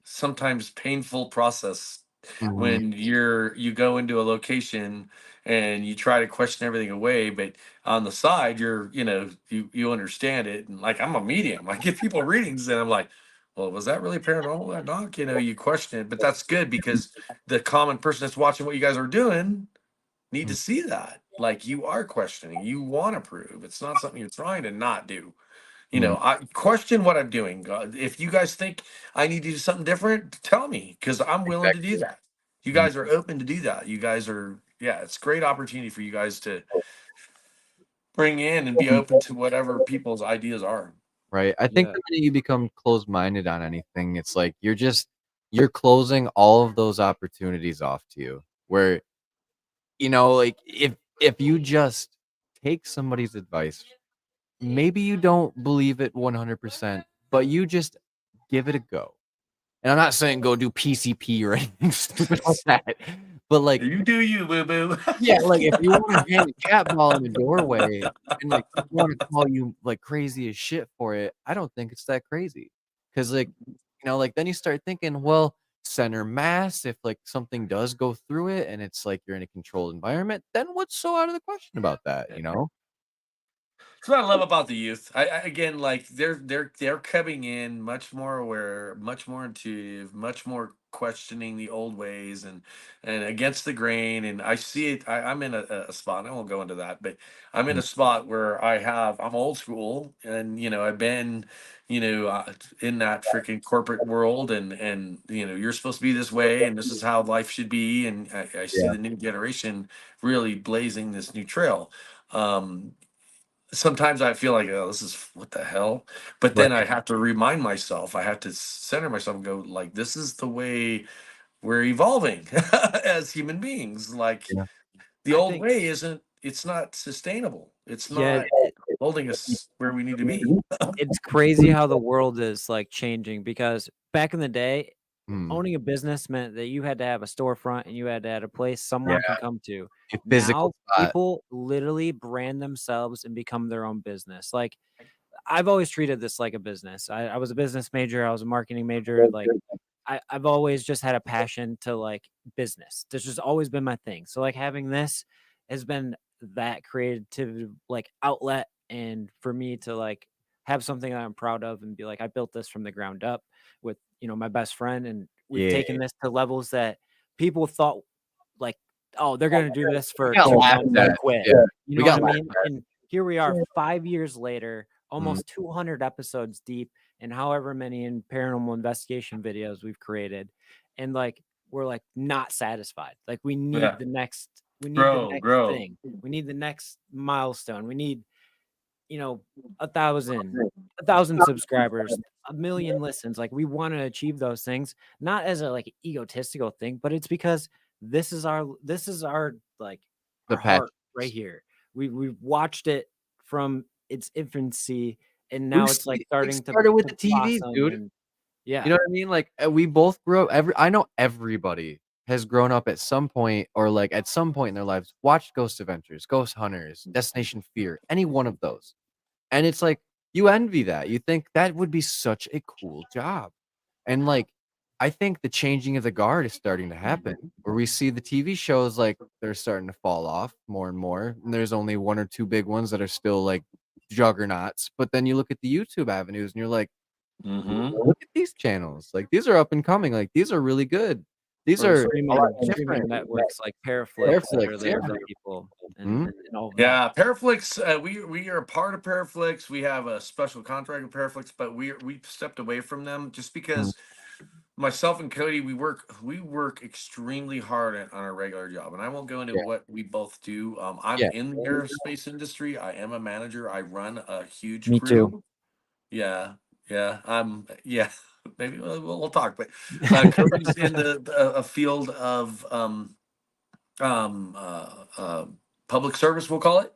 sometimes painful process Mhm. when you go into a location and you try to question everything away, but on the side you understand it. And like I'm a medium, I give people readings and I'm like, well, was that really paranormal, that knock? You question it, but that's good because the common person that's watching what you guys are doing need to see that. Like you are questioning, you want to prove. It's not something you're trying to not do. Mhm. I question what I'm doing. If you guys think I need to do something different, tell me because I'm willing to do that. You Mhm. guys are open to do that. You guys are, yeah, it's a great opportunity for you guys to bring in and be open to whatever people's ideas are. Right. I think Yeah. the minute you become closed-minded on anything, it's like you're closing all of those opportunities off to you. Where, like if you just take somebody's advice, maybe you don't believe it 100%, but you just give it a go. And I'm not saying go do PCP or anything stupid like that. But like You do you, boo boo. yeah, like, if you wanna hang a cat ball in the doorway and, like, people wanna call you, like, crazy as shit for it, I don't think it's that crazy. Cause like, like, then you start thinking, well, center mass, if, like, something does go through it and it's like you're in a controlled environment, then what's so out of the question about that, you know? That's what I love about the youth. Again, like they're coming in much more aware, much more intuitive, much more questioning the old ways and against the grain. And I see it. I'm in a spot. And I won't go into that, but I'm in Mm, a spot where I'm old school, and I've been in that freaking corporate world, and you're supposed to be this way, and this is how life should be. And I see yeah, the new generation really blazing this new trail. Um, Sometimes I feel like, oh, this is what the hell. But then I right, have to remind myself, I have to center myself and go, like, this is the way we're evolving as human beings. Like yeah, the I old think, way it's not sustainable. It's yeah, not holding us where we need to be. it's crazy how the world is like changing because back in the day, mm, owning a business meant that you had to have a storefront and you had to have a place yeah, someone can come to. a physical Now spot, people literally brand themselves and become their own business. Like I've always treated this like a business. I was a business major. I was a marketing major. Like I've always just had a passion to like business. This has always been my thing. So like having this has been that creative like outlet, and for me to like have something that I'm proud of and be like, I built this from the ground up with, you know, my best friend, and we've Yeah. taken this to levels that people thought like, oh, they're gonna do this We for got 2 months laughed and at. quit. Yeah. You We know what got I laughed mean? And here we are 5 years later, Mm. almost 200 episodes deep, and however many in paranormal investigation videos we've created. And like, we're like not satisfied. Like we need Yeah. the next, we need the Grow, next grow. thing. We need the next milestone. We need, you know, 1,000 subscribers, 1 million listens. Like we want to achieve those things, not as a like egotistical thing, but it's because this is our like The our heart right passions. here. We've watched it from its infancy, and We've now it's like seen it starting started with to the TVs, blossom. dude. And You yeah, know what I mean? Like, we both grew up I know everybody has grown up at some point or, like, at some point in their lives, watched Ghost Adventures, Ghost Hunters, Destination Fear, any one of those. And it's like, you envy that. You think that would be such a cool job. And, like, I think the changing of the guard is starting to happen, where we see the TV shows, like, they're starting to fall off more and more, and there's only 1 or 2 big ones that are still, like, juggernauts. But then you look at the YouTube avenues, and you're like, look at these channels. Like, these are up and coming. Like, these are really good. These or are a lot streaming different. networks like Paraflix that are Paraflix, there yeah. for people, Mhm. and all of that. Yeah, Paraflix. We are a part of Paraflix. We have a special contract with Paraflix, but we've stepped away from them just Mm. because myself and Cody we work extremely hard on our regular job, and I won't go into Yeah. what we both do. I'm Yeah. in the aerospace industry. I am a manager. I run a huge Me too. crew. Yeah, yeah. Yeah. Maybe we'll talk, but Cody's in a field of um uh, uh public service, we'll call it.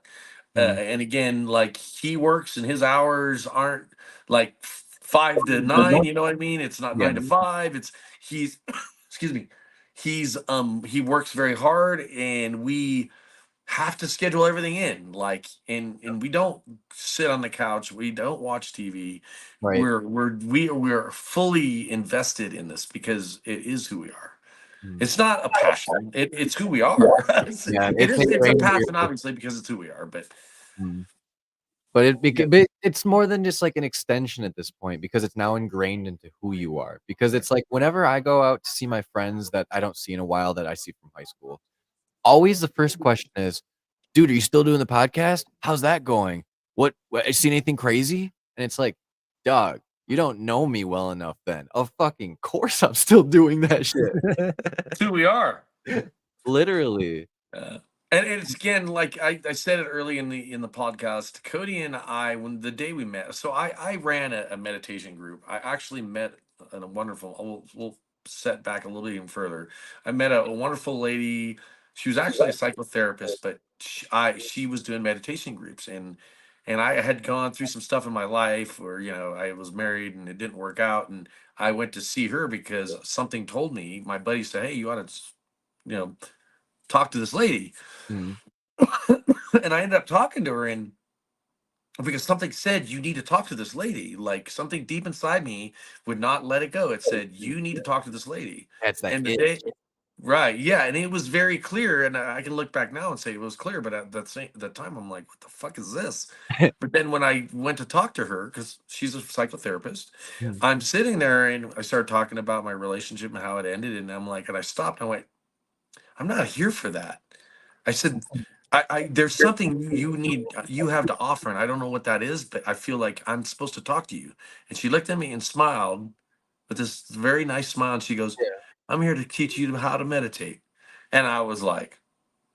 Mhm. And again, like he works and his hours aren't like 5 to 9, you know what I mean? It's not Yeah. 9 to 5. He's excuse me, he works very hard, and we have to schedule everything in, like, and we don't sit on the couch, we don't watch TV. Right. We're fully invested in this because it is who we are. Mhm. It's not a passion. It's who we are. Yeah, It it's is. It's a ingrained in passion, your obviously, because it's who we are. But Mhm. But yeah, but it's more than just, like, an extension at this point because it's now ingrained into who you are. Because yeah. it's like whenever I go out to see my friends that I don't see in a while that I see from high school, always the first question is, "Dude, are you still doing the podcast? How's that going? What you seen anything crazy?" And it's like, "Dog, you don't know me well enough then. Of fucking course I'm still doing that shit." It's who we are. Literally. And it's again, like I said it early in the podcast. Cody and I, when the day we met, so I ran a meditation group. I actually met a wonderful. We'll set back a little bit even further. I met a wonderful lady. She was actually a psychotherapist, but she was doing meditation groups, and I had gone through some stuff in my life where, I was married and it didn't work out, and I went to see her because something told me. My buddy said, "Hey, you ought to, you know, talk to this lady." Mhm. And I ended up talking to her, and because something said, "You need to talk to this lady." Like something deep inside me would not let it go. It said, "You need to talk to this lady." That's that And the day, itch. right, yeah, and it was very clear, and I can look back now and say it was clear, but at that time, I'm like, "What the fuck is this?" But then when I went to talk to her, because she's a psychotherapist, Mhm. I'm sitting there and I started talking about my relationship and how it ended, and I'm like, and I stopped and I went, "I'm not here for that." I said, I there's something you have to offer, and I don't know what that is, but I feel like I'm supposed to talk to you." And she looked at me and smiled with this very nice smile, and she goes, Yeah. "I'm here to teach you how to meditate." And I was like,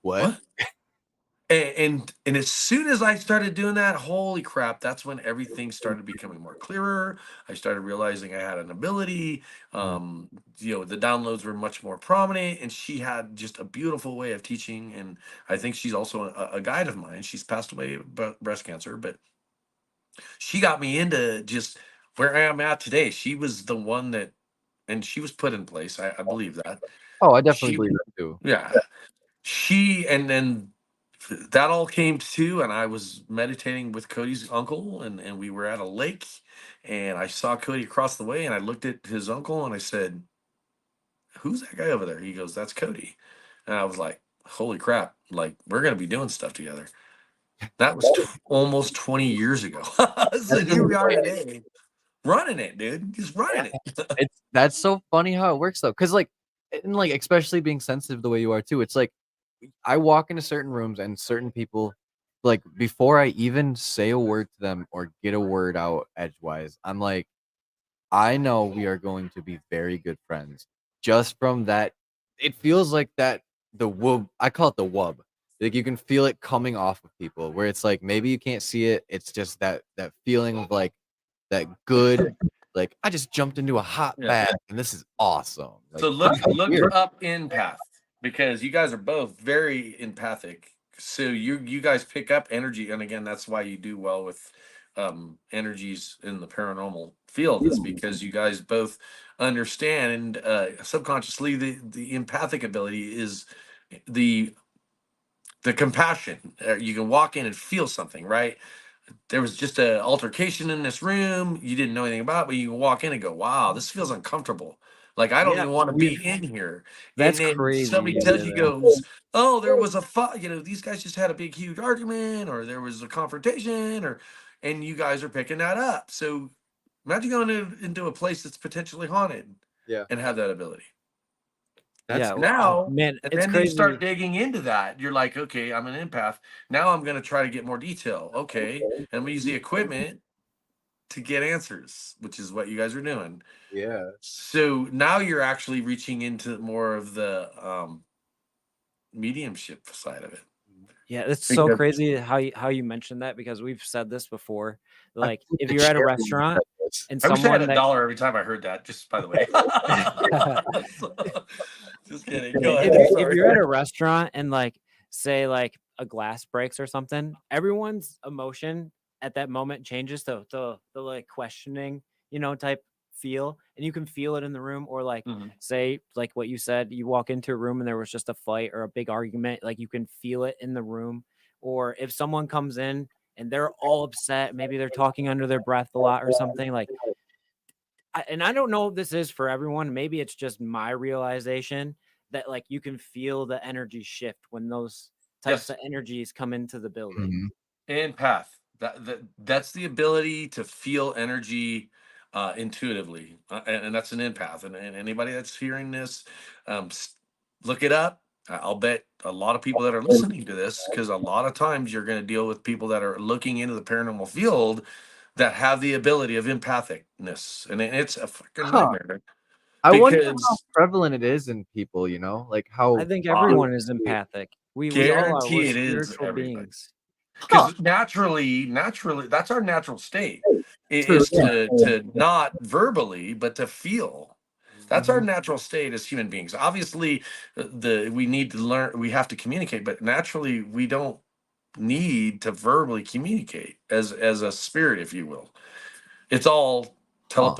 What? "What?" And as soon as I started doing that, holy crap, that's when everything started becoming more clearer. I started realizing I had an ability. Mhm. The downloads were much more prominent, and she had just a beautiful way of teaching. And I think she's also a guide of mine. She's passed away of breast cancer, but she got me into just where I am at today. She was the one that, and she was put in place. I believe that. Oh, I definitely She, believe that too. yeah, she, and then that all came to, and I was meditating with Cody's uncle, and we were at a lake, and I saw Cody across the way, and I looked at his uncle and I said, who's that guy over there? He goes, that's Cody. And I was like, holy crap, like we're gonna be doing stuff together. That was almost 20 years ago. So here we are today, running it, dude, just running it. That's so funny how it works though, because like, and like especially being sensitive the way you are too. It's like I walk into certain rooms and certain people, like before I even say a word to them or get a word out edgewise, I'm like, I know we are going to be very good friends. Just from that, it feels like that the wub. I call it the wub. Like you can feel it coming off of people, where it's like maybe you can't see it. It's just that feeling of like that good. Like I just jumped into a hot Yeah. bath and this is awesome. Like, So look weird. up empath, because you guys are both very empathic. So you guys pick up energy, and again, that's why you do well with energies in the paranormal field, is because you guys both understand, and subconsciously the empathic ability is the compassion. You can walk in and feel something, right? There was just an altercation in this room you didn't know anything about, but you can walk in and go, wow, this feels uncomfortable. Like I don't Yeah, even want to be we've in here. And that's then crazy somebody you tells say you, that. goes, oh, there was a fight, these guys just had a big huge argument, or there was a confrontation, and you guys are picking that up. So imagine going into a place that's potentially haunted, Yeah. and have that ability. That's Yeah, Now, man, and it's then you start crazy. digging into that. You're like, okay, I'm an empath. Now I'm going to try to get more detail. Okay. And we use the equipment to get answers, which is what you guys are doing. yeah. So now you're actually reaching into more of the mediumship side of it. Yeah, it's so Because crazy how you mentioned that, because we've said this before. I Like, flipped if the you're at a chair when you restaurant said this. and I wish I had someone a that dollar every time I heard that, just by the way. Just kidding. Go if ahead. I'm if sorry. you're at a restaurant and like say like a glass breaks or something, everyone's emotion at that moment changes to the like questioning, type feel, and you can feel it in the room. Or like Mhm. say like what you said, you walk into a room and there was just a fight or a big argument, like you can feel it in the room. Or if someone comes in and they're all upset, maybe they're talking under their breath a lot or something, like and I don't know if this is for everyone. Maybe it's just my realization that like you can feel the energy shift when those types Yes. of energies come into the building. Mhm. Empath. That's the ability to feel energy intuitively, and that's an empath. And anybody that's hearing this, look it up. I'll bet a lot of people that are listening to this, because a lot of times you're going to deal with people that are looking into the paranormal field that have the ability of empathicness, and it's a fucking Huh. nightmare. I wonder how Because prevalent it is in people, like I how think I everyone is empathic. We all are. We're guarantee it is spiritual everybody. beings. Huh. Because naturally, that's our natural state, True, is yeah. to not verbally, but to feel. That's our Mhm. natural state as human beings. Obviously, we need to learn. We have to communicate, but naturally, we don't need to verbally communicate as a spirit, if you will. It's all Huh.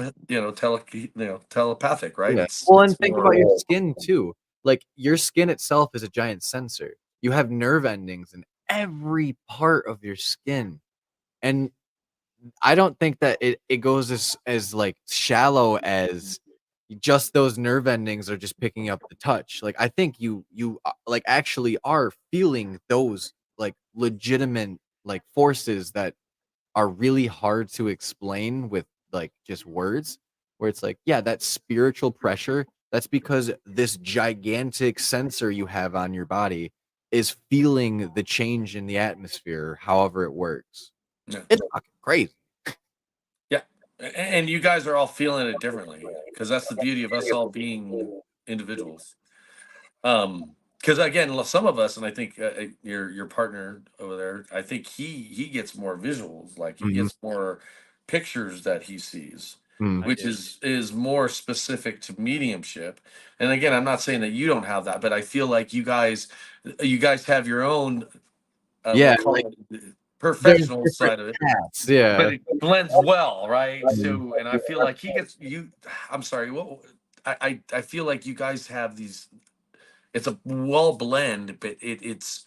telepathic, right? Yeah. It's Well, it's and think more. about your skin too. Like your skin itself is a giant sensor. You have nerve endings in every part of your skin. And I don't think that it goes as like shallow as just those nerve endings are just picking up the touch. Like I think you like actually are feeling those like legitimate like forces that are really hard to explain with like just words, where it's like, yeah, that spiritual pressure, that's because this gigantic sensor you have on your body is feeling the change in the atmosphere however it works. Yeah. It's fucking crazy. Yeah. And you guys are all feeling it differently, because that's the beauty of us all being individuals. Because again, some of us, and I think your partner over there, I think he gets more visuals, like he Mhm, gets more pictures that he sees, mhm. I which do. is more specific to mediumship. And again, I'm not saying that you don't have that, but I feel like you guys have your own, we'll Yeah, call like it there's professional different side of it, paths, but yeah. it blends well, right? Mhm. So, and I feel like he gets you. I'm sorry. What I feel like you guys have these. It's a well blend, but it's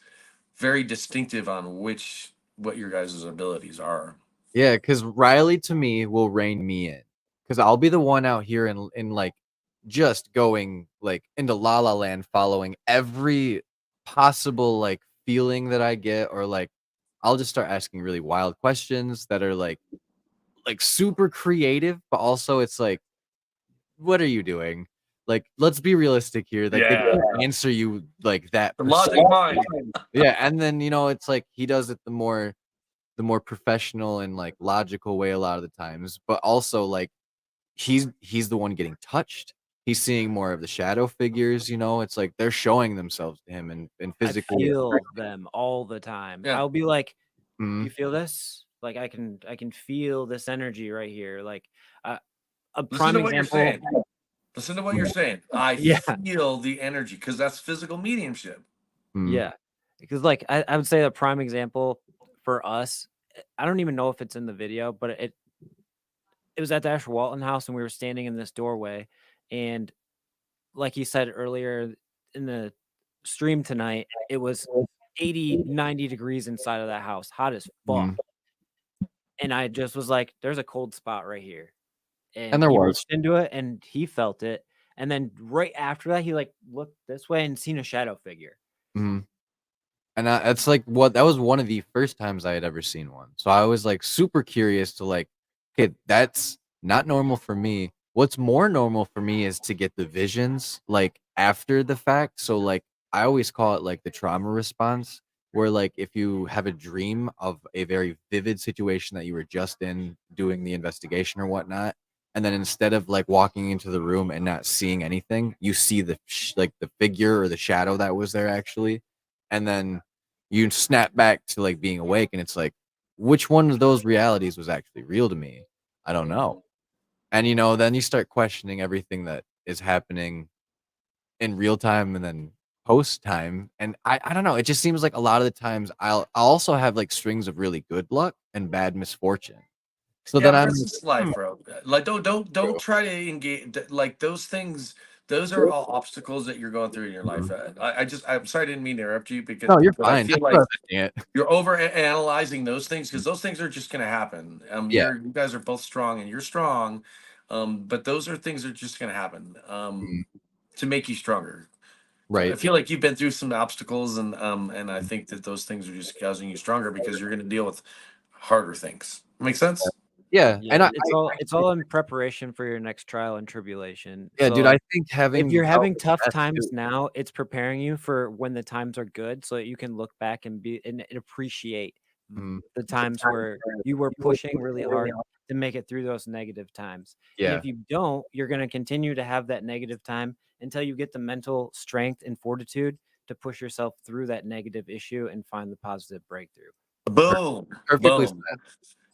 very distinctive on what your guys' abilities are. Yeah, because Riley to me will rein me in. Because I'll be the one out here in like just going like into la la land, following every possible like feeling that I get, or like I'll just start asking really wild questions that are like super creative, but also it's like, what are you doing? Like, let's be realistic here. Like, they Yeah. can't answer you like that The logic mind. Yeah, and then it's like he does it the more professional and like logical way a lot of the times, but also like he's the one getting touched. He's seeing more of the shadow figures. It's like they're showing themselves to him and I physically. feel them all the time. Yeah. I'll be like, Mhm, "You feel this? Like, I can feel this energy right here." Like, a Listen prime to what you're example. saying. Listen to what you're saying. I Yeah, feel the energy because that's physical mediumship. mhm, yeah. Because, like, I would say a prime example for us, I don't even know if it's in the video, but it was at the Asher Walton house, and we were standing in this doorway, and like he said earlier in the stream tonight, it was 80, 90 degrees inside of that house, hot as fuck. mhm. And I just was like, there's a cold spot right here. And And there he was. reached into it and he felt it. And then right after that, he like looked this way and seen a shadow figure. Mhm. And that's like that was one of the first times I had ever seen one. So I was like super curious to like, okay, that's not normal for me. What's more normal for me is to get the visions like after the fact. So like I always call it like the trauma response, where like if you have a dream of a very vivid situation that you were just in doing the investigation or whatnot, and then instead of like walking into the room and not seeing anything, you see like the figure or the shadow that was there actually, and then you snap back to like being awake, and it's like, which one of those realities was actually real to me? I don't know. And then you start questioning everything that is happening in real time and then post time. And I don't know. It just seems like a lot of the times I'll also have like strings of really good luck and bad misfortune. So Yeah, then but I'm that's like, just life, bro. Like, don't try to engage. Like those things, those are all obstacles that you're going through in your life. mhm. I'm sorry, I didn't mean to interrupt you because No, you're I fine. feel That's like what I was thinking. you're over analyzing those things because those things are just going to happen. Yeah. You guys are both strong and you're strong, but those are things that are just going to happen Mhm. to make you stronger. I Right. feel like you've been through some obstacles, and I think that those things are just causing you stronger because you're going to deal with harder things. Make sense? Yeah. Yeah, And it's all in preparation for your next trial and tribulation. yeah, So dude, I like think if having you're dealt having with tough death times too. now, it's preparing you for when the times are good so that you can look back and appreciate Mhm. the times where you were pushing really hard to make it through those negative times. And Yeah. if you don't, you're going to continue to have that negative time until you get the mental strength and fortitude to push yourself through that negative issue and find the positive breakthrough. Boom, Perfectly boom. said.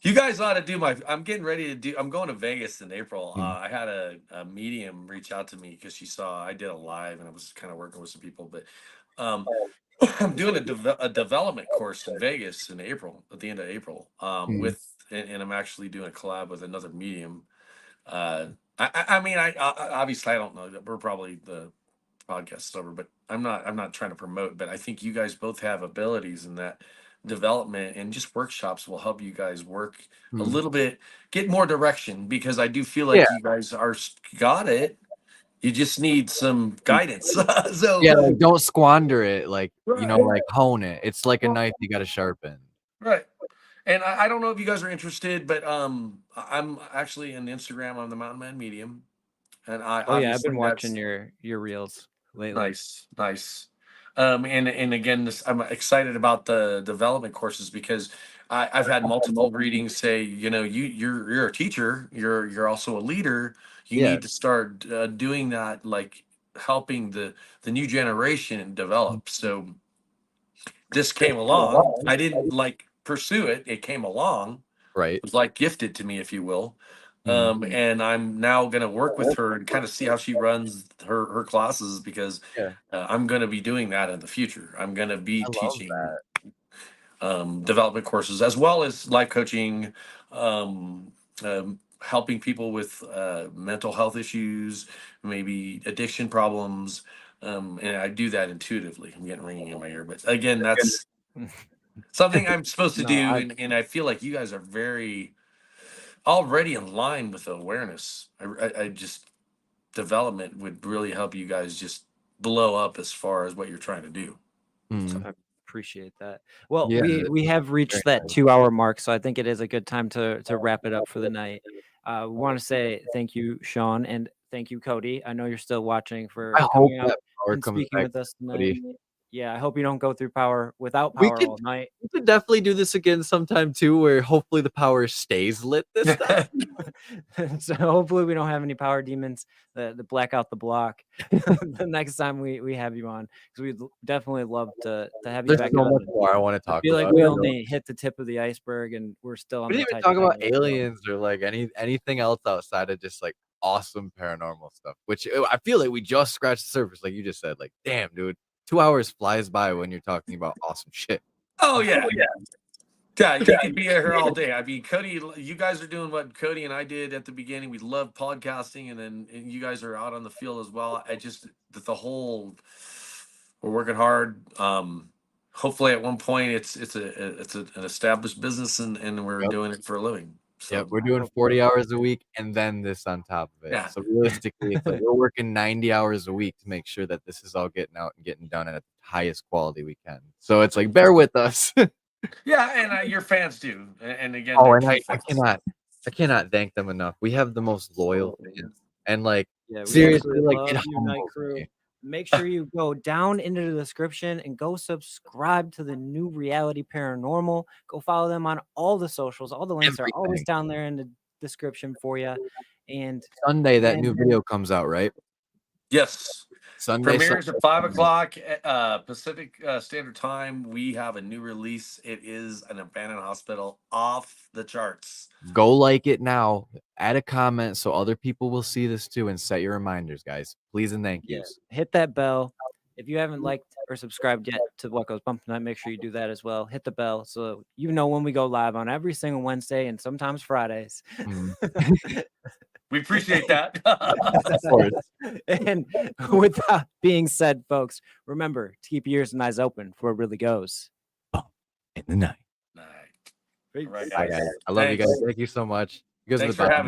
You guys ought to do my. I'm getting ready to do. I'm going to Vegas in April. Mhm. I had a medium reach out to me because she saw I did a live and I was kind of working with some people. But um, I'm doing a development course in Vegas in April, at the end of April. Mhm. And I'm actually doing a collab with another medium. Uh, I mean, obviously I don't know that we're probably the podcast is over, but I'm not trying to promote, but I think you guys both have abilities in that development, and just workshops will help you guys work a Mhm. little bit, get more direction, because I do feel Yeah. like you guys got it. You just need some guidance. So Yeah, like, don't squander it, like, right, like, hone it. It's like a knife you gotta sharpen. right. And I don't know if you guys are interested, but I'm actually in Instagram. I'm the Mountain Man Medium, and I Oh yeah, I've obviously been watching that's your reels lately. nice, nice. And again, I'm excited about the development courses because I've had multiple readings say, you're a teacher, you're also a leader. You Yeah. need to start doing that, like helping the new generation develop. So this came along. I didn't like pursue it. It came along. Right. Was like gifted to me, if you will. Mhm. And I'm now going to work with her and kind of see how she runs her classes because Yeah. I'm going to be doing that in the future. I'm going to be I love teaching that. development courses as well as life coaching, helping people with mental health issues, maybe addiction problems. And I do that intuitively. I'm getting ringing in my ear, but again, that's something I'm supposed to No, do. I And I feel like you guys are very already in line with the awareness. I just development would really help you guys just blow up as far as what you're trying to do. Mm. I appreciate that. Well, Yeah, we have very reached that nice. 2-hour mark, so I think it is a good time to wrap it up for the night. We want to say thank you, Sean, and thank you, Cody. I know you're still watching for I hope coming out that power and comes speaking back, with us tonight. buddy. Yeah, I hope you don't go through without We power could all night. we could definitely do this again sometime too, where hopefully the power stays lit this time. So hopefully we don't have any power demons that black out the block the next time we have you on, because we'd definitely love to have you There's back so on. much more I want to I talk feel like about. we You know? only hit the tip of the iceberg, and we're still on We the didn't even talk about Titanic. aliens or like anything else outside of just like awesome paranormal stuff, which I feel like we just scratched the surface, like you just said. Like, damn, dude, 2 hours flies by when you're talking about awesome shit. Oh yeah. Yeah, you could be here all day. I mean, Cody, you guys are doing what Cody and I did at the beginning. We love podcasting, and you guys are out on the field as well. I just the whole we're working hard. Hopefully, at one point, it's an established business, and we're Yep. doing it for a living. So Yep, we're doing 40 hours a week and then this on top of it. Yeah. So realistically, it's like we're working 90 hours a week to make sure that this is all getting out and getting done at the highest quality we can. So it's like, bear with us. yeah, and your fans do, and again, Oh, they're and key I fans. cannot thank them enough. We have the most loyal fans. And like, Yeah, we seriously, absolutely like, it love you, Night humbles Crew. me. Make sure you go down into the description and go subscribe to the new Reality Paranormal. Go follow them on all the socials. All the links are always Everything. down there in the description for you. And Sunday, that new and- video comes out, right? Yes. Sunday. Premieres at 5 o'clock Pacific Standard Time. We have a new release. It is an abandoned hospital, off the charts. Go like it now. Add a comment so other people will see this too, and set your reminders, guys. Please and thank yeah, yous. hit that bell. If you haven't liked or subscribed yet to What Goes Bump Tonight, make sure you do that as well. Hit the bell so you know when we go live on every single Wednesday and sometimes Fridays. We appreciate that. Of course. And with that being said, folks, remember to keep your ears and eyes open for it really goes In the night. All right, Bye, guys. I love you guys. Thank you so much. You guys are Thanks the for best. having